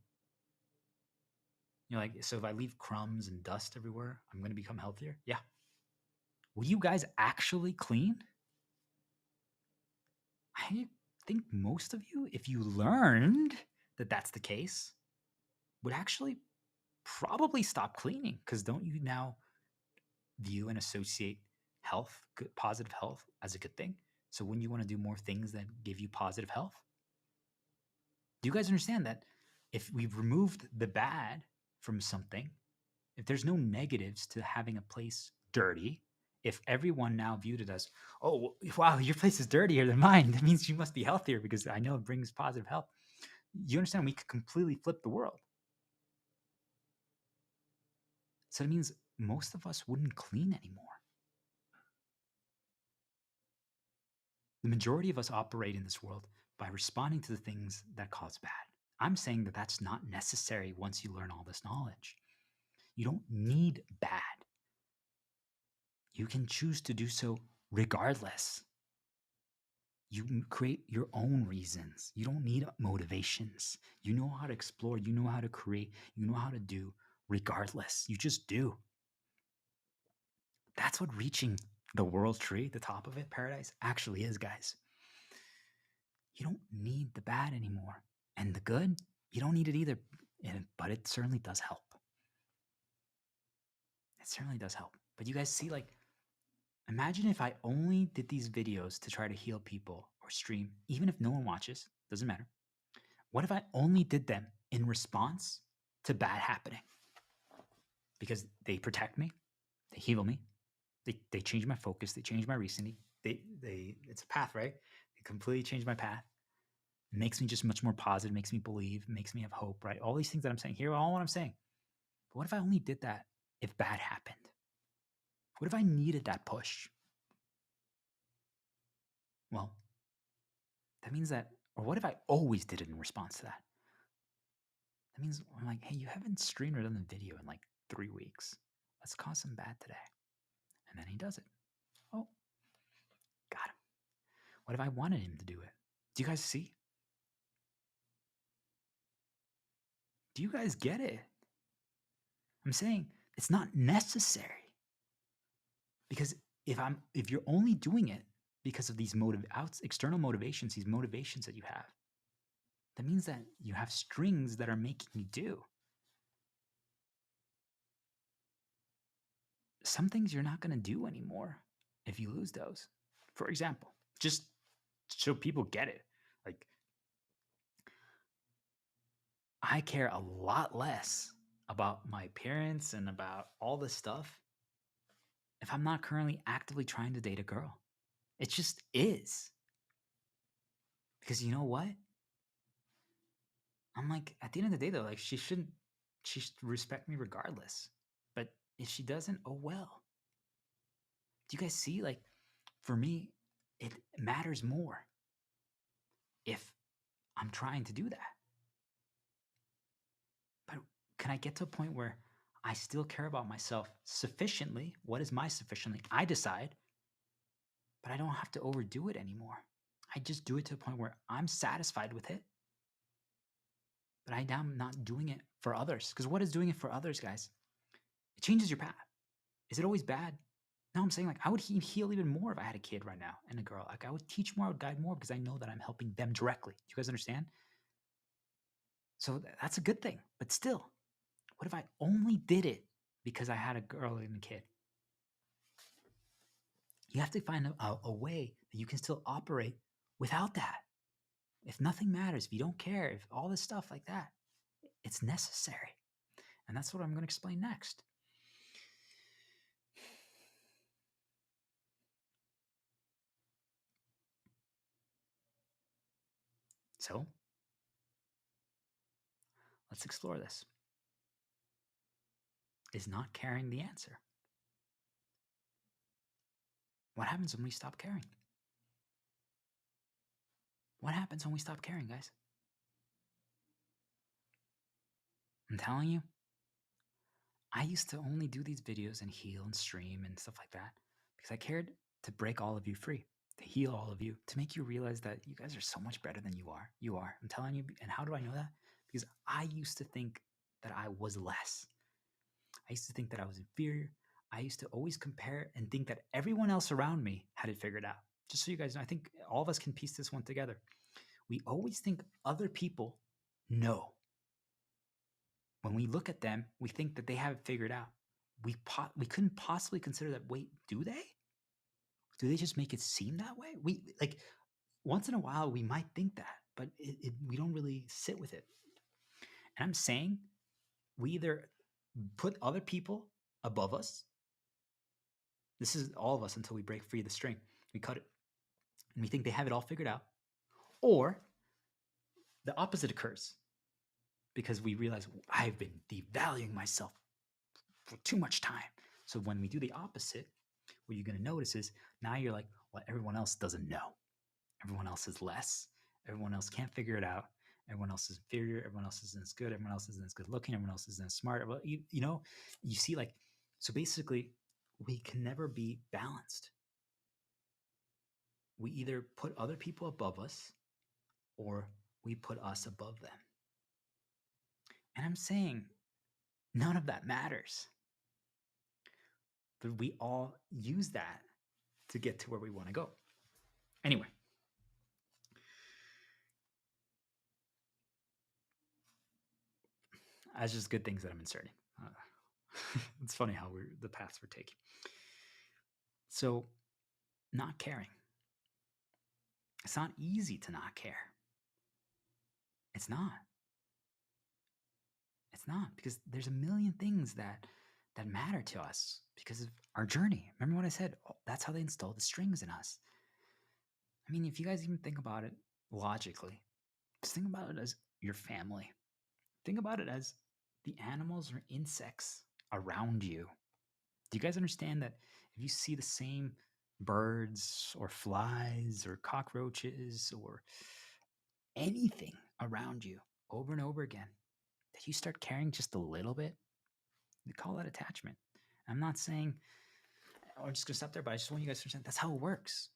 You're like, so if I leave crumbs and dust everywhere, I'm going to become healthier? Yeah. Will you guys actually clean? I think most of you, if you learned that that's the case, would actually probably stop cleaning, because don't you now view and associate health, good, positive health, as a good thing? So wouldn't you want to do more things that give you positive health? Do you guys understand that if we've removed the bad from something, if there's no negatives to having a place dirty, if everyone now viewed it as, oh, wow, your place is dirtier than mine, that means you must be healthier because I know it brings positive health. You understand, we could completely flip the world. So it means most of us wouldn't clean anymore. The majority of us operate in this world by responding to the things that cause bad. I'm saying that that's not necessary once you learn all this knowledge. You don't need bad. You can choose to do so regardless. You can create your own reasons. You don't need motivations. You know how to explore. You know how to create. You know how to do regardless. You just do. That's what reaching the world tree, the top of it, paradise, actually is, guys. You don't need the bad anymore. And the good, you don't need it either. But it certainly does help. It certainly does help. But you guys see, like, imagine if I only did these videos to try to heal people or stream, even if no one watches, doesn't matter. What if I only did them in response to bad happening? Because they protect me, they heal me, they change my focus, they change my reasoning. It's a path, right? They completely change my path. It makes me just much more positive, makes me believe, makes me have hope, right? All these things that I'm saying here, all what I'm saying. But what if I only did that if bad happened? What if I needed that push? Well, that means that, or what if I always did it in response to that? That means I'm like, hey, you haven't streamed or done the video in like 3 weeks. Let's cause some bad today. And then he does it. Oh, got him. What if I wanted him to do it? Do you guys see? Do you guys get it? I'm saying it's not necessary. Because if you're only doing it because of these external motivations, these motivations that you have, that means that you have strings that are making you do. Some things you're not going to do anymore if you lose those. For example, just so people get it, like, I care a lot less about my appearance and about all this stuff if I'm not currently actively trying to date a girl. It just is. Because you know what? I'm like, at the end of the day, though, like, she should respect me regardless. But if she doesn't, oh well. Do you guys see? Like, for me, it matters more if I'm trying to do that. But can I get to a point where I still care about myself sufficiently? What is my sufficiently? I decide, but I don't have to overdo it anymore. I just do it to a point where I'm satisfied with it, but I'm not doing it for others. Because what is doing it for others, guys? It changes your path. Is it always bad? No, I'm saying, like, I would heal even more if I had a kid right now and a girl. Like, I would teach more, I would guide more, because I know that I'm helping them directly. Do you guys understand? So that's a good thing. But still, what if I only did it because I had a girl and a kid? You have to find a way that you can still operate without that. If nothing matters, if you don't care, if all this stuff like that, it's necessary. And that's what I'm going to explain next. So let's explore this. Is not caring the answer? What happens when we stop caring? What happens when we stop caring, guys? I'm telling you, I used to only do these videos and heal and stream and stuff like that because I cared to break all of you free, to heal all of you, to make you realize that you guys are so much better than you are. You are. I'm telling you. And how do I know that? Because I used to think that I was less. I used to think that I was inferior. I used to always compare and think that everyone else around me had it figured out. Just so you guys know, I think all of us can piece this one together. We always think other people know. When we look at them, we think that they have it figured out. We couldn't possibly consider that. Wait, do they? Do they just make it seem that way? We like once in a while we might think that, but we don't really sit with it. And I'm saying we either put other people above us. This is all of us until we break free of the string. We cut it, and we think they have it all figured out, or the opposite occurs because we realize I've been devaluing myself for too much time. So when we do the opposite, what you're going to notice is now you're like, well, everyone else doesn't know. Everyone else is less. Everyone else can't figure it out. Everyone else is inferior. Everyone else isn't as good. Everyone else isn't as good looking. Everyone else isn't as smart. Well, you know, you see, like, so basically, we can never be balanced. We either put other people above us or we put us above them. And I'm saying none of that matters. But we all use that to get to where we want to go. Anyway, that's just good things that I'm inserting. It's funny how the paths we're taking. So, not caring. It's not easy to not care. It's not. It's not because there's a million things that matter to us because of our journey. Remember what I said? That's how they install the strings in us. I mean, if you guys even think about it logically, just think about it as your family. Think about it as the animals or insects around you. Do you guys understand that if you see the same birds or flies or cockroaches or anything around you over and over again, that you start caring just a little bit, we call that attachment. I'm not saying, I'm just going to stop there, but I just want you guys to understand that's how it works.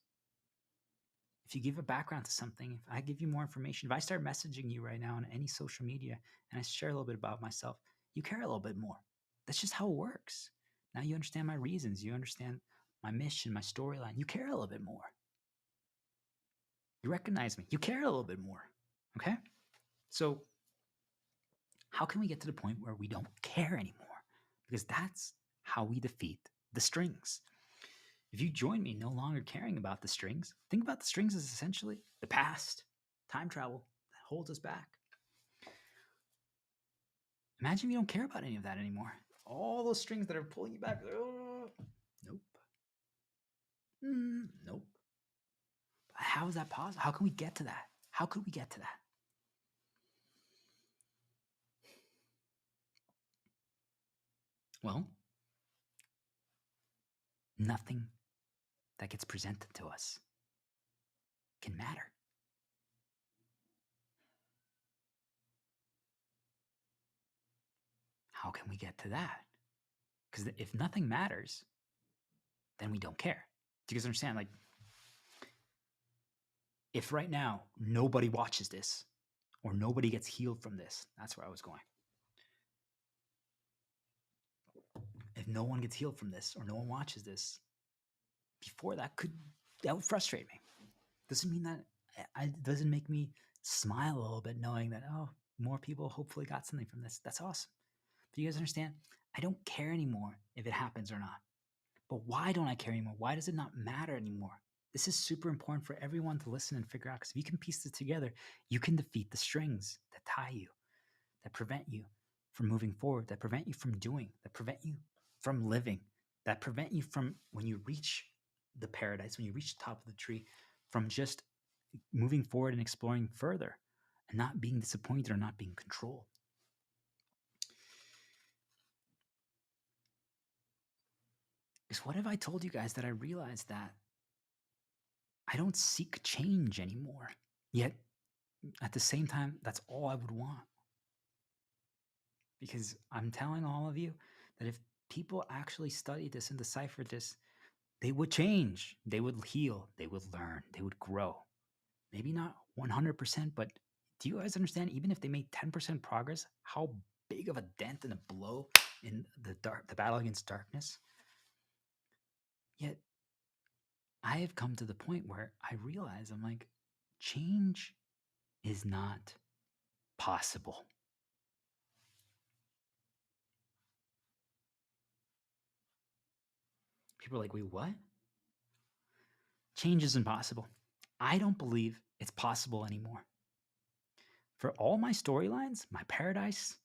If you give a background to something, if I give you more information, if I start messaging you right now on any social media and I share a little bit about myself, you care a little bit more. That's just how it works. Now you understand my reasons. You understand my mission, my storyline. You care a little bit more. You recognize me. You care a little bit more. Okay? So, how can we get to the point where we don't care anymore? Because that's how we defeat the strings. If you join me no longer caring about the strings, think about the strings as essentially the past, time travel that holds us back. Imagine if you don't care about any of that anymore. All those strings that are pulling you back. Oh, nope. Nope. How is that possible? How can we get to that? How could we get to that? Well, nothing that gets presented to us can matter. How can we get to that? Because if nothing matters, then we don't care. Do you guys understand? Like, if right now nobody watches this or nobody gets healed from this, that's where I was going. If no one gets healed from this or no one watches this, before that would frustrate me. Doesn't mean that it doesn't make me smile a little bit knowing that, oh, more people hopefully got something from this. That's awesome. But you guys understand? I don't care anymore if it happens or not. But why don't I care anymore? Why does it not matter anymore? This is super important for everyone to listen and figure out, because if you can piece this together, you can defeat the strings that tie you, that prevent you from moving forward, that prevent you from doing, that prevent you from living, that prevent you from, when you reach the paradise, when you reach the top of the tree, from just moving forward and exploring further and not being disappointed or not being controlled. Because what if I told you guys that I realized that I don't seek change anymore? Yet at the same time, that's all I would want. Because I'm telling all of you that if people actually studied this and deciphered this, they would change, they would heal, they would learn, they would grow. Maybe not 100%, but do you guys understand? Even if they made 10% progress, how big of a dent and a blow in the battle against darkness? Yet I have come to the point where I realize, I'm like, change is not possible. People are like, wait, what? Change is impossible. I don't believe it's possible anymore. For all my storylines, my paradise,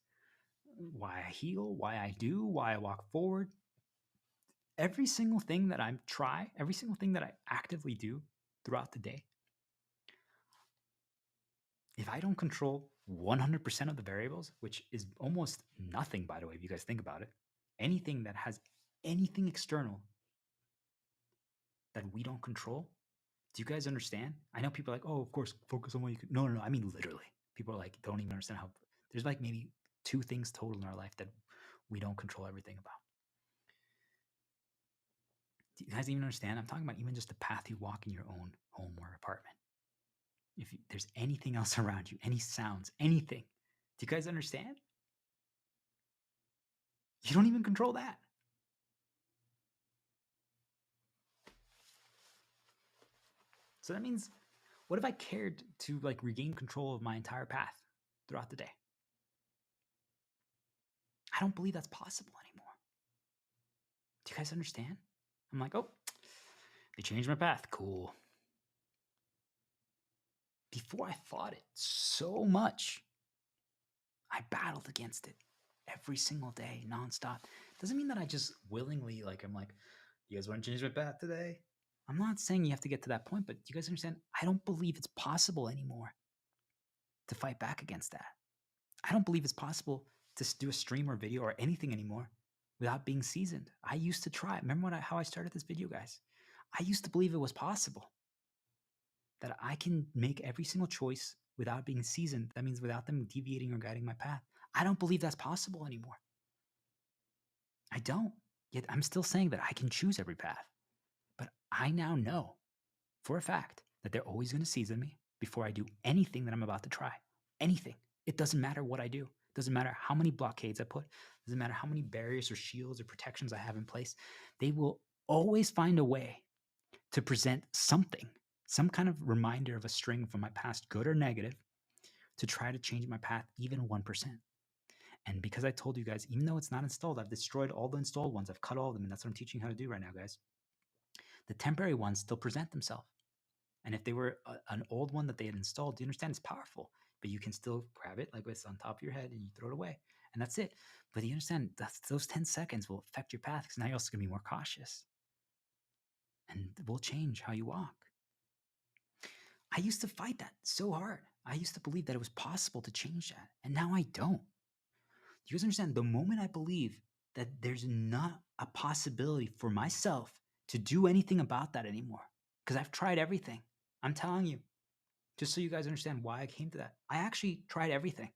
why I heal, why I do, why I walk forward, every single thing that I try, every single thing that I actively do throughout the day, if I don't control 100% of the variables, which is almost nothing, by the way, if you guys think about it, anything that has anything external that we don't control, do you guys understand? I know people are like, oh, of course, focus on what you can. No, I mean, literally. People are like, don't even understand how there's like maybe 2 things total in our life that we don't control everything about. Do you guys even understand? I'm talking about even just the path you walk in your own home or apartment. If there's anything else around you, any sounds, anything, do you guys understand? You don't even control that. So that means, what if I cared to like regain control of my entire path throughout the day? I don't believe that's possible anymore. Do you guys understand? I'm like, oh, they changed my path. Cool. Before I fought it so much, I battled against it every single day, nonstop. Doesn't mean that I just willingly, like, I'm like, you guys want to change my path today? I'm not saying you have to get to that point, but you guys understand? I don't believe it's possible anymore to fight back against that. I don't believe it's possible to do a stream or video or anything anymore without being seasoned. I used to try. Remember how I started this video, guys? I used to believe it was possible that I can make every single choice without being seasoned. That means without them deviating or guiding my path. I don't believe that's possible anymore. I don't. Yet I'm still saying that I can choose every path. But I now know for a fact that they're always going to season me before I do anything that I'm about to try. Anything. It doesn't matter what I do. It doesn't matter how many blockades I put. It doesn't matter how many barriers or shields or protections I have in place. They will always find a way to present something, some kind of reminder of a string from my past, good or negative, to try to change my path even 1%. And because I told you guys, even though it's not installed, I've destroyed all the installed ones. I've cut all of them. And that's what I'm teaching you how to do right now, guys. The temporary ones still present themselves. And if they were an old one that they had installed, you understand it's powerful, but you can still grab it like it's on top of your head and you throw it away. And that's it. But you understand those 10 seconds will affect your path because now you're also going to be more cautious. And it will change how you walk. I used to fight that so hard. I used to believe that it was possible to change that. And now I don't. You guys understand? The moment I believe that there's not a possibility for myself to do anything about that anymore, because I've tried everything. I'm telling you, just so you guys understand why I came to that. I actually tried everything.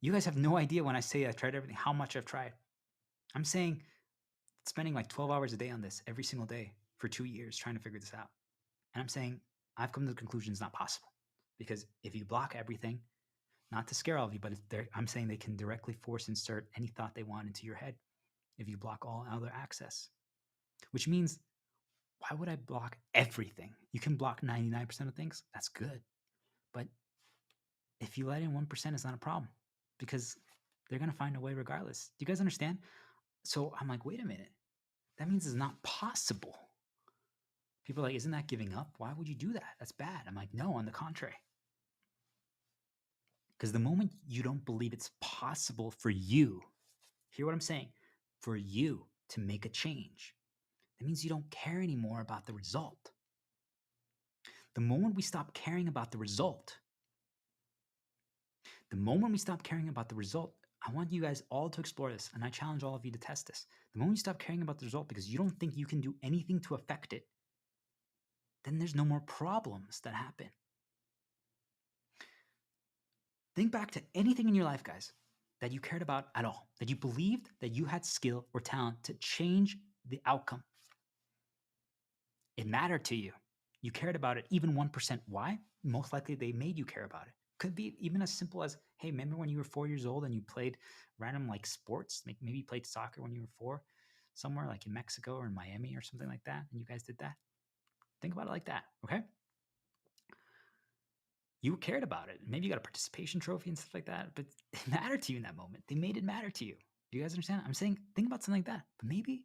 You guys have no idea when I say I tried everything, how much I've tried. I'm saying spending like 12 hours a day on this every single day for 2 years trying to figure this out. And I'm saying I've come to the conclusion it's not possible. Because if you block everything, not to scare all of you, but I'm saying they can directly force insert any thought they want into your head if you block all other access. Which means, why would I block everything? You can block 99% of things. That's good. But if you let in 1%, it's not a problem because they're going to find a way regardless. Do you guys understand? So I'm like, wait a minute. that means it's not possible. People are like, isn't that giving up? Why would you do that? That's bad. I'm like, no, on the contrary. Because the moment you don't believe it's possible for you, hear what I'm saying, for you to make a change, that means you don't care anymore about the result. The moment we stop caring about the result, I want you guys all to explore this, and I challenge all of you to test this. The moment you stop caring about the result because you don't think you can do anything to affect it, then there's no more problems that happen. Think back to anything in your life, guys, that you cared about at all, that you believed that you had skill or talent to change the outcome. It mattered to you. You cared about it even 1%. Why? Most likely they made you care about it. Could be even as simple as, hey, remember when you were 4 years old and you played random like sports? Maybe you played soccer when you were 4 somewhere like in Mexico or in Miami or something like that, and you guys did that? Think about it like that, okay? You cared about it. Maybe you got a participation trophy and stuff like that, but it mattered to you in that moment. They made it matter to you. Do you guys understand? I'm saying, think about something like that. But maybe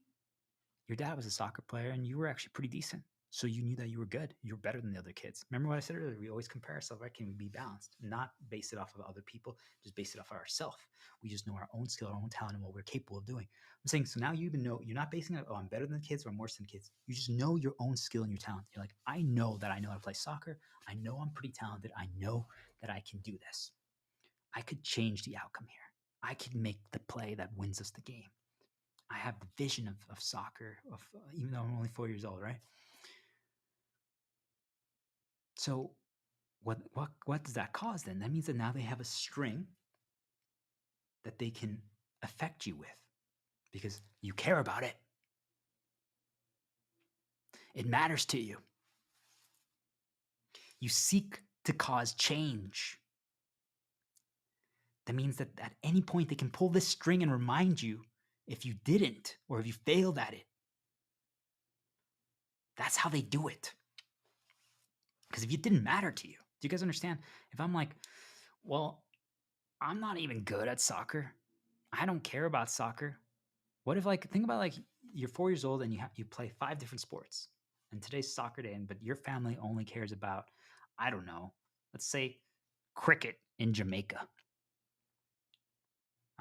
your dad was a soccer player and you were actually pretty decent. So you knew that you were good. You were better than the other kids. Remember what I said earlier? We always compare ourselves, right? Can we be balanced? Not base it off of other people, just base it off of ourselves. We just know our own skill, our own talent, and what we're capable of doing. I'm saying, so now you even know, you're not basing it, oh, I'm better than the kids or I'm worse than the kids. You just know your own skill and your talent. You're like, I know that I know how to play soccer. I know I'm pretty talented. I know that I can do this. I could change the outcome here. I could make the play that wins us the game. I have the vision of soccer, even though I'm only 4 years old, right? So what does that cause then? That means that now they have a string that they can affect you with because you care about it. It matters to you. You seek to cause change. That means that at any point they can pull this string and remind you if you didn't or if you failed at it. That's how they do it. Because if it didn't matter to you, do you guys understand? If I'm like, well, I'm not even good at soccer. I don't care about soccer. What if, like, think about like you're 4 years old and you play 5 different sports, and today's soccer day, but your family only cares about, I don't know, let's say cricket in Jamaica.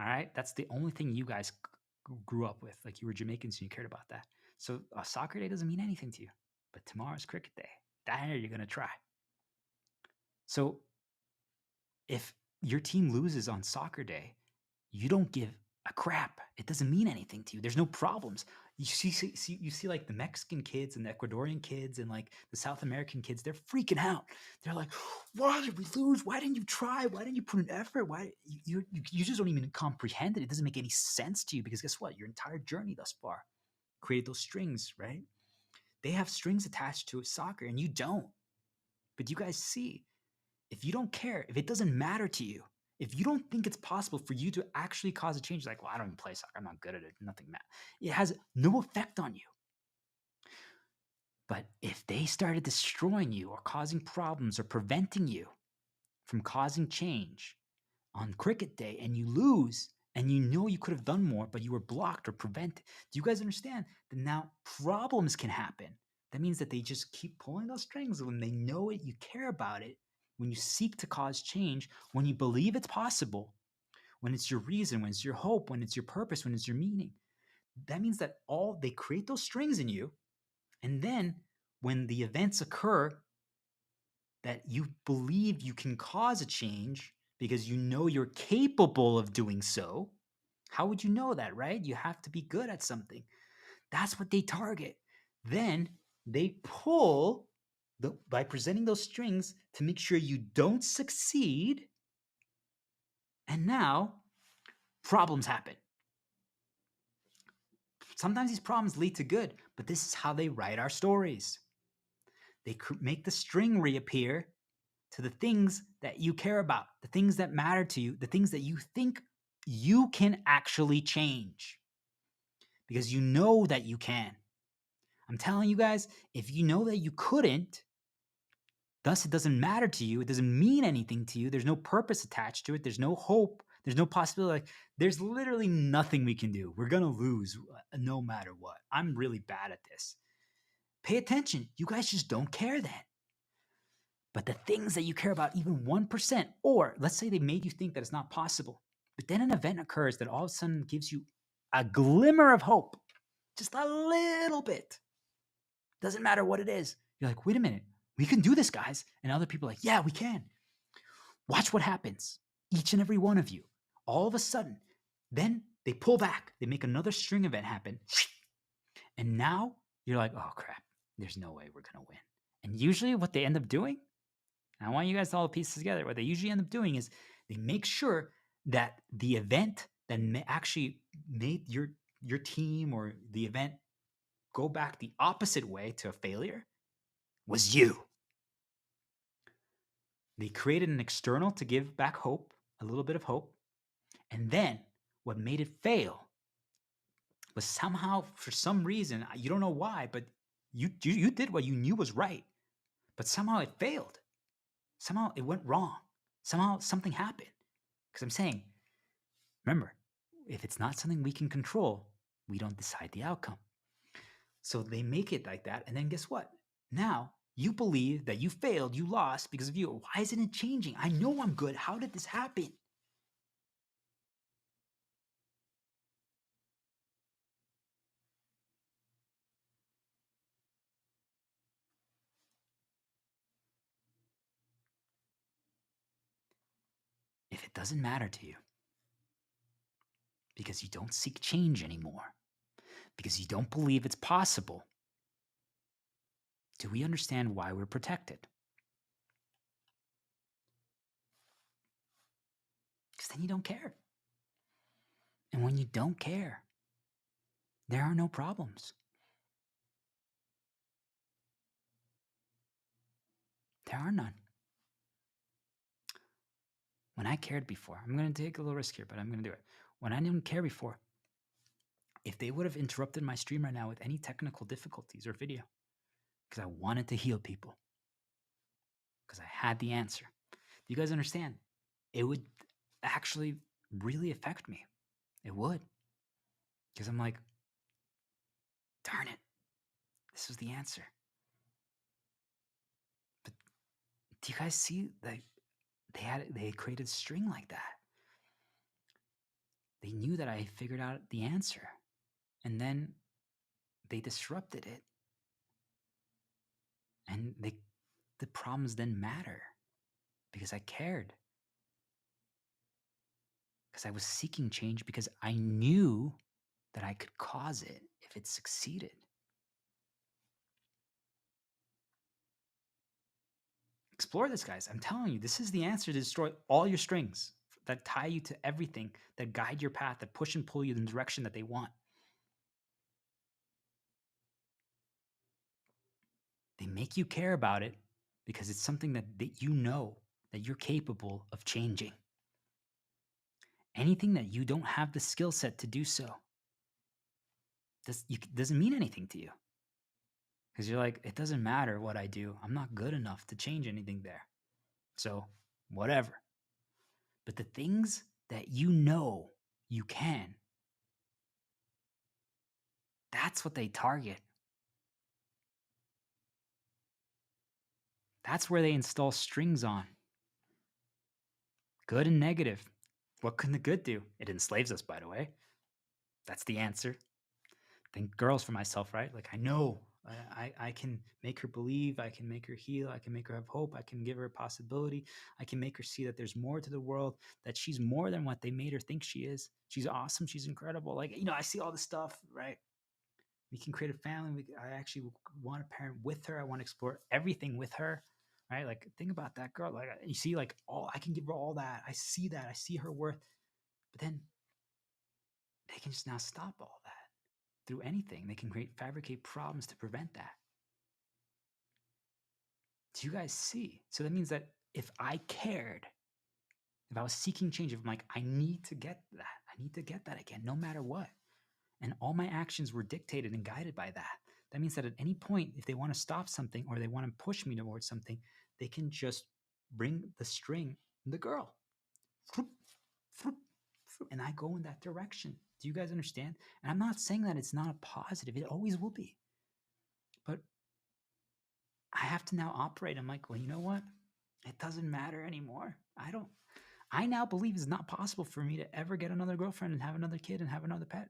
All right, that's the only thing you guys grew up with. Like you were Jamaicans and you cared about that. So a soccer day doesn't mean anything to you, but tomorrow's cricket day. That you're gonna try. So if your team loses on soccer day, you don't give a crap. It doesn't mean anything to you. There's no problems. You see like the Mexican kids and the Ecuadorian kids and like the South American kids, they're freaking out. They're like, why did we lose? Why didn't you try? Why didn't you put an effort? Why you just don't even comprehend it. It doesn't make any sense to you because guess what? Your entire journey thus far created those strings, right? They have strings attached to soccer and you don't. But you guys see, if you don't care, if it doesn't matter to you, if you don't think it's possible for you to actually cause a change, like, well, I don't even play soccer, I'm not good at it, nothing matters. It has no effect on you. But if they started destroying you or causing problems or preventing you from causing change on cricket day and you lose and you know you could have done more, but you were blocked or prevented, do you guys understand that now problems can happen? That means that they just keep pulling those strings when they know it, you care about it, when you seek to cause change, when you believe it's possible, when it's your reason, when it's your hope, when it's your purpose, when it's your meaning. That means that they create those strings in you. And then when the events occur that you believe you can cause a change because you know you're capable of doing so, how would you know that, right? You have to be good at something. That's what they target. Then they pull by presenting those strings to make sure you don't succeed. And now problems happen. Sometimes these problems lead to good, but this is how they write our stories. They make the string reappear to the things that you care about, the things that matter to you, the things that you think you can actually change because you know that you can. I'm telling you guys, if you know that you couldn't, thus it doesn't matter to you, it doesn't mean anything to you, there's no purpose attached to it, there's no hope, There's no possibility. Like, there's literally nothing we can do. We're going to lose no matter what. I'm really bad at this. Pay attention. You guys just don't care then. But the things that you care about, even 1%, or let's say they made you think that it's not possible, but then an event occurs that all of a sudden gives you a glimmer of hope, just a little bit. Doesn't matter what it is. You're like, wait a minute, we can do this, guys. And other people are like, yeah, we can. Watch what happens. Each and every one of you. All of a sudden, then they pull back. They make another string event happen. And now you're like, oh, crap. There's no way we're going to win. And usually what they end up doing, and I want you guys to all piece together, what they usually end up doing is they make sure that the event that actually made your team or the event go back the opposite way to a failure was you. They created an external to give back hope, a little bit of hope. And then what made it fail was somehow, for some reason, you don't know why, but you did what you knew was right. But somehow it failed. Somehow it went wrong. Somehow something happened. Because I'm saying, remember, if it's not something we can control, we don't decide the outcome. So they make it like that. And then guess what? Now you believe that you failed, you lost because of you. Why isn't it changing? I know I'm good. How did this happen? If it doesn't matter to you, because you don't seek change anymore, because you don't believe it's possible, do we understand why we're protected? Because then you don't care. And when you don't care, there are no problems. There are none. When I cared before, I'm going to take a little risk here, but I'm going to do it. When I didn't care before, if they would have interrupted my stream right now with any technical difficulties or video, because I wanted to heal people, because I had the answer, do you guys understand? It would actually really affect me. It would. Because I'm like, darn it, this was the answer. But do you guys see that they created a string like that? They knew that I figured out the answer, and then they disrupted it, and the problems didn't matter because I cared, because I was seeking change, because I knew that I could cause it if it succeeded. Explore this, guys. I'm telling you, this is the answer to destroy all your strings that tie you to everything, that guide your path, that push and pull you in the direction that they want. They make you care about it because it's something that you know that you're capable of changing. Anything that you don't have the skill set to do so doesn't mean anything to you. Because you're like, it doesn't matter what I do. I'm not good enough to change anything there. So, whatever. But the things that you know you can, that's what they target. That's where they install strings on. Good and negative. What can the good do? It enslaves us, by the way. That's the answer. Thank girls for myself, right? Like, I know I can make her believe, I can make her heal, I can make her have hope, I can give her a possibility, I can make her see that there's more to the world, that she's more than what they made her think she is. She's awesome, she's incredible. Like, I see all this stuff, right? We can create a family. I actually want to parent with her. I want to explore everything with her, right? Like, think about that girl. Like, you see, like, I can give her all that. I see that. I see her worth. But then they can just now stop all that through anything. They can fabricate problems to prevent that. Do you guys see? So that means that if I cared, if I was seeking change, if I'm like, I need to get that again, no matter what. And all my actions were dictated and guided by that. That means that at any point, if they want to stop something or they want to push me towards something, they can just bring the string, the girl. and I go in that direction. Do you guys understand? And I'm not saying that it's not a positive. It always will be. But I have to now operate. I'm like, well, you know what? It doesn't matter anymore. I now believe it's not possible for me to ever get another girlfriend and have another kid and have another pet.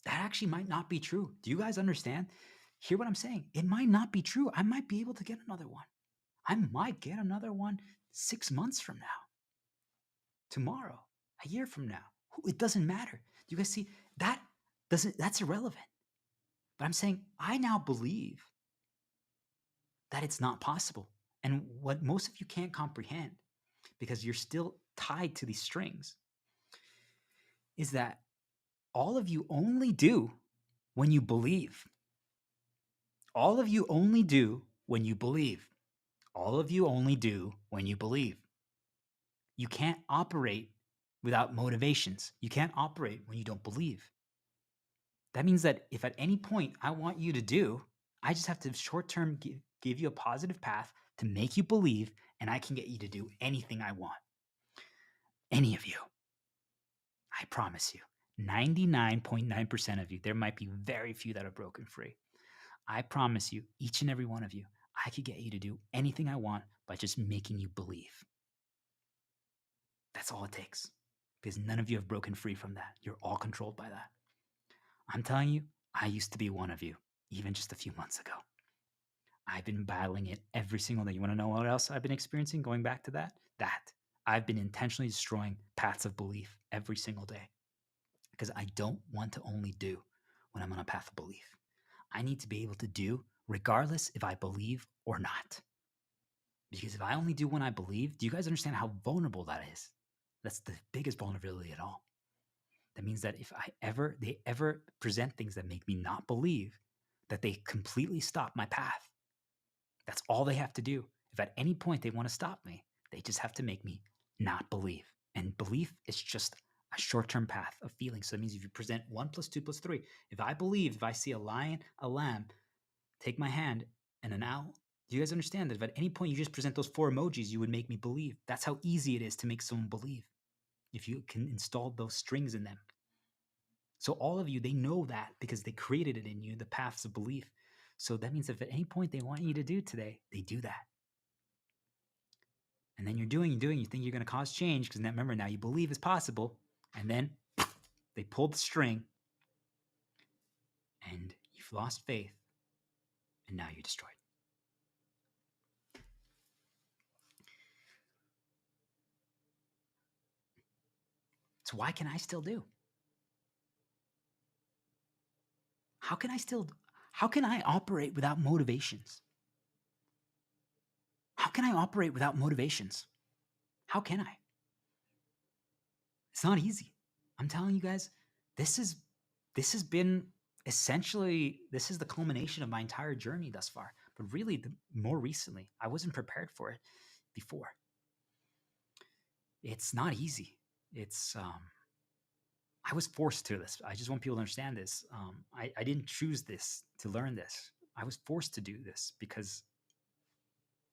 That actually might not be true. Do you guys understand? Hear what I'm saying? It might not be true. I might be able to get another one. I might get another one 6 months from now, tomorrow, a year from now. It doesn't matter. Do you guys see that? That's irrelevant. But I'm saying I now believe that it's not possible. And what most of you can't comprehend, because you're still tied to these strings, is that all of you only do when you believe. All of you only do when you believe. All of you only do when you believe. You can't operate without motivations. You can't operate when you don't believe. That means that if at any point I want you to do, I just have to short-term give you a positive path to make you believe, and I can get you to do anything I want. Any of you. I promise you. 99.9% of you. There might be very few that are broken free. I promise you, each and every one of you, I could get you to do anything I want by just making you believe. That's all it takes. Because none of you have broken free from that. You're all controlled by that. I'm telling you, I used to be one of you, even just a few months ago. I've been battling it every single day. You want to know what else I've been experiencing? Going back to that? I've been intentionally destroying paths of belief every single day. Because I don't want to only do when I'm on a path of belief. I need to be able to do regardless if I believe or not. Because if I only do when I believe, do you guys understand how vulnerable that is? That's the biggest vulnerability at all. That means that if they ever present things that make me not believe, that they completely stop my path. That's all they have to do. If at any point they want to stop me, they just have to make me not believe. And belief is just a short-term path of feeling. So that means if you present 1 + 2 + 3, if I believe, if I see a lion, a lamb, take my hand, and an owl, do you guys understand that if at any point you just present those 4 emojis, you would make me believe? That's how easy it is to make someone believe if you can install those strings in them. So all of you, they know that because they created it in you, the paths of belief. So that means if at any point they want you to do today, they do that. And then you're doing, you think you're going to cause change because remember, now you believe it's possible. And then they pulled the string and you've lost faith and now you're destroyed. So why can I still do? How can I operate without motivations? How can I operate without motivations? How can I? It's not easy. I'm telling you guys, this has been essentially, this is the culmination of my entire journey thus far. But really, more recently, I wasn't prepared for it before. It's not easy. I was forced to this. I just want people to understand this. I didn't choose this to learn this. I was forced to do this because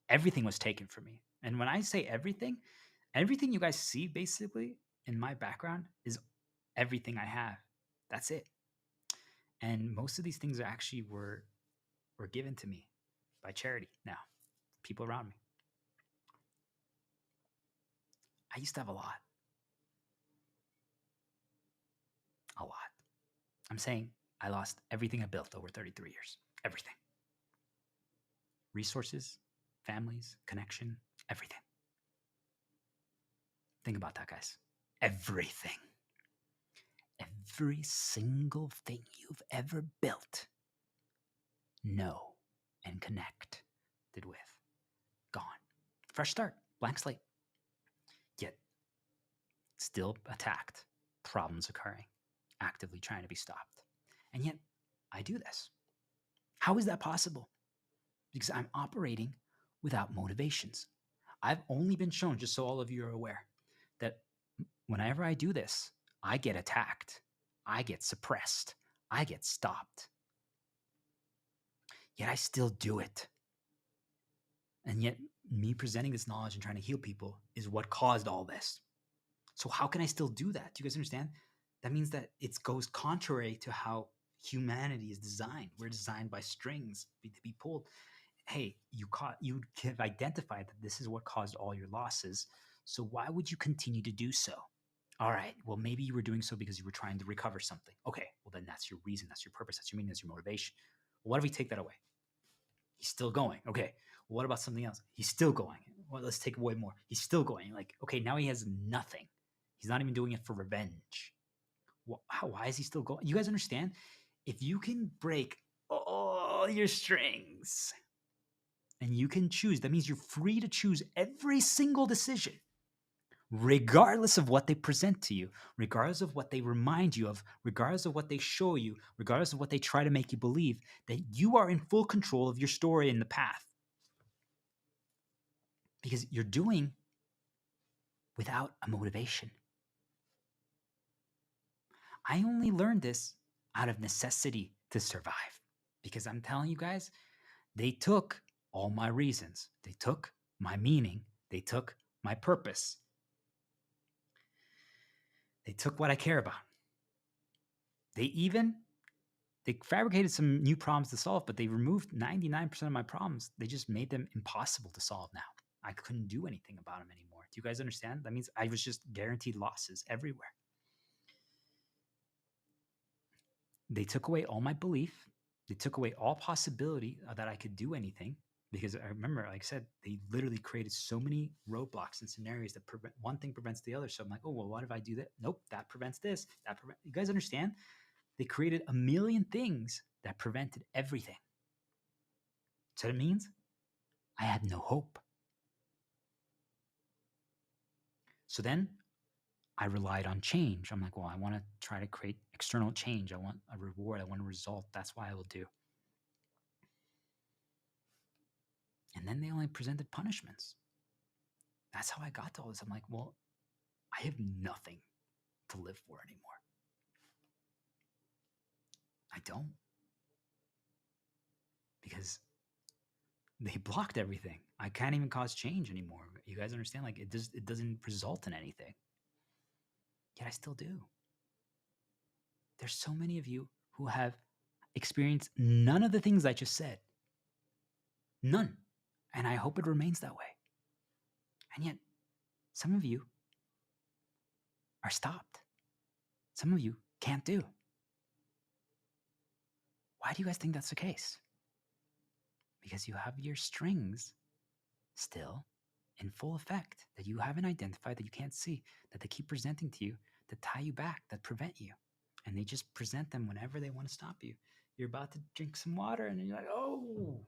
everything was taken from me. And when I say everything you guys see basically in my background is everything I have. That's it. And most of these things actually were given to me by charity now, people around me. I used to have a lot. A lot. I'm saying I lost everything I built over 33 years. Everything. Resources, families, connection, everything. Think about that, guys. Everything. Every single thing you've ever built, know and connected with, gone. Fresh start, blank slate. Yet, still attacked, problems occurring, actively trying to be stopped. And yet, I do this. How is that possible? Because I'm operating without motivations. I've only been shown, just so all of you are aware, that whenever I do this, I get attacked, I get suppressed, I get stopped. Yet I still do it. And yet me presenting this knowledge and trying to heal people is what caused all this. So how can I still do that? Do you guys understand? That means that it goes contrary to how humanity is designed. We're designed by strings to be pulled. Hey, you have identified that this is what caused all your losses. So why would you continue to do so? All right, well, maybe you were doing so because you were trying to recover something. Okay, well, then that's your reason, that's your purpose, that's your meaning, that's your motivation. Well, what if we take that away? He's still going. Okay, well, what about something else? He's still going. Well, let's take away more. He's still going. Like, okay, now he has nothing. He's not even doing it for revenge. Why is he still going? You guys understand? If you can break all your strings and you can choose, that means you're free to choose every single decision, regardless of what they present to you, regardless of what they remind you of, regardless of what they show you, regardless of what they try to make you believe, that you are in full control of your story and the path. Because you're doing without a motivation. I only learned this out of necessity to survive. Because I'm telling you guys, they took all my reasons. They took my meaning. They took my purpose. They took what I care about. They fabricated some new problems to solve, but they removed 99% of my problems. They just made them impossible to solve now. I couldn't do anything about them anymore. Do you guys understand? That means I was just guaranteed losses everywhere. They took away all my belief. They took away all possibility that I could do anything. Because I remember, like I said, they literally created so many roadblocks and scenarios that one thing prevents the other. So I'm like, oh, well, what if I do that? Nope, that prevents this. You guys understand? They created a million things that prevented everything. So it means I had no hope. So then I relied on change. I'm like, well, I want to try to create external change. I want a reward. I want a result. That's what I will do. And then they only presented punishments. That's how I got to all this. I'm like, well, I have nothing to live for anymore. I don't. Because they blocked everything. I can't even cause change anymore. You guys understand? Like, it doesn't result in anything. Yet I still do. There's so many of you who have experienced none of the things I just said. None. And I hope it remains that way. And yet, some of you are stopped. Some of you can't do. Why do you guys think that's the case? Because you have your strings still in full effect that you haven't identified, that you can't see, that they keep presenting to you, that tie you back, that prevent you. And they just present them whenever they want to stop you. You're about to drink some water and then you're like, oh,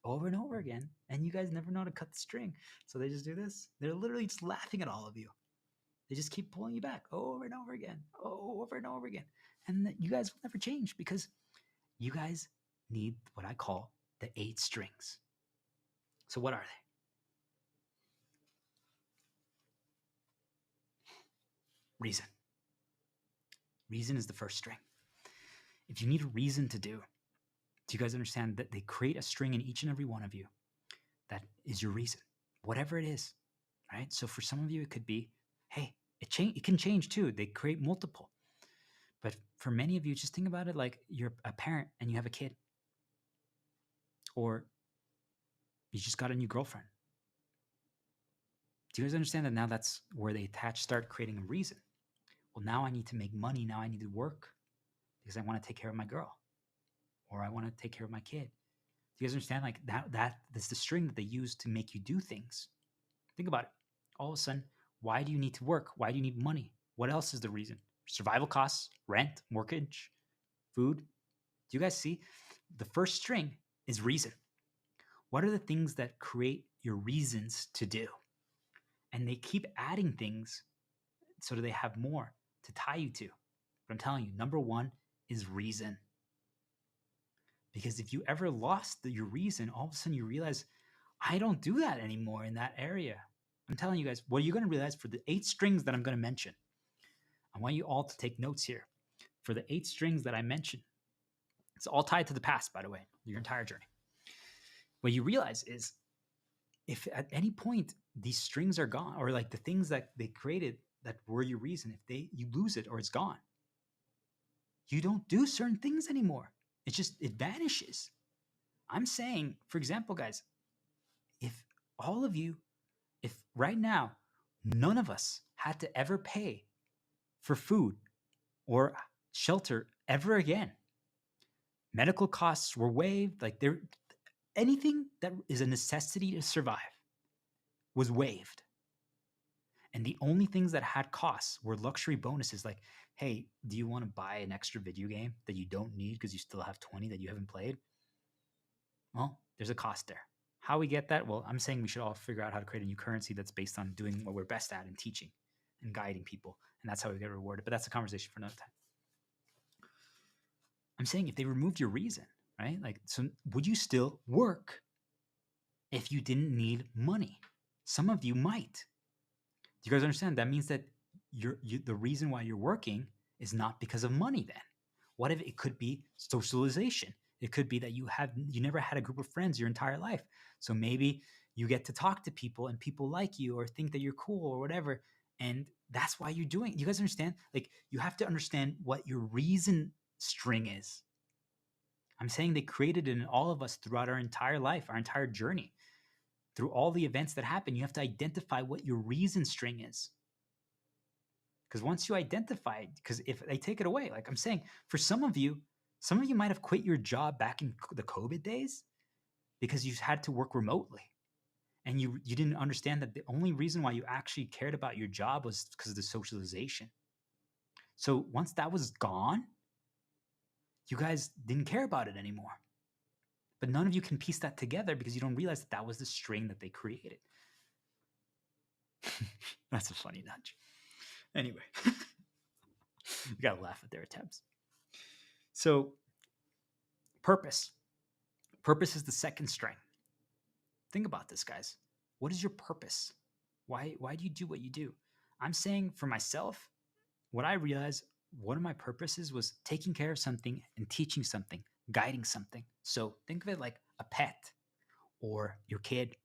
over and over again. And you guys never know how to cut the string. So they just do this. They're literally just laughing at all of you. They just keep pulling you back over and over again, over and over again. And you guys will never change because you guys need what I call the 8 strings. So what are they? Reason. Reason is the first string. If you need a reason to do you guys understand that they create a string in each and every one of you that is your reason, whatever it is, right? So for some of you, it could be, hey, it can change too. They create multiple. But for many of you, just think about it like you're a parent and you have a kid, or you just got a new girlfriend. Do you guys understand that now that's where they start creating a reason? Well, now I need to make money. Now I need to work because I want to take care of my girl, or I want to take care of my kid. Do you guys understand? Like that's the string that they use to make you do things. Think about it. All of a sudden, why do you need to work? Why do you need money? What else is the reason? Survival costs, rent, mortgage, food. Do you guys see? The first string is reason. What are the things that create your reasons to do? And they keep adding things so that they have more to tie you to. But I'm telling you, number one is reason. Because if you ever lost your reason, all of a sudden you realize, I don't do that anymore in that area. I'm telling you guys, what you're going to realize for the 8 strings that I'm going to mention, I want you all to take notes here. For the 8 strings that I mentioned, it's all tied to the past, by the way, your entire journey. What you realize is if at any point these strings are gone, or like the things that they created that were your reason, if you lose it or it's gone, you don't do certain things anymore. It vanishes. I'm saying, for example, guys, if all of you, if right now none of us had to ever pay for food or shelter ever again, medical costs were waived, like anything that is a necessity to survive was waived. And the only things that had costs were luxury bonuses like, hey, do you want to buy an extra video game that you don't need because you still have 20 that you haven't played? Well, there's a cost there. How we get that? Well, I'm saying we should all figure out how to create a new currency that's based on doing what we're best at and teaching and guiding people. And that's how we get rewarded. But that's a conversation for another time. I'm saying if they removed your reason, right? Like, so would you still work if you didn't need money? Some of you might. Do you guys understand? That means that the reason why you're working is not because of money then. What if it could be socialization? It could be that you never had a group of friends your entire life. So maybe you get to talk to people and people like you or think that you're cool or whatever. And that's why you're doing it. You guys understand? Like, you have to understand what your reason string is. I'm saying they created it in all of us throughout our entire life, our entire journey. Through all the events that happen, you have to identify what your reason string is. Because once you identify it, because if they take it away, like I'm saying, for some of you might have quit your job back in the COVID days because you had to work remotely. And you didn't understand that the only reason why you actually cared about your job was because of the socialization. So once that was gone, you guys didn't care about it anymore. But none of you can piece that together because you don't realize that that was the string that they created. That's a funny nudge. Anyway, you gotta laugh at their attempts. So, purpose. Purpose is the second string. Think about this, guys. What is your purpose? Why do you do what you do? I'm saying for myself, what I realized one of my purposes was taking care of something and teaching something, guiding something. So think of it like a pet or your kid.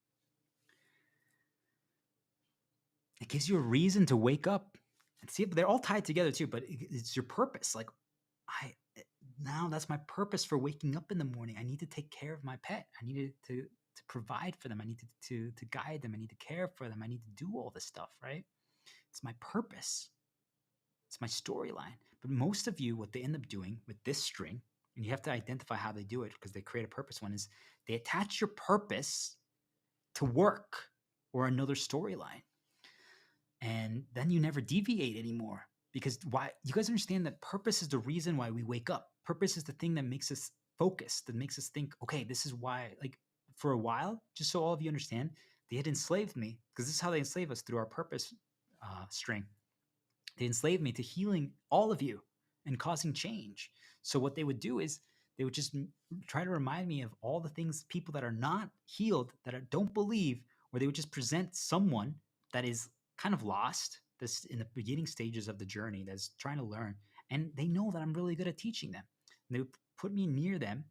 It gives you a reason to wake up and see. They're all tied together too, but it's your purpose. Like, now that's my purpose for waking up in the morning. I need to take care of my pet. I need to provide for them. I need to guide them. I need to care for them. I need to do all this stuff, right? It's my purpose. It's my storyline. But most of you, what they end up doing with this string, and you have to identify how they do it because they create a purpose one, is they attach your purpose to work or another storyline. And then you never deviate anymore. Because why? You guys understand that purpose is the reason why we wake up. Purpose is the thing that makes us focus, that makes us think, okay, this is why, like for a while, just so all of you understand, they had enslaved me because this is how they enslave us through our purpose string. They enslaved me to healing all of you and causing change. So what they would do is they would just try to remind me of all the things, people that are not healed, don't believe, or they would just present someone that is kind of lost, that's in the beginning stages of the journey, that's trying to learn. And they know that I'm really good at teaching them. And they would put me near them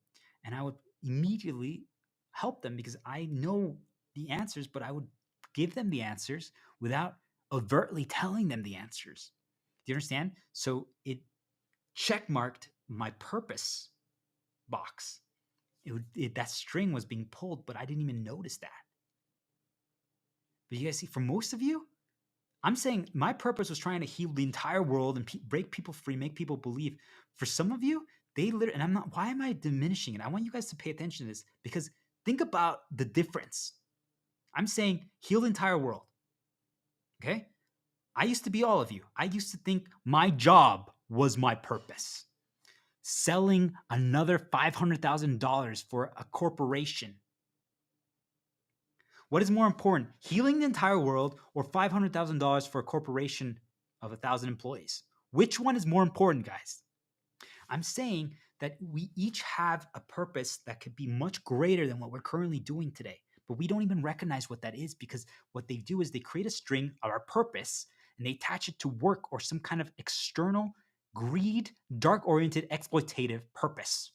and I would immediately help them because I know the answers, but I would give them the answers without overtly telling them the answers. Do you understand? So it checkmarked my purpose box. That string was being pulled, but I didn't even notice that. But you guys see, for most of you, I'm saying my purpose was trying to heal the entire world and break people free, make people believe. For some of you, they literally, and I'm not, why am I diminishing it? I want you guys to pay attention to this because think about the difference. I'm saying heal the entire world. Okay? I used to be all of you. I used to think my job was my purpose. Selling another $500,000 for a corporation. What is more important, healing the entire world or $500,000 for a corporation of 1,000 employees? Which one is more important, guys? I'm saying that we each have a purpose that could be much greater than what we're currently doing today. But we don't even recognize what that is because what they do is they create a string of our purpose and they attach it to work or some kind of external greed, dark-oriented, exploitative purpose.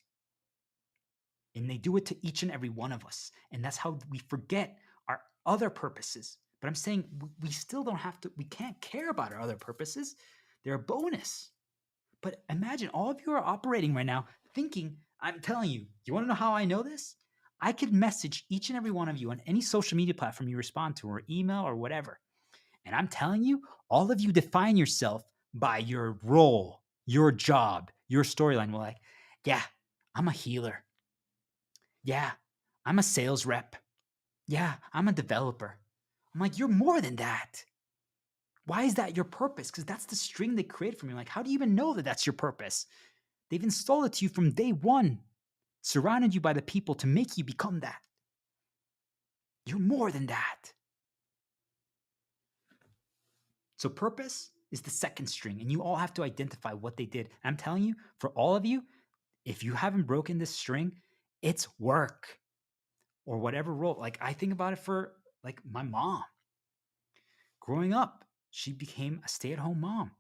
And they do it to each and every one of us. And that's how we forget our other purposes. But I'm saying we still don't have to, we can't care about our other purposes. They're a bonus. But imagine all of you are operating right now thinking, I'm telling you, you want to know how I know this? I could message each and every one of you on any social media platform you respond to, or email or whatever. And I'm telling you, all of you define yourself by your role, your job, your storyline. We're like, yeah, I'm a healer. Yeah, I'm a sales rep. Yeah, I'm a developer. I'm like, you're more than that. Why is that your purpose? Because that's the string they created for me. Like, how do you even know that that's your purpose? They've installed it to you from day one, surrounded you by the people to make you become that. You're more than that. So purpose is the second string, and you all have to identify what they did. I'm telling you, for all of you, if you haven't broken this string, it's work or whatever role. Like I think about it for like my mom. Growing up, she became a stay-at-home mom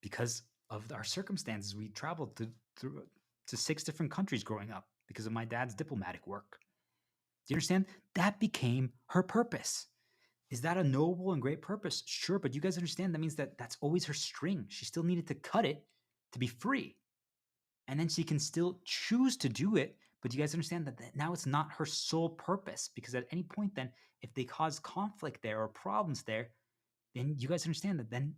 because of our circumstances. We traveled to 6 different countries growing up because of my dad's diplomatic work. Do you understand? That became her purpose. Is that a noble and great purpose? Sure, but you guys understand that means that that's always her string. She still needed to cut it to be free. And then she can still choose to do it, but you guys understand that now it's not her sole purpose, because at any point then, if they cause conflict there or problems there, then you guys understand that then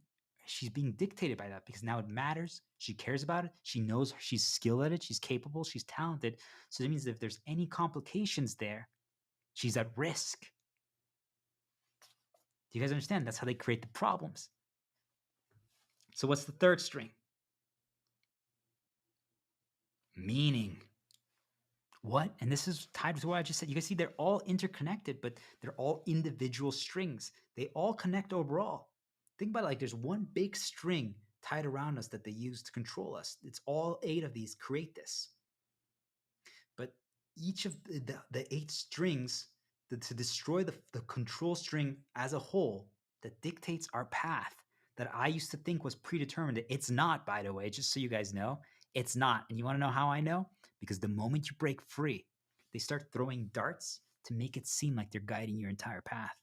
she's being dictated by that, because now it matters. She cares about it. She knows she's skilled at it. She's capable. She's talented. So that means that if there's any complications there, she's at risk. Do you guys understand? That's how they create the problems. So what's the third string? Meaning. What? And this is tied to what I just said. You guys see, they're all interconnected, but they're all individual strings. They all connect overall. Think about it like there's one big string tied around us that they use to control us. It's all 8 of these create this. But each of the 8 strings, to destroy the control string as a whole that dictates our path, that I used to think was predetermined. It's not, by the way, just so you guys know. It's not. And you want to know how I know? Because the moment you break free, they start throwing darts to make it seem like they're guiding your entire path.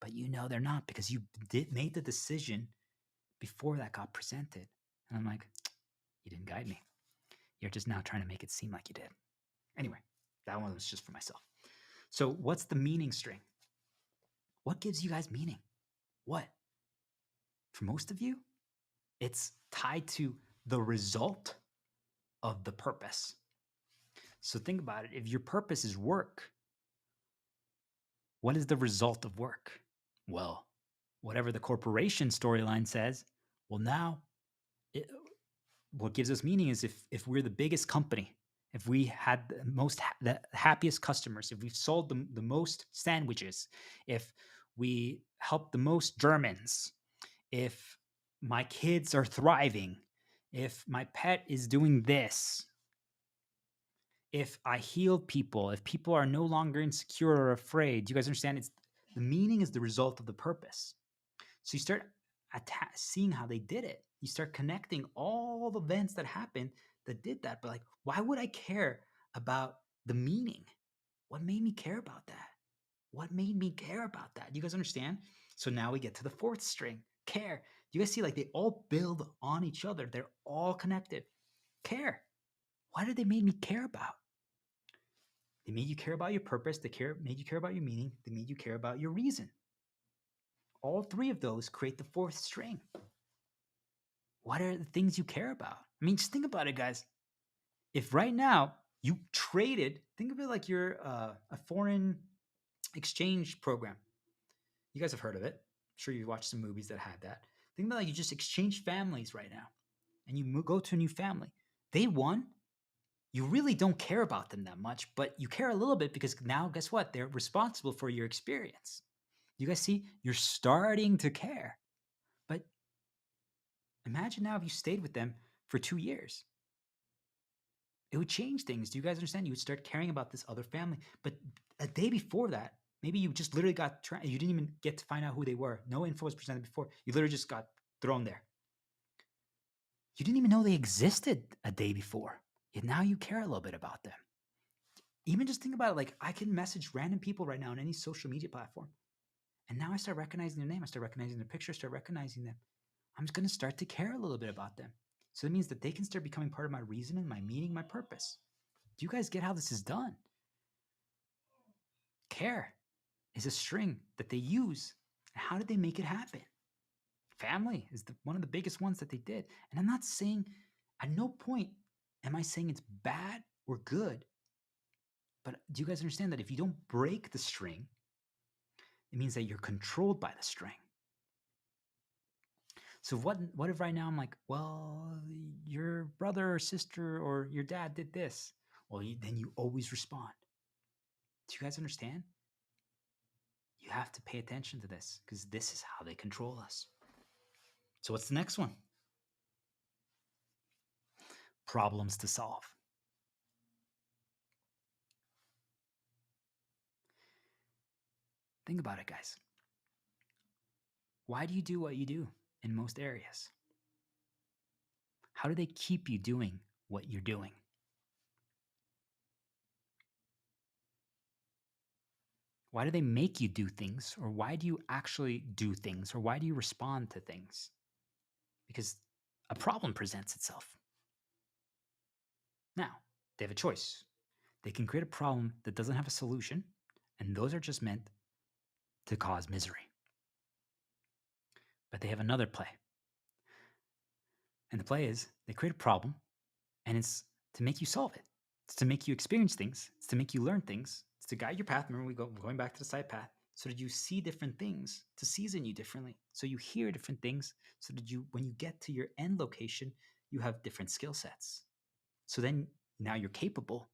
But you know they're not, because you made the decision before that got presented. And I'm like, you didn't guide me. You're just now trying to make it seem like you did. Anyway, that one was just for myself. So what's the meaning string? What gives you guys meaning? What? For most of you, it's tied to the result of the purpose. So think about it. If your purpose is work, what is the result of work? Well, whatever the corporation storyline says, well, now what gives us meaning is if we're the biggest company, if we had the happiest customers, if we've sold the most sandwiches, if we helped the most Germans, if my kids are thriving, if my pet is doing this, if I healed people, if people are no longer insecure or afraid, do you guys understand? It's the meaning is the result of the purpose. So you start seeing how they did it. You start connecting all the events that happened that did that. But like, why would I care about the meaning? What made me care about that? What made me care about that? Do you guys understand? So now we get to the fourth string, care. You guys see, like they all build on each other. They're all connected. Care. What did they make me care about? They made you care about your purpose. Made you care about your meaning. They made you care about your reason. All 3 of those create the fourth string. What are the things you care about? I mean, just think about it, guys. If right now you traded, think of it like you're a foreign exchange program. You guys have heard of it. I'm sure you've watched some movies that had that. Think about like you just exchange families right now, and you go to a new family. They won. You really don't care about them that much, but you care a little bit because now, guess what? They're responsible for your experience. You guys see, you're starting to care. But imagine now if you stayed with them for 2 years. It would change things. Do you guys understand? You would start caring about this other family. But a day before that, maybe you just literally you didn't even get to find out who they were. No info was presented before. You literally just got thrown there. You didn't even know they existed a day before. Yet now you care a little bit about them. Even just think about it, like I can message random people right now on any social media platform. And now I start recognizing their name. I start recognizing their picture, start recognizing them. I'm just going to start to care a little bit about them. So that means that they can start becoming part of my reasoning, my meaning, my purpose. Do you guys get how this is done? Care is a string that they use. How did they make it happen? Family is one of the biggest ones that they did. And I'm not saying, at no point am I saying it's bad or good. But do you guys understand that if you don't break the string, it means that you're controlled by the string? So what if right now I'm like, well, your brother or sister or your dad did this? Well, then you always respond. Do you guys understand? You have to pay attention to this because this is how they control us. So what's the next one? Problems to solve. Think about it, guys. Why do you do what you do in most areas? How do they keep you doing what you're doing? Why do they make you do things? Or why do you actually do things? Or why do you respond to things? Because a problem presents itself. Now, they have a choice. They can create a problem that doesn't have a solution, and those are just meant to cause misery. But they have another play. And the play is they create a problem, and it's to make you solve it. It's to make you experience things. It's to make you learn things. It's to guide your path. Remember, going back to the side path, so that you see different things, to season you differently. So you hear different things, so that when you get to your end location, you have different skill sets. So then now you're capable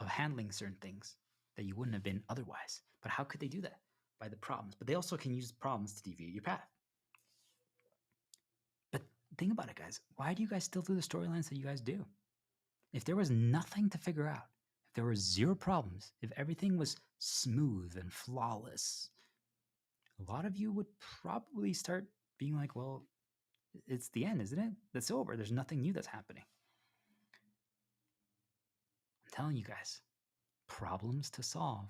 of handling certain things that you wouldn't have been otherwise. But how could they do that? By the problems. But they also can use problems to deviate your path. But think about it, guys. Why do you guys still do the storylines that you guys do? If there was nothing to figure out, if there were zero problems, if everything was smooth and flawless, a lot of you would probably start being like, well, it's the end, isn't it? That's over. There's nothing new that's happening. I'm telling you guys, problems to solve.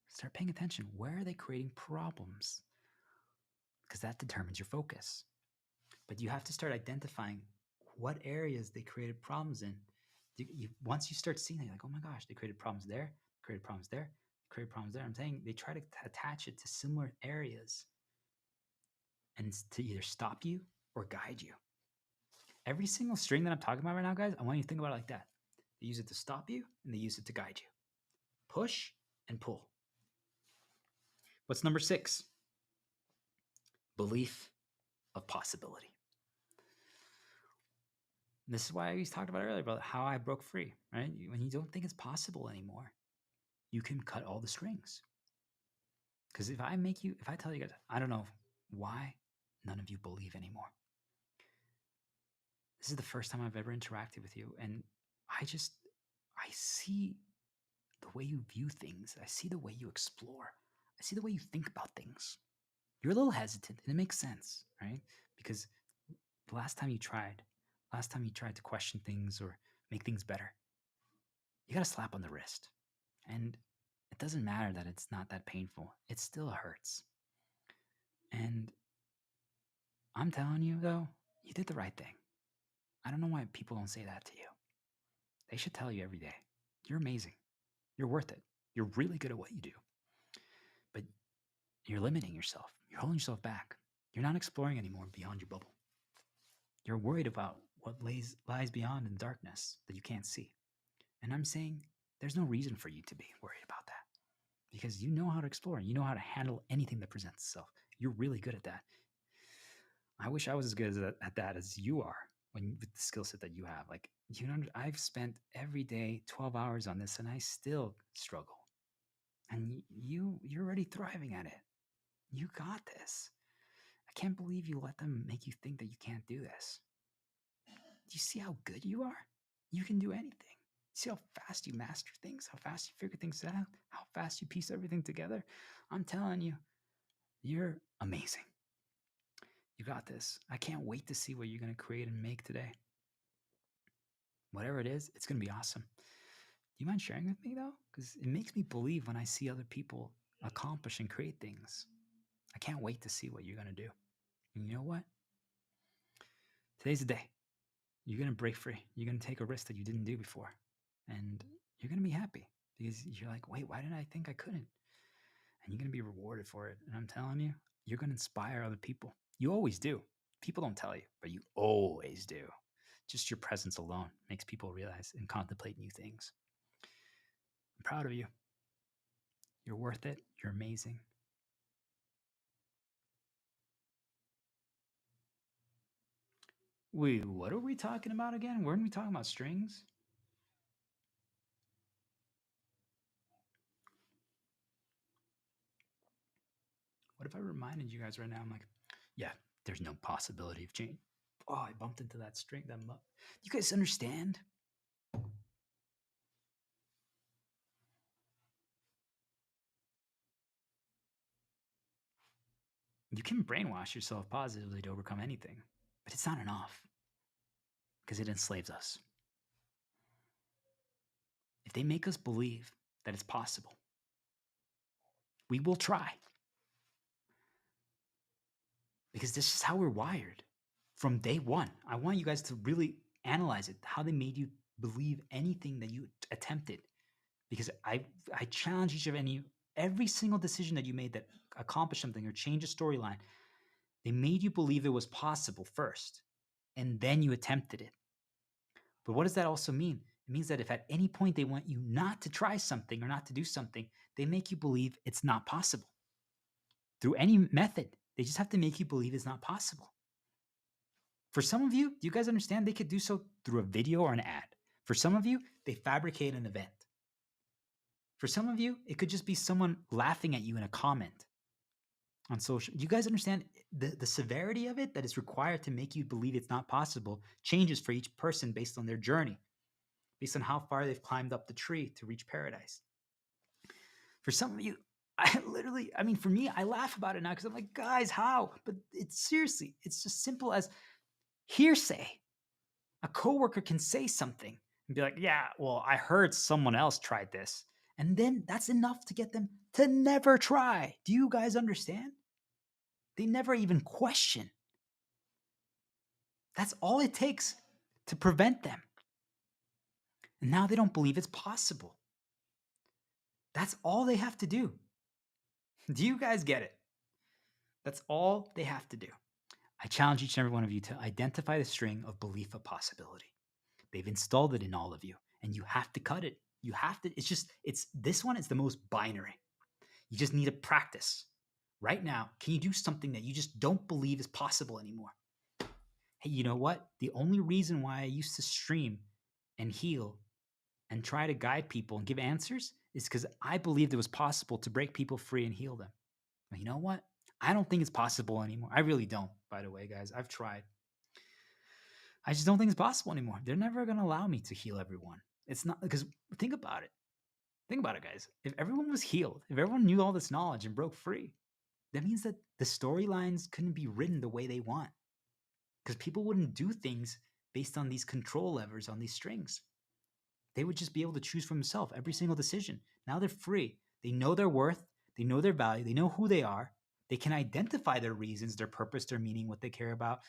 Start paying attention. Where are they creating problems? Because that determines your focus. But you have to start identifying what areas they created problems in. Once you start seeing it, you're like, oh my gosh, they created problems there, created problems there, created problems there. I'm saying they try to attach it to similar areas and to either stop you or guide you. Every single string that I'm talking about right now, guys, I want you to think about it like that. They use it to stop you and they use it to guide you. Push and pull. What's number 6? Belief of possibility. This is why we talked about earlier about how I broke free, right? When you don't think it's possible anymore, you can cut all the strings. Because if I tell you guys, I don't know why none of you believe anymore. This is the first time I've ever interacted with you. And I see the way you view things. I see the way you explore. I see the way you think about things. You're a little hesitant, and it makes sense, right? Because the last time you tried to question things or make things better, you got a slap on the wrist. And it doesn't matter that it's not that painful. It still hurts. And I'm telling you, though, you did the right thing. I don't know why people don't say that to you. They should tell you every day. You're amazing. You're worth it. You're really good at what you do. But you're limiting yourself. You're holding yourself back. You're not exploring anymore beyond your bubble. You're worried about what lies beyond in darkness that you can't see. And I'm saying there's no reason for you to be worried about that because you know how to explore. You know how to handle anything that presents itself. You're really good at that. I wish I was as good at that as you are with the skill set that you have. Like, I've spent every day 12 hours on this and I still struggle. And you're already thriving at it. You got this. I can't believe you let them make you think that you can't do this. Do you see how good you are? You can do anything. See how fast you master things, how fast you figure things out, how fast you piece everything together. I'm telling you, you're amazing. You got this. I can't wait to see what you're going to create and make today. Whatever it is, it's going to be awesome. Do you mind sharing with me, though? Because it makes me believe when I see other people accomplish and create things. I can't wait to see what you're going to do. And you know what? Today's the day. You're going to break free. You're going to take a risk that you didn't do before. And you're going to be happy because you're like, wait, why did I think I couldn't? And you're going to be rewarded for it. And I'm telling you, you're going to inspire other people. You always do. People don't tell you, but you always do. Just your presence alone makes people realize and contemplate new things. I'm proud of you. You're worth it. You're amazing. Wait, what are we talking about again? Weren't we talking about strings? What if I reminded you guys right now? I'm like, yeah, there's no possibility of change. Oh, I bumped into that string. You guys understand? You can brainwash yourself positively to overcome anything, but it's not enough because it enslaves us. If they make us believe that it's possible, we will try because this is how we're wired from day one. I want you guys to really analyze it, how they made you believe anything that you attempted. Because I challenge each of every single decision that you made that accomplished something or changed a storyline, they made you believe it was possible first, and then you attempted it. But what does that also mean? It means that if at any point they want you not to try something or not to do something, they make you believe it's not possible. Through any method, they just have to make you believe it's not possible. For some of you, do you guys understand they could do so through a video or an ad? For some of you, they fabricate an event. For some of you, it could just be someone laughing at you in a comment on social. Do you guys understand the severity of it that is required to make you believe it's not possible changes for each person based on their journey, based on how far they've climbed up the tree to reach paradise. For some of you, for me, I laugh about it now because I'm like, guys, how? But it's just simple as hearsay. A coworker can say something and be like, yeah, well, I heard someone else tried this. And then that's enough to get them to never try. Do you guys understand? They never even question. That's all it takes to prevent them. And now they don't believe it's possible. That's all they have to do. Do you guys get it? That's all they have to do. I challenge each and every one of you to identify the string of belief of possibility. They've installed it in all of you, and you have to cut it. You have to, it's this one is the most binary. You just need to practice. Right now, can you do something that you just don't believe is possible anymore? Hey, you know what? The only reason why I used to stream and heal and try to guide people and give answers is because I believed it was possible to break people free and heal them. But you know what? I don't think it's possible anymore. I really don't, by the way, guys. I've tried. I just don't think it's possible anymore. They're never going to allow me to heal everyone. It's not because think about it. Think about it, guys. If everyone was healed, if everyone knew all this knowledge and broke free, that means that the storylines couldn't be written the way they want because people wouldn't do things based on these control levers on these strings. They would just be able to choose for themselves every single decision. Now they're free. They know their worth. They know their value. They know who they are. They can identify their reasons, their purpose, their meaning, what they care about,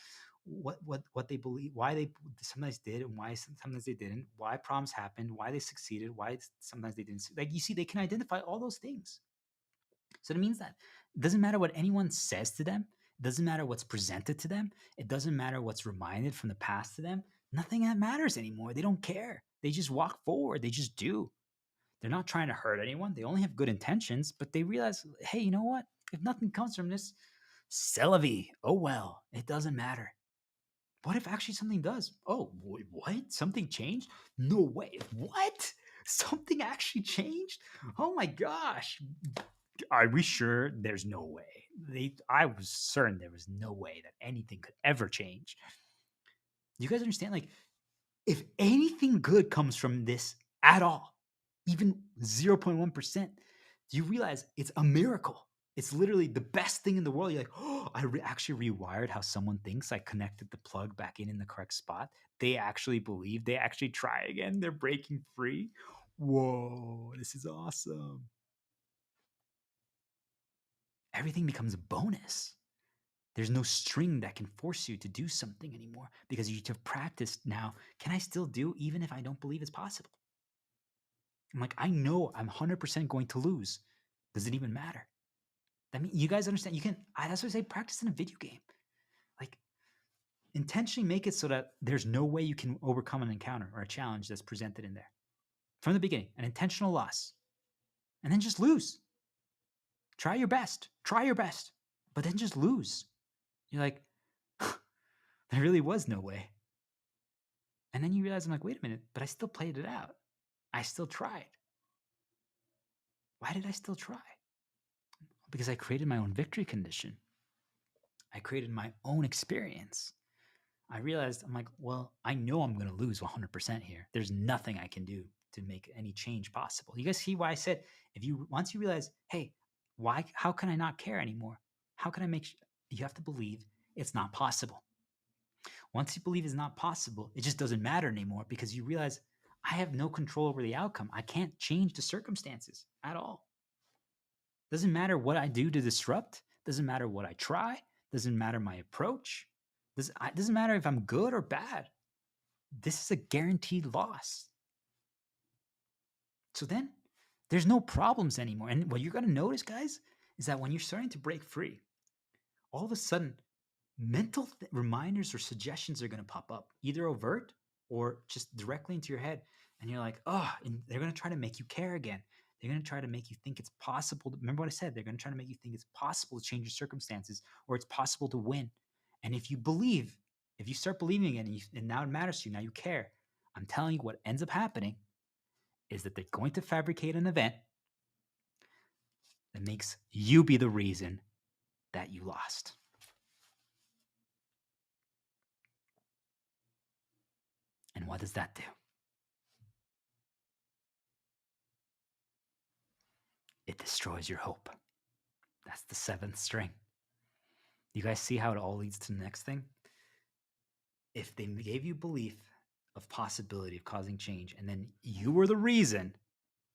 what they believe, why they sometimes did and why sometimes they didn't, why problems happened, why they succeeded, why sometimes they didn't. Like you see, they can identify all those things. So it means that it doesn't matter what anyone says to them. It doesn't matter what's presented to them. It doesn't matter what's reminded from the past to them. Nothing that matters anymore. They don't care. They just walk forward. They just do. They're not trying to hurt anyone. They only have good intentions, but they realize, hey, you know what? If nothing comes from this, c'est la vie. Oh well, it doesn't matter. What if actually something does? Oh, what? Something changed? No way. What? Something actually changed? Oh my gosh. Are we sure? There's no way. I was certain there was no way that anything could ever change. Do you guys understand? Like, if anything good comes from this at all, even 0.1%, do you realize it's a miracle? It's literally the best thing in the world. You're like, oh, actually rewired how someone thinks. I connected the plug back in the correct spot. They actually believe. They actually try again. They're breaking free. Whoa, this is awesome. everything becomes a bonus. There's no string that can force you to do something anymore because you have practiced now. Can I still do even if I don't believe it's possible? I'm like, I know I'm 100% going to lose. Does it even matter? I mean, you guys understand? You can, that's what I say, practice in a video game. Like, intentionally make it so that there's no way you can overcome an encounter or a challenge that's presented in there. From the beginning, an intentional loss. And then just lose. Try your best. Try your best. But then just lose. You're like, there really was no way. And then you realize, I'm like, wait a minute, but I still played it out. I still tried. Why did I still try? Because I created my own victory condition. I created my own experience. I realized, I'm like, well, I know I'm going to lose 100% here. There's nothing I can do to make any change possible. You guys see why I said, once you realize, hey, how can I not care anymore? How can I you have to believe it's not possible. Once you believe it's not possible, it just doesn't matter anymore because you realize I have no control over the outcome. I can't change the circumstances at all. Doesn't matter what I do to disrupt. Doesn't matter what I try. Doesn't matter my approach. Doesn't matter if I'm good or bad. This is a guaranteed loss. So then there's no problems anymore. And what you're going to notice, guys, is that when you're starting to break free, all of a sudden, mental reminders or suggestions are going to pop up, either overt or just directly into your head. And you're like, oh, and they're going to try to make you care again. They're going to try to make you think it's possible. Remember what I said? They're going to try to make you think it's possible to change your circumstances or it's possible to win. And if you start believing it and now it matters to you, now you care, I'm telling you what ends up happening is that they're going to fabricate an event that makes you be the reason that you lost. And what does that do? It destroys your hope. That's the seventh string. You guys see how it all leads to the next thing? If they gave you belief of possibility of causing change, and then you were the reason,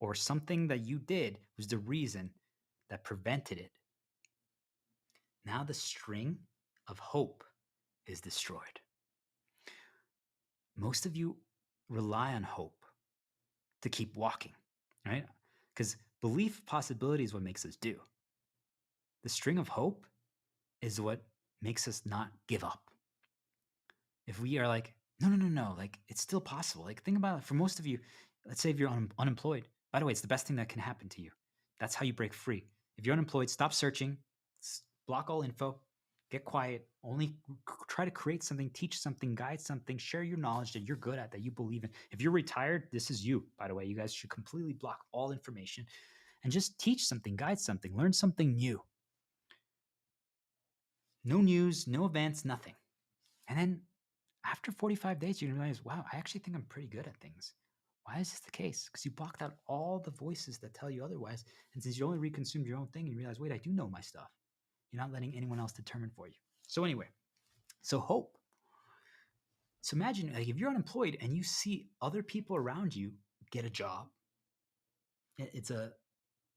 or something that you did was the reason that prevented it, now the string of hope is destroyed. Most of you rely on hope to keep walking, right? Because belief of possibility is what makes us do. The string of hope is what makes us not give up. If we are like, no, like it's still possible. Like think about it. For most of you, let's say if you're unemployed, by the way, it's the best thing that can happen to you. That's how you break free. If you're unemployed, stop searching, block all info, get quiet, only try to create something, teach something, guide something, share your knowledge that you're good at, that you believe in. If you're retired, this is you, by the way. You guys should completely block all information and just teach something, guide something, learn something new. No news, no events, nothing. And then after 45 days, you're going to realize, wow, I actually think I'm pretty good at things. Why is this the case? Because you blocked out all the voices that tell you otherwise. And since you only reconsumed your own thing, you realize, wait, I do know my stuff. You're not letting anyone else determine for you. So anyway, so hope. So imagine like if you're unemployed and you see other people around you get a job,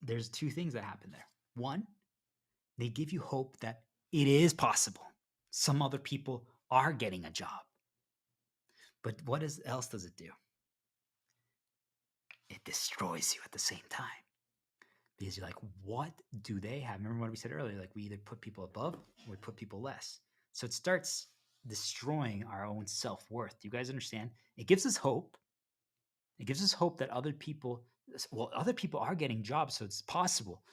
there's two things that happen there. One, they give you hope that it is possible. Some other people are getting a job. But what else does it do? It destroys you at the same time. Because you're like, what do they have? Remember what we said earlier? Like we either put people above or we put people less. So it starts destroying our own self-worth. Do you guys understand? It gives us hope. It gives us hope that other people are getting jobs, so it's possible.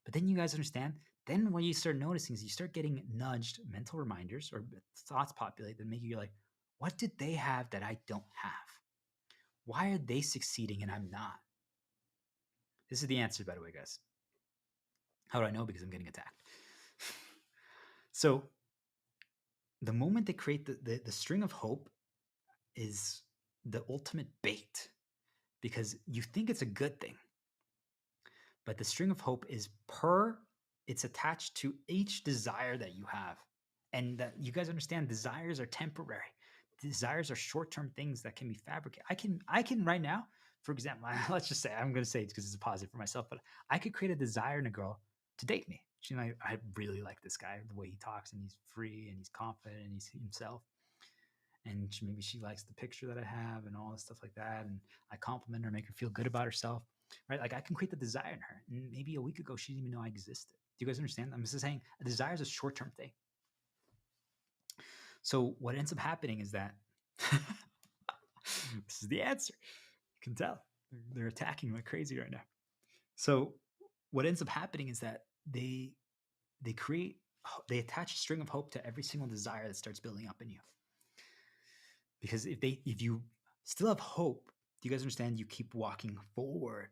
But then you guys understand, then what you start noticing is you start getting nudged mental reminders or thoughts populate that make you like, what did they have that I don't have? Why are they succeeding and I'm not? This is the answer, by the way, guys. How do I know? Because I'm getting attacked. So the moment they create the string of hope is the ultimate bait because you think it's a good thing. But the string of hope is it's attached to each desire that you have. And that you guys understand desires are temporary. Desires are short-term things that can be fabricated. I can right now, for example, let's just say, I'm going to say it because it's a positive for myself, but I could create a desire in a girl to date me. She's like, I really like this guy, the way he talks, and he's free and he's confident and he's himself. And maybe she likes the picture that I have and all this stuff like that. And I compliment her, make her feel good about herself, right? Like I can create the desire in her. And maybe a week ago, she didn't even know I existed. Do you guys understand? I'm just saying a desire is a short-term thing. So what ends up happening is that this is the answer. You can tell they're attacking like crazy right now. So what ends up happening is that they attach a string of hope to every single desire that starts building up in you. Because if you still have hope, do you guys understand? You keep walking forward.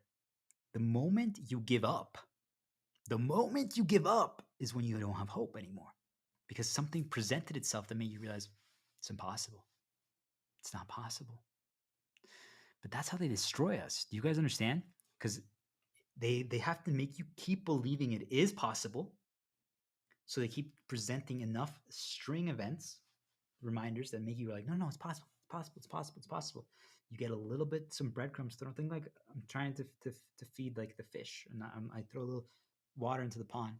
The moment you give up is when you don't have hope anymore. Because something presented itself that made you realize it's impossible. It's not possible. But that's how they destroy us. Do you guys understand? Because they have to make you keep believing it is possible. So they keep presenting enough string events, reminders that make you like, no, it's possible. It's possible. It's possible. It's possible. You get a little bit, some breadcrumbs thrown. Think like I'm trying to feed like the fish, and I throw a little water into the pond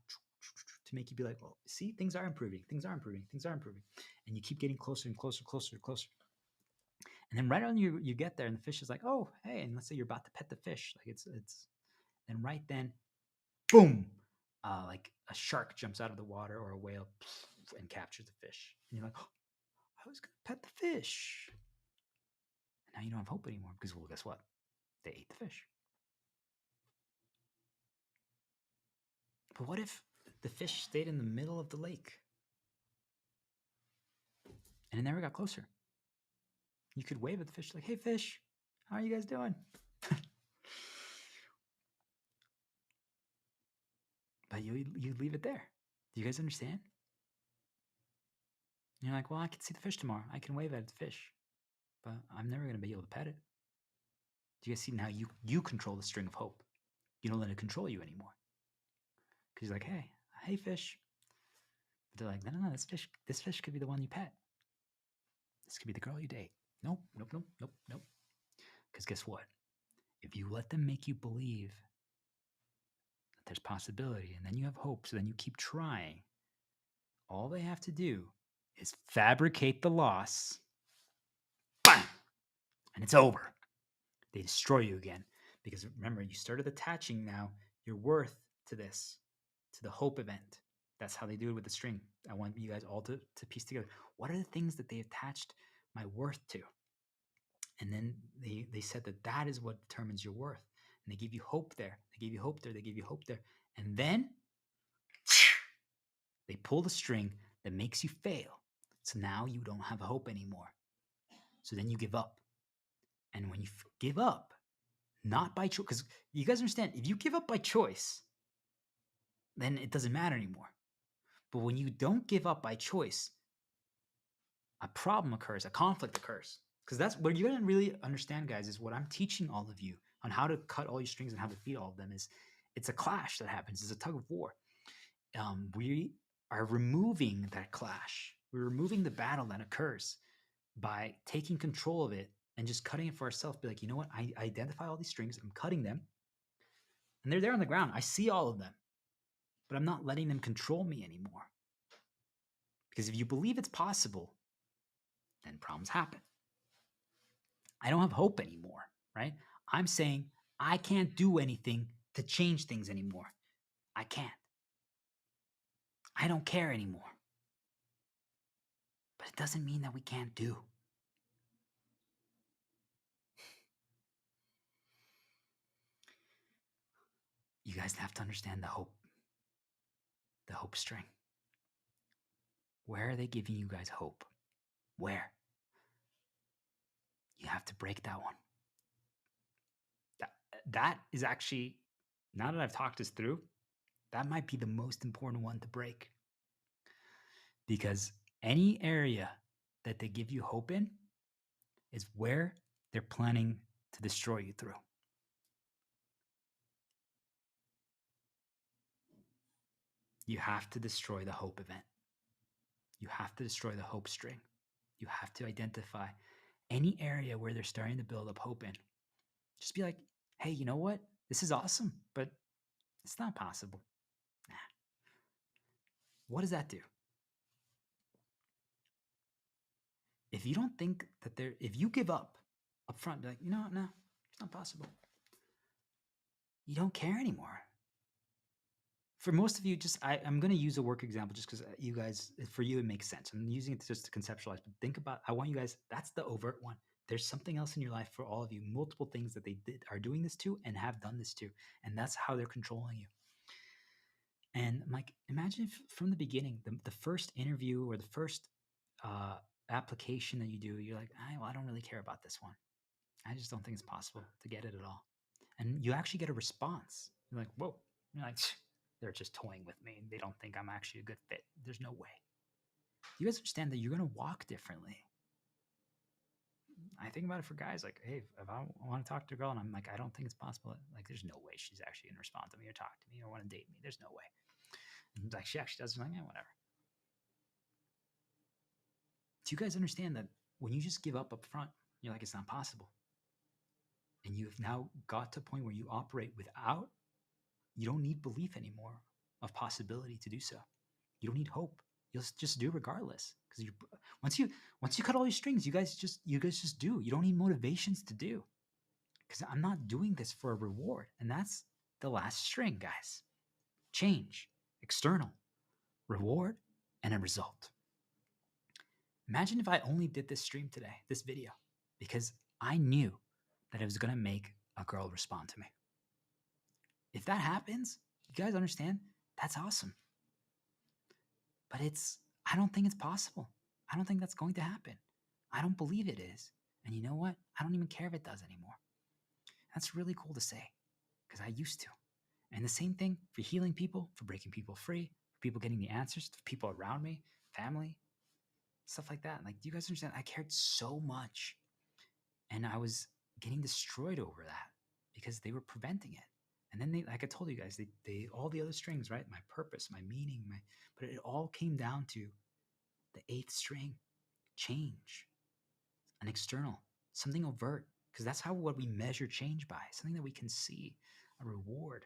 to make you be like, well, see, things are improving. Things are improving. Things are improving. And you keep getting closer and closer, closer and closer. And then right on you get there, and the fish is like, oh, hey, and let's say you're about to pet the fish, like it's, and right then, boom, like a shark jumps out of the water or a whale and captures the fish, and you're like, oh, I was gonna pet the fish, and now you don't have hope anymore because, well, guess what? They ate the fish. But what if the fish stayed in the middle of the lake and it never got closer? You could wave at the fish like, hey, fish, how are you guys doing? But you leave it there. Do you guys understand? And you're like, well, I can see the fish tomorrow. I can wave at the fish, but I'm never going to be able to pet it. Do you guys see now you control the string of hope? You don't let it control you anymore. Because you're like, hey, fish. But they're like, no, this fish could be the one you pet. This could be the girl you date. Nope. Because guess what? If you let them make you believe that there's possibility and then you have hope, so then you keep trying, all they have to do is fabricate the loss. Bam! And it's over. They destroy you again. Because remember, you started attaching now your worth to this, to the hope event. That's how they do it with the string. I want you guys all to piece together. What are the things that they attached my worth to? And then they said that is what determines your worth. And they give you hope there. They give you hope there. They give you hope there. And then they pull the string that makes you fail. So now you don't have hope anymore. So then you give up. And when you give up, not by choice, because you guys understand, if you give up by choice, then it doesn't matter anymore. But when you don't give up by choice, a problem occurs, a conflict occurs. Because that's what you're going to really understand, guys, is what I'm teaching all of you on how to cut all your strings and how to feed all of them is it's a clash that happens. It's a tug of war. We are removing that clash. We're removing the battle that occurs by taking control of it and just cutting it for ourselves. Be like, you know what? I identify all these strings. I'm cutting them. And they're there on the ground. I see all of them. But I'm not letting them control me anymore. Because if you believe it's possible, then problems happen. I don't have hope anymore, right? I'm saying I can't do anything to change things anymore. I can't. I don't care anymore. But it doesn't mean that we can't do. You guys have to understand the hope string. Where are they giving you guys hope? Where? You have to break that one. That is actually, now that I've talked this through, that might be the most important one to break. Because any area that they give you hope in is where they're planning to destroy you through. You have to destroy the hope event. You have to destroy the hope string. You have to identify any area where they're starting to build up hope in. Just be like, hey, you know what? This is awesome, but it's not possible. Nah, What does that do? If you don't think that if you give up front, like, no, it's not possible. You don't care anymore. For most of you, I'm going to use a work example just because you guys, for you, it makes sense. I'm using it just to conceptualize, but think about, I want you guys, that's the overt one. There's something else in your life for all of you, multiple things that they are doing this to and have done this to. And that's how they're controlling you. And like, imagine if from the beginning, the first interview or the first application that you do, you're like, I don't really care about this one. I just don't think it's possible to get it at all. And you actually get a response. You're like, whoa. You're like, they're just toying with me. They don't think I'm actually a good fit. There's no way. You guys understand that you're going to walk differently. I think about it for guys like, hey, if I want to talk to a girl and I'm like, I don't think it's possible. Like, there's no way she's actually going to respond to me or talk to me or want to date me. There's no way. And like, she actually does. I'm like, yeah, whatever. Do you guys understand that when you just give up front, you're like, it's not possible. And you've now got to a point where you operate without, you don't need belief anymore of possibility to do so. You don't need hope. You'll just do regardless. Because you once you cut all your strings, you guys just do. You don't need motivations to do. Because I'm not doing this for a reward. And that's the last string, guys. Change, external, reward, and a result. Imagine if I only did this stream today, this video, because I knew that it was going to make a girl respond to me. If that happens, you guys understand? That's awesome. But I don't think it's possible. I don't think that's going to happen. I don't believe it is. And you know what? I don't even care if it does anymore. That's really cool to say because I used to. And the same thing for healing people, for breaking people free, for people getting the answers, for people around me, family, stuff like that. Like, do you guys understand? I cared so much. And I was getting destroyed over that because they were preventing it. And then like I told you guys, they all the other strings, right? My purpose, my meaning, but it all came down to the eighth string, change, an external, something overt, because that's what we measure change by, something that we can see, a reward,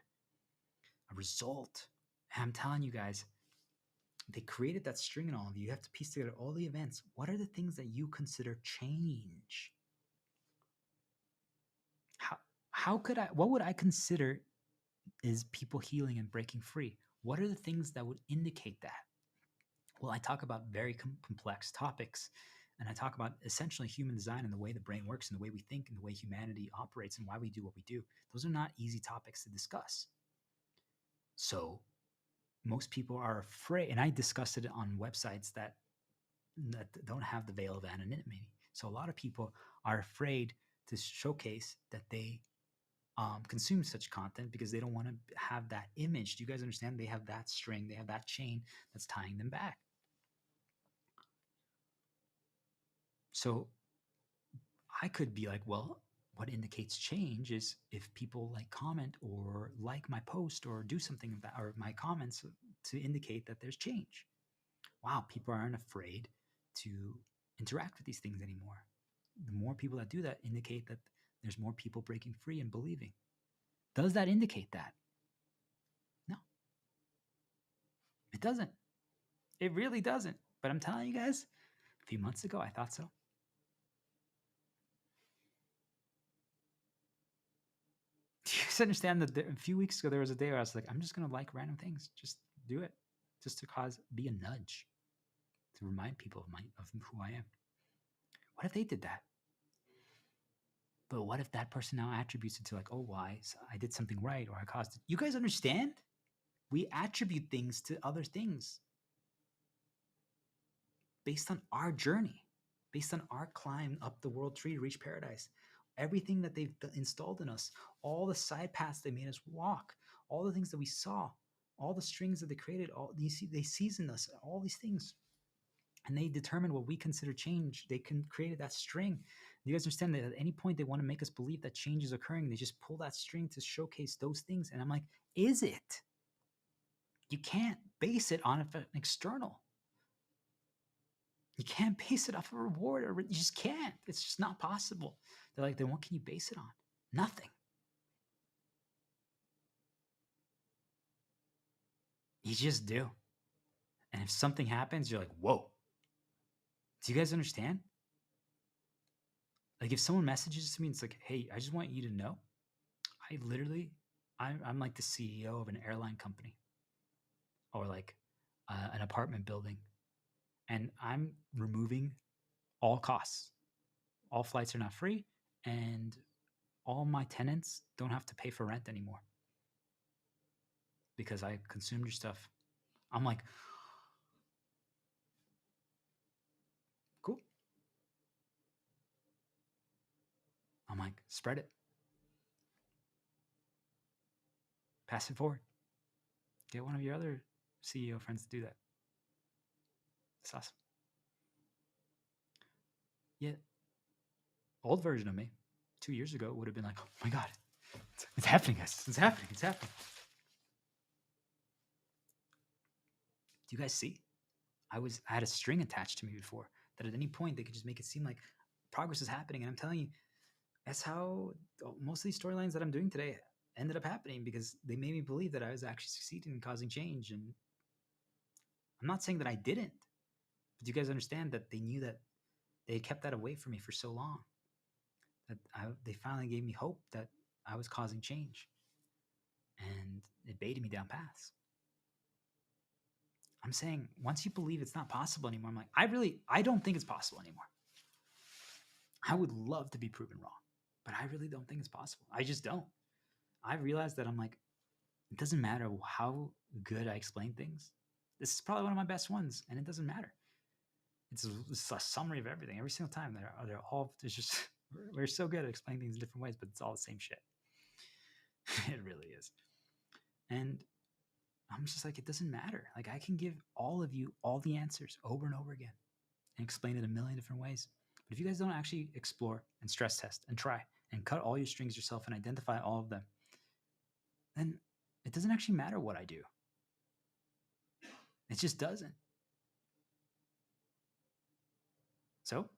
a result. And I'm telling you guys, they created that string in all of you. You have to piece together all the events. What are the things that you consider change? What would I consider is people healing and breaking free? What are the things that would indicate that? Well, I talk about very complex topics, and I talk about essentially human design and the way the brain works and the way we think and the way humanity operates and why we do what we do. Those are not easy topics to discuss. So most people are afraid, and I discussed it on websites that don't have the veil of anonymity. So a lot of people are afraid to showcase that they consume such content because they don't want to have that image. Do you guys understand? They have that string, they have that chain that's tying them back. So I could be like, well, what indicates change is if people like comment or like my post or do something of that, or my comments to indicate that there's change. Wow, people aren't afraid to interact with these things anymore. The more people that do that indicate that there's more people breaking free and believing. Does that indicate that? No, it doesn't. It really doesn't. But I'm telling you guys, a few months ago, I thought so. Do you guys understand that a few weeks ago, there was a day where I was like, I'm just going to like random things. Just do it. Just to be a nudge to remind people of who I am. What if they did that? But what if that person now attributes it to like, oh, why? So I did something right or I caused it. You guys understand? We attribute things to other things based on our journey, based on our climb up the world tree to reach paradise. Everything that they've installed in us, all the side paths they made us walk, all the things that we saw, all the strings that they created, they seasoned us, all these things. And they determined what we consider change. They created that string. You guys understand that at any point they want to make us believe that change is occurring, they just pull that string to showcase those things. And I'm like, is it? You can't base it on an external. You can't base it off a reward, or you just can't. It's just not possible. They're like, then what can you base it on? Nothing. You just do. And if something happens, you're like, whoa. Do you guys understand? Like if someone messages to me, it's like, hey, I just want you to know, I literally, I'm like the CEO of an airline company or like an apartment building, and I'm removing all costs. All flights are now free, and all my tenants don't have to pay for rent anymore because I consumed your stuff. I'm like, cool. I'm like, spread it, pass it forward. Get one of your other CEO friends to do that. It's awesome. Yet, old version of me 2 years ago would have been like, oh my God, it's happening, guys. It's happening. It's happening. Do you guys see? I had a string attached to me before that at any point they could just make it seem like progress is happening. And I'm telling you, that's how most of these storylines that I'm doing today ended up happening, because they made me believe that I was actually succeeding in causing change. And I'm not saying that I didn't, but do you guys understand that they knew that they had kept that away from me for so long that they finally gave me hope that I was causing change, and it baited me down paths. I'm saying once you believe it's not possible anymore, I'm like, I don't think it's possible anymore. I would love to be proven wrong, but I really don't think it's possible. I just don't. I realized that I'm like, it doesn't matter how good I explain things. This is probably one of my best ones, and it doesn't matter. It's a summary of everything. Every single time they're all, it's just, we're so good at explaining things in different ways, but it's all the same shit. It really is. And I'm just like, it doesn't matter. Like I can give all of you all the answers over and over again and explain it a million different ways. But if you guys don't actually explore and stress test and try and cut all your strings yourself and identify all of them, then it doesn't actually matter what I do. It just doesn't. So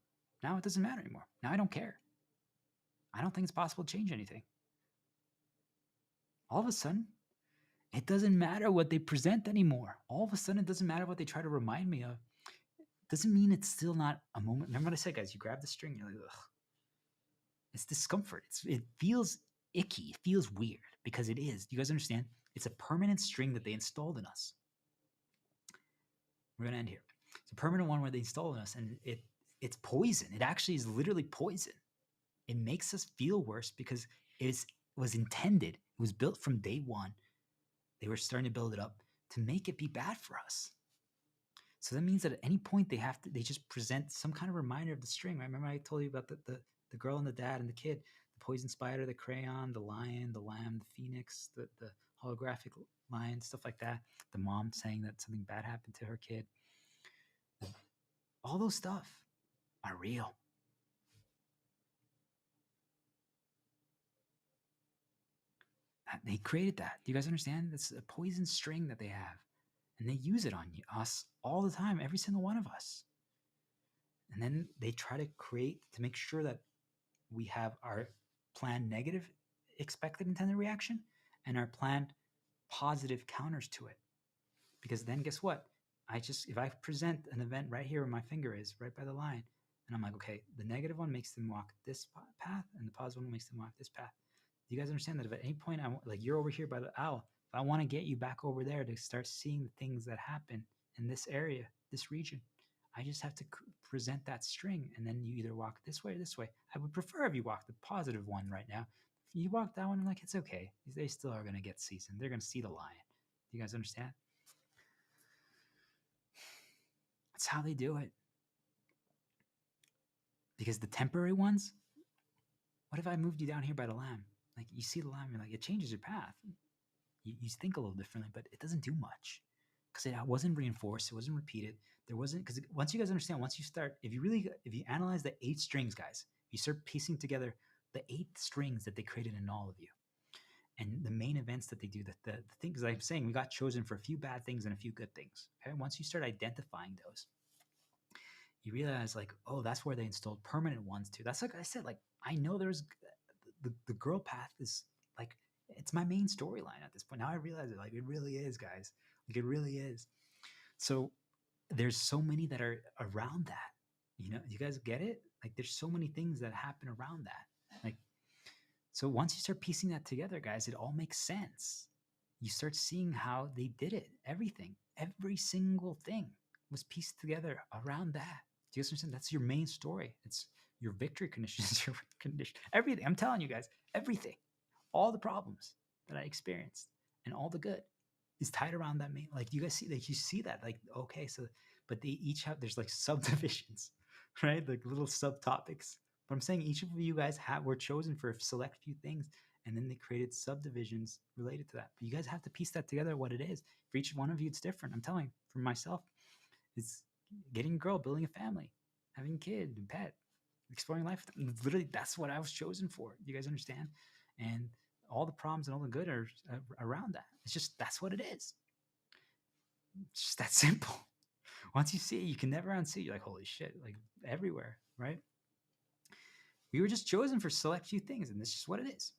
now it doesn't matter anymore. Now I don't care. I don't think it's possible to change anything. All of a sudden, it doesn't matter what they present anymore. All of a sudden, it doesn't matter what they try to remind me of. Doesn't mean it's still not a moment. Remember what I said, guys? You grab the string, you're like, ugh. It's discomfort. It feels icky. It feels weird because it is. Do you guys understand? It's a permanent string that they installed in us. We're gonna end here. It's a permanent one where they installed in us, and it's poison. It actually is literally poison. It makes us feel worse because it was intended. It was built from day one. They were starting to build it up to make it be bad for us. So that means that at any point they just present some kind of reminder of the string. Right? Remember I told you about the girl and the dad and the kid, the poison spider, the crayon, the lion, the lamb, the phoenix, the holographic lion, stuff like that. The mom saying that something bad happened to her kid. All those stuff are real. They created that. Do you guys understand? It's a poison string that they have. And they use it on us all the time, every single one of us. And then they try to create to make sure that we have our planned negative expected intended reaction and our planned positive counters to it. Because then guess what? If I present an event right here where my finger is, right by the line, and I'm like, okay, the negative one makes them walk this path and the positive one makes them walk this path. Do you guys understand that if at any point like you're over here by the owl, if I want to get you back over there to start seeing the things that happen in this area, this region, I just have to present that string, and then you either walk this way or this way. I would prefer if you walk the positive one right now. If you walk that one, I'm like, it's okay. They still are going to get seasoned. They're going to see the lion. Do you guys understand? That's how they do it. Because the temporary ones, what if I moved you down here by the lamb? Like you see the lamb, you're like, it changes your path. You think a little differently, but it doesn't do much because it wasn't reinforced. It wasn't repeated. There wasn't, because once you guys understand, once you start, if you analyze the 8 strings, guys, you start piecing together the 8 strings that they created in all of you and the main events that they do, the things I'm saying, we got chosen for a few bad things and a few good things. Okay. Once you start identifying those, you realize like, oh, that's where they installed permanent ones too. That's like I said, like, I know there's the girl path is like, it's my main storyline at this point. Now I realize it, like, it really is, guys. Like, it really is. So there's so many that are around that. You guys get it? Like there's so many things that happen around that. Like, so once you start piecing that together, guys, it all makes sense. You start seeing how they did it. Everything, every single thing was pieced together around that. Do you guys understand? That's your main story. It's your victory conditions, your condition, everything. I'm telling you guys, everything, all the problems that I experienced and all the good is tied around that main. Like you guys see, like you see that, like okay, so but they each have there's like subdivisions, right? Like little subtopics. But I'm saying each of you guys were chosen for a select few things, and then they created subdivisions related to that. But you guys have to piece that together. What it is for each one of you, it's different. I'm telling you, for myself, it's getting a girl, building a family, having a kid, a pet, exploring life. Literally, that's what I was chosen for. You guys understand? And all the problems and all the good are around that. It's just that's what it is. It's just that simple. Once you see it, you can never unsee it. You're like, holy shit, like everywhere, right? We were just chosen for select few things, and this is just what it is.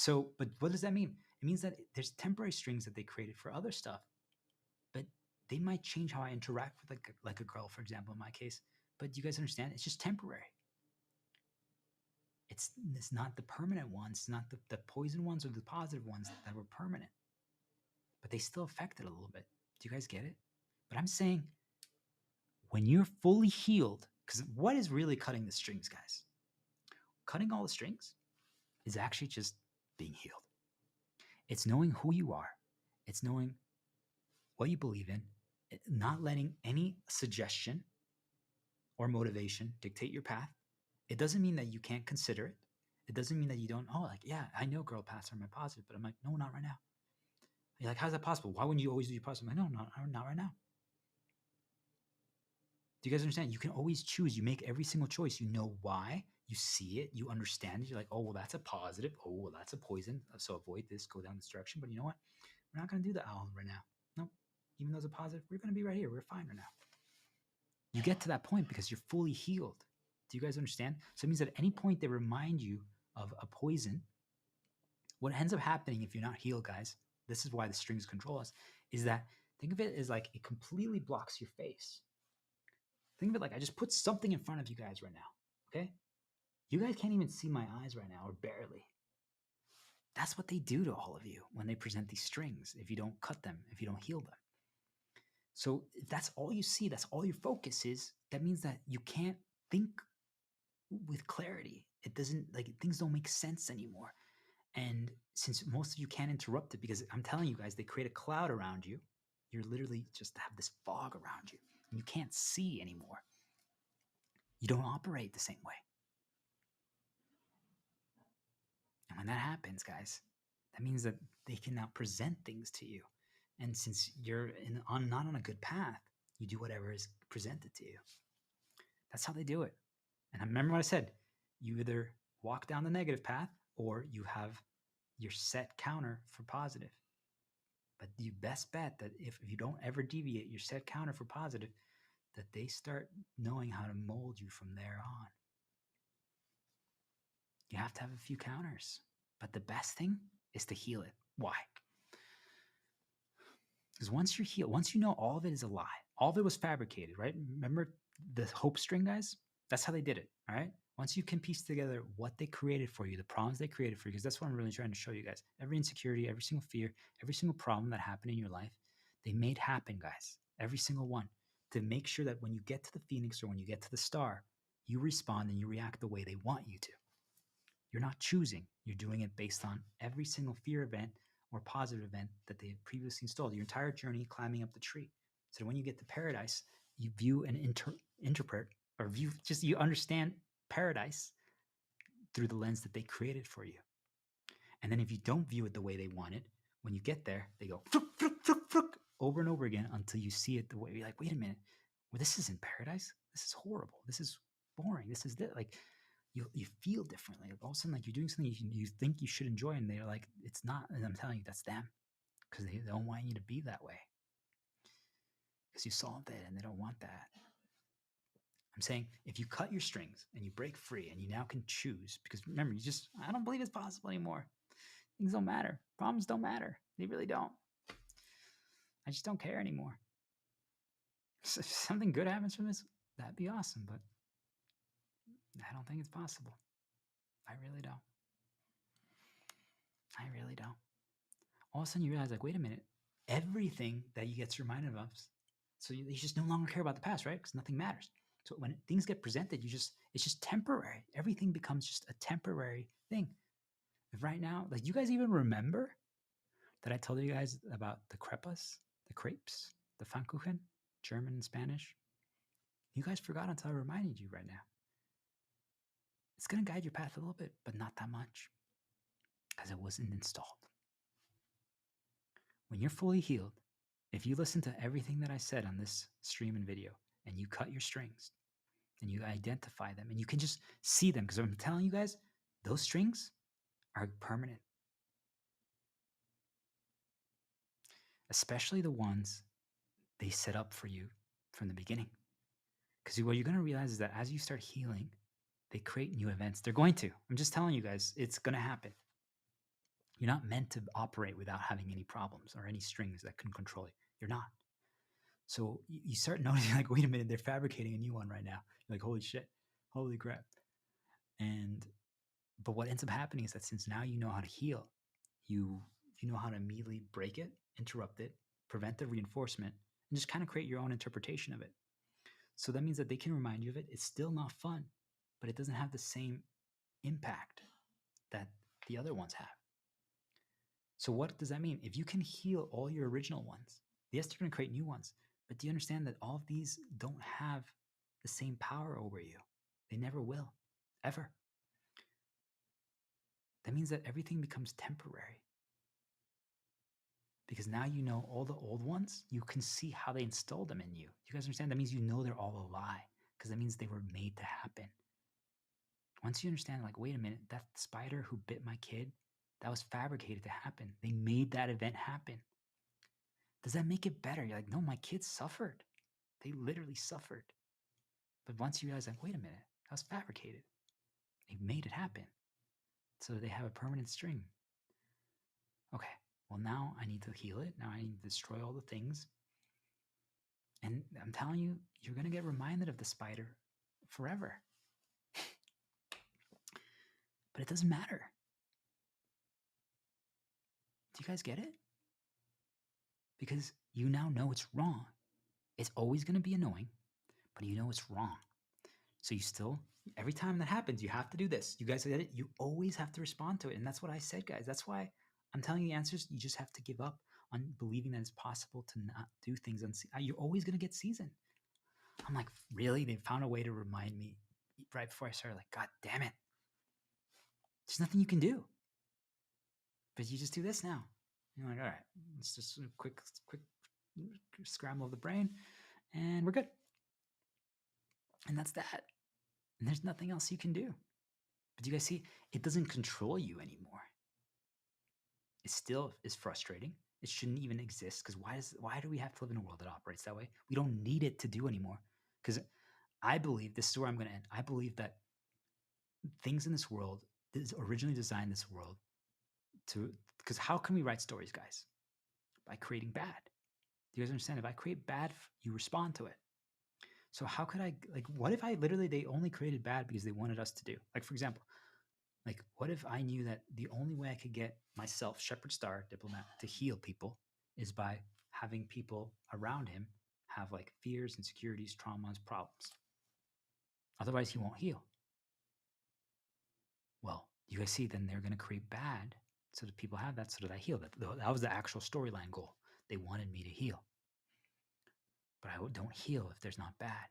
But what does that mean? It means that there's temporary strings that they created for other stuff, but they might change how I interact with like a girl, for example, in my case. But you guys understand? It's just temporary. It's not the permanent ones, it's not the poison ones or the positive ones that were permanent, but they still affect it a little bit. Do you guys get it? But I'm saying when you're fully healed, because what is really cutting the strings, guys? Cutting all the strings is actually just being healed. It's knowing who you are. It's knowing what you believe in, not letting any suggestion or motivation dictate your path. It doesn't mean that you can't consider it. It doesn't mean that you don't, yeah, I know girl paths are my positive, but I'm like, no, not right now. You're like, how's that possible? Why wouldn't you always do your positive? I'm like, no, not right now. Do you guys understand? You can always choose. You make every single choice. You know why. You see it. You understand it. You're like, oh, well, that's a positive. Oh, well, that's a poison. So avoid this. Go down this direction. But you know what? We're not going to do the owl right now. No, even though it's a positive, we're going to be right here. We're fine right now. You get to that point because you're fully healed. Do you guys understand? So it means that at any point they remind you of a poison, what ends up happening if you're not healed, guys, this is why the strings control us, is that think of it as like it completely blocks your face. Think of it like I just put something in front of you guys right now, okay? You guys can't even see my eyes right now, or barely. That's what they do to all of you when they present these strings if you don't cut them, if you don't heal them. So if that's all you see, that's all your focus is, that means that you can't think with clarity. It doesn't, like, things don't make sense anymore. And since most of you can't interrupt it, because I'm telling you guys, they create a cloud around you, you're literally just have this fog around you, and you can't see anymore. You don't operate the same way. And when that happens, guys, that means that they can now present things to you. And since you're not on a good path, you do whatever is presented to you. That's how they do it. And I remember what I said. You either walk down the negative path or you have your set counter for positive. But you best bet that if you don't ever deviate your set counter for positive, that they start knowing how to mold you from there on. You have to have a few counters. But the best thing is to heal it. Why? Because once you're healed, once you know all of it is a lie, all of it was fabricated, right? Remember the hope string, guys? That's how they did it, all right? Once you can piece together what they created for you, the problems they created for you, because that's what I'm really trying to show you guys. Every insecurity, every single fear, every single problem that happened in your life, they made happen, guys. Every single one. To make sure that when you get to the phoenix or when you get to the star, you respond and you react the way they want you to. You're not choosing. You're doing it based on every single fear event or positive event that they had previously installed. Your entire journey climbing up the tree. So when you get to paradise, you view and interpret, or you understand paradise through the lens that they created for you. And then if you don't view it the way they want it, when you get there, they go fruck, fruck, fruck, fruck, over and over again until you see it the way you're like, wait a minute, well, this isn't paradise. This is horrible. This is boring. This is like you feel differently. All of a sudden, like you're doing something you think you should enjoy, and they're like, it's not. And I'm telling you, that's them, because they don't want you to be that way, because you solved it, and they don't want that. I'm saying if you cut your strings and you break free, and you now can choose, because remember, I don't believe it's possible anymore. Things don't matter. Problems don't matter. They really don't. I just don't care anymore. if something good happens from this, that'd be awesome. But I don't think it's possible. I really don't. I really don't. All of a sudden you realize, like, wait a minute, everything that you get reminded of, so you just no longer care about the past, right? Because nothing matters. So when things get presented, it's just temporary. Everything becomes just a temporary thing. If right now, like, you guys even remember that I told you guys about the crepas, the crepes, the Pfannkuchen, German and Spanish? You guys forgot until I reminded you right now. It's going to guide your path a little bit, but not that much because it wasn't installed. When you're fully healed, if you listen to everything that I said on this stream and video and you cut your strings and you identify them and you can just see them, because I'm telling you guys, those strings are permanent, especially the ones they set up for you from the beginning. Because what you're going to realize is that as you start healing, they create new events. They're going to. I'm just telling you guys, it's going to happen. You're not meant to operate without having any problems or any strings that can control you. You're not. So you start noticing, like, wait a minute, they're fabricating a new one right now. You're like, holy shit, holy crap. But what ends up happening is that since now you know how to heal, you know how to immediately break it, interrupt it, prevent the reinforcement, and just kind of create your own interpretation of it. So that means that they can remind you of it. It's still not fun, but it doesn't have the same impact that the other ones have. So what does that mean? If you can heal all your original ones, yes, they're going to create new ones, but do you understand that all of these don't have the same power over you? They never will, ever. That means that everything becomes temporary. Because now you know all the old ones, you can see how they installed them in you. You guys understand? That means you know they're all a lie, because that means they were made to happen. Once you understand, like, wait a minute, that spider who bit my kid, that was fabricated to happen. They made that event happen. Does that make it better? You're like, no, my kids suffered. They literally suffered. But once you realize, like, wait a minute, that was fabricated. They made it happen. So they have a permanent string. Okay, well, now I need to heal it. Now I need to destroy all the things. And I'm telling you, you're going to get reminded of the spider forever. But it doesn't matter. Do you guys get it? Because you now know it's wrong. It's always going to be annoying, but you know it's wrong. So you still, every time that happens, you have to do this. You guys get it? You always have to respond to it. And that's what I said, guys. That's why I'm telling you the answers. You just have to give up on believing that it's possible to not do things. You're always going to get seasoned. I'm like, really? They found a way to remind me right before I started. Like, God damn it. There's nothing you can do. But you just do this now. You're like, all right, it's just a quick scramble of the brain, and we're good. And that's that. And there's nothing else you can do. But you guys see, it doesn't control you anymore. It still is frustrating. It shouldn't even exist, because why do we have to live in a world that operates that way? We don't need it to do anymore. Because I believe, this is where I'm going to end. I believe that things in this world, originally designed this world to, because how can we write stories, guys? By creating bad. Do you guys understand? If I create bad, you respond to it. So how could I, like, what if they only created bad because they wanted us to do? Like, for example, like, what if I knew that the only way I could get myself, Shepherd Star, diplomat, to heal people is by having people around him have, like, fears, insecurities, traumas, problems. Otherwise, he won't heal. Well, you guys see, then they're going to create bad so that people have that, so that I heal. That was the actual storyline goal. They wanted me to heal. But I don't heal if there's not bad.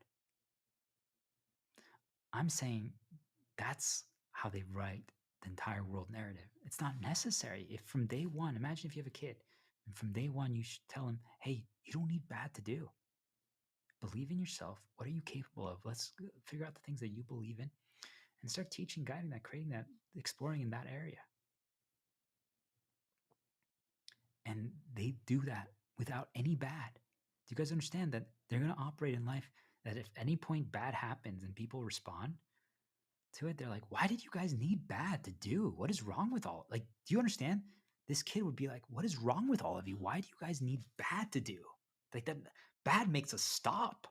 I'm saying that's how they write the entire world narrative. It's not necessary. If from day one, imagine if you have a kid, and from day one you should tell him, hey, you don't need bad to do. Believe in yourself. What are you capable of? Let's figure out the things that you believe in and start teaching, guiding that, creating that, exploring in that area. And they do that without any bad. Do you guys understand that they're going to operate in life that if any point bad happens and people respond to it, they're like, why did you guys need bad to do? What is wrong with all? Like, do you understand? This kid would be like, what is wrong with all of you? Why do you guys need bad to do? Like, that Bad makes us stop,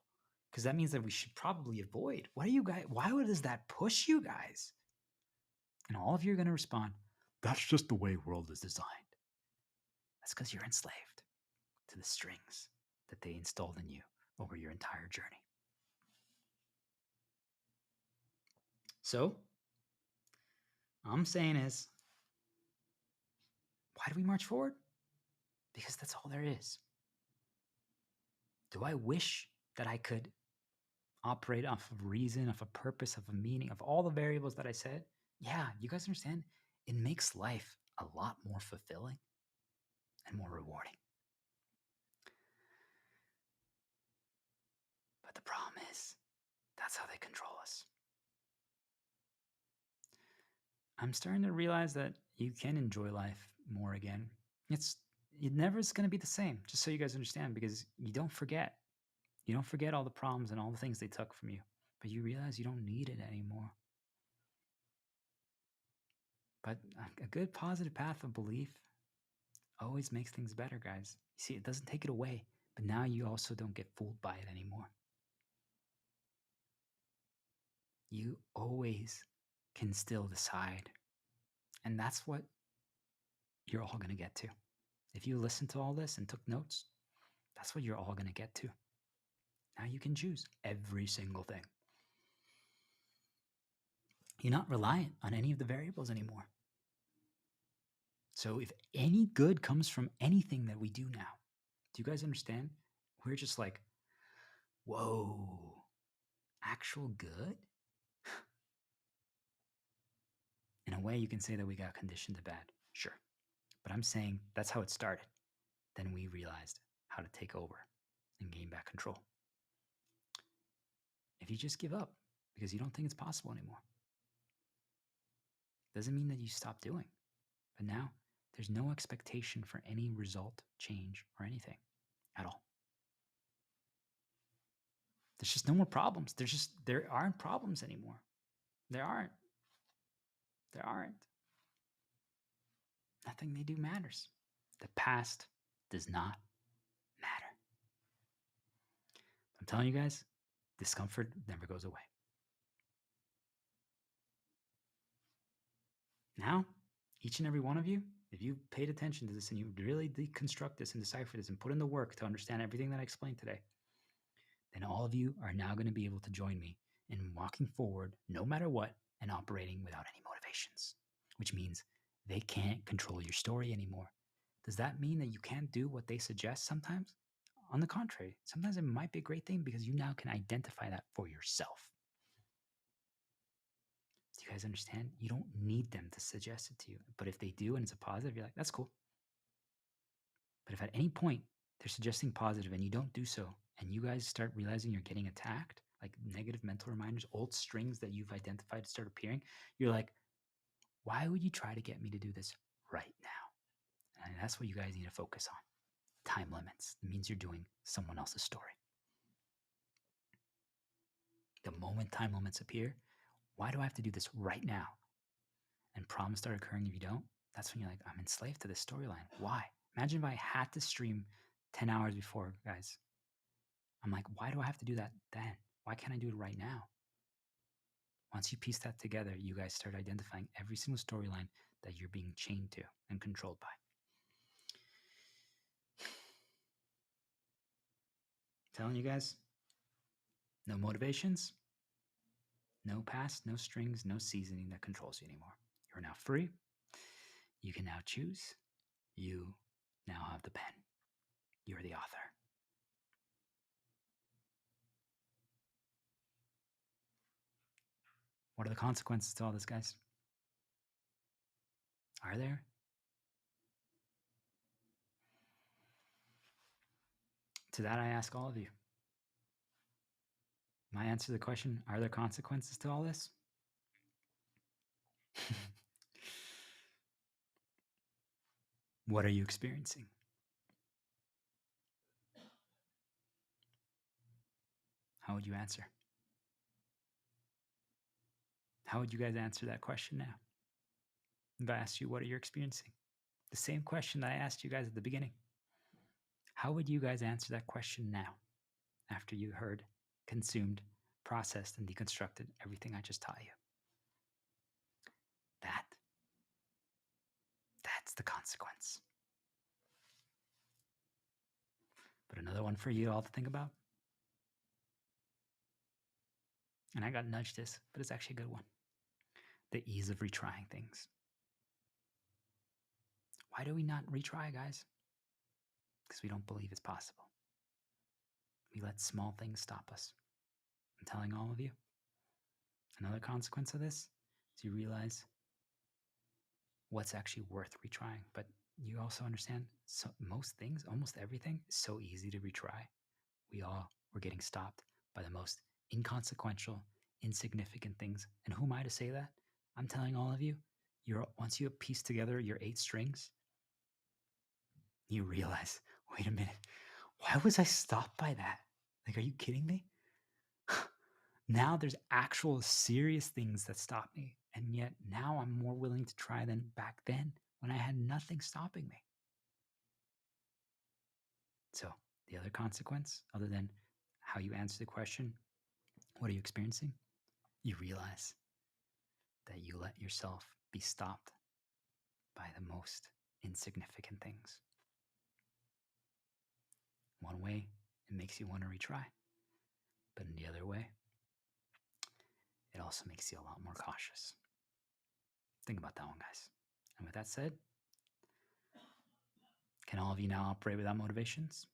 because that means that we should probably avoid. What are you guys? Why does that push you guys? And all of you are going to respond, that's just the way world is designed. That's because you're enslaved to the strings that they installed in you over your entire journey. So, all I'm saying is, why do we march forward? Because that's all there is. Do I wish that I could operate off of reason, off a purpose, of a meaning, of all the variables that I said? Yeah, you guys understand? It makes life a lot more fulfilling and more rewarding. But the problem is, that's how they control us. I'm starting to realize that you can enjoy life more again. It never is going to be the same, just so you guys understand, because you don't forget. You don't forget all the problems and all the things they took from you, but you realize you don't need it anymore. But a good positive path of belief always makes things better, guys. You see, it doesn't take it away, but now you also don't get fooled by it anymore. You always can still decide. And that's what you're all going to get to. If you listen to all this and took notes, that's what you're all going to get to. Now you can choose every single thing. You're not reliant on any of the variables anymore. So if any good comes from anything that we do now, do you guys understand? We're just like, whoa, actual good? In a way, you can say that we got conditioned to bad, sure. But I'm saying that's how it started. Then we realized how to take over and gain back control. If you just give up because you don't think it's possible anymore, doesn't mean that you stop doing. But now there's no expectation for any result, change, or anything at all. There's just no more problems. There aren't problems anymore. There aren't. Nothing they do matters. The past does not matter. I'm telling you guys, discomfort never goes away. Now, each and every one of you, if you paid attention to this and you really deconstruct this and decipher this and put in the work to understand everything that I explained today, then all of you are now going to be able to join me in walking forward no matter what and operating without any motivations, which means they can't control your story anymore. Does that mean that you can't do what they suggest sometimes? On the contrary, sometimes it might be a great thing because you now can identify that for yourself. Do you guys understand? You don't need them to suggest it to you. But if they do and it's a positive, you're like, that's cool. But if at any point they're suggesting positive and you don't do so, and you guys start realizing you're getting attacked, like negative mental reminders, old strings that you've identified start appearing, you're like, why would you try to get me to do this right now? And that's what you guys need to focus on. Time limits. It means you're doing someone else's story. The moment time limits appear, why do I have to do this right now? And problems start occurring if you don't. That's when you're like, I'm enslaved to this storyline. Why? Imagine if I had to stream 10 hours before, guys. I'm like, why do I have to do that then? Why can't I do it right now? Once you piece that together, you guys start identifying every single storyline that you're being chained to and controlled by. I'm telling you guys, no motivations, no past, no strings, no seasoning that controls you anymore. You're now free. You can now choose. You now have the pen. You're the author. What are the consequences to all this, guys? Are there? To that, I ask all of you. My answer to the question, are there consequences to all this? What are you experiencing? How would you answer? How would you guys answer that question now? If I asked you, what are you experiencing? The same question that I asked you guys at the beginning. How would you guys answer that question now? after you heard, consumed, processed, and deconstructed everything I just taught you. That's the consequence. But another one for you all to think about. And I got nudged this, but it's actually a good one. The ease of retrying things. Why do we not retry, guys? Because we don't believe it's possible. We let small things stop us. I'm telling all of you. Another consequence of this is you realize what's actually worth retrying. But you also understand most things, almost everything, is so easy to retry. We all were getting stopped by the most inconsequential, insignificant things. And who am I to say that? I'm telling all of you, once you piece together your 8 strings, you realize, wait a minute, why was I stopped by that? Like, are you kidding me? Now there's actual serious things that stop me. And yet now I'm more willing to try than back then when I had nothing stopping me. So the other consequence, other than how you answer the question, what are you experiencing? You realize that you let yourself be stopped by the most insignificant things. One way, it makes you want to retry. But in the other way, it also makes you a lot more cautious. Think about that one, guys. And with that said, can all of you now operate without motivations?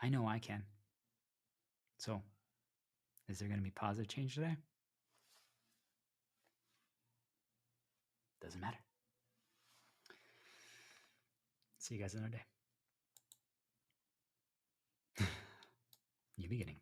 I know I can. So, is there going to be positive change today? Doesn't matter. See you guys another day. New beginning.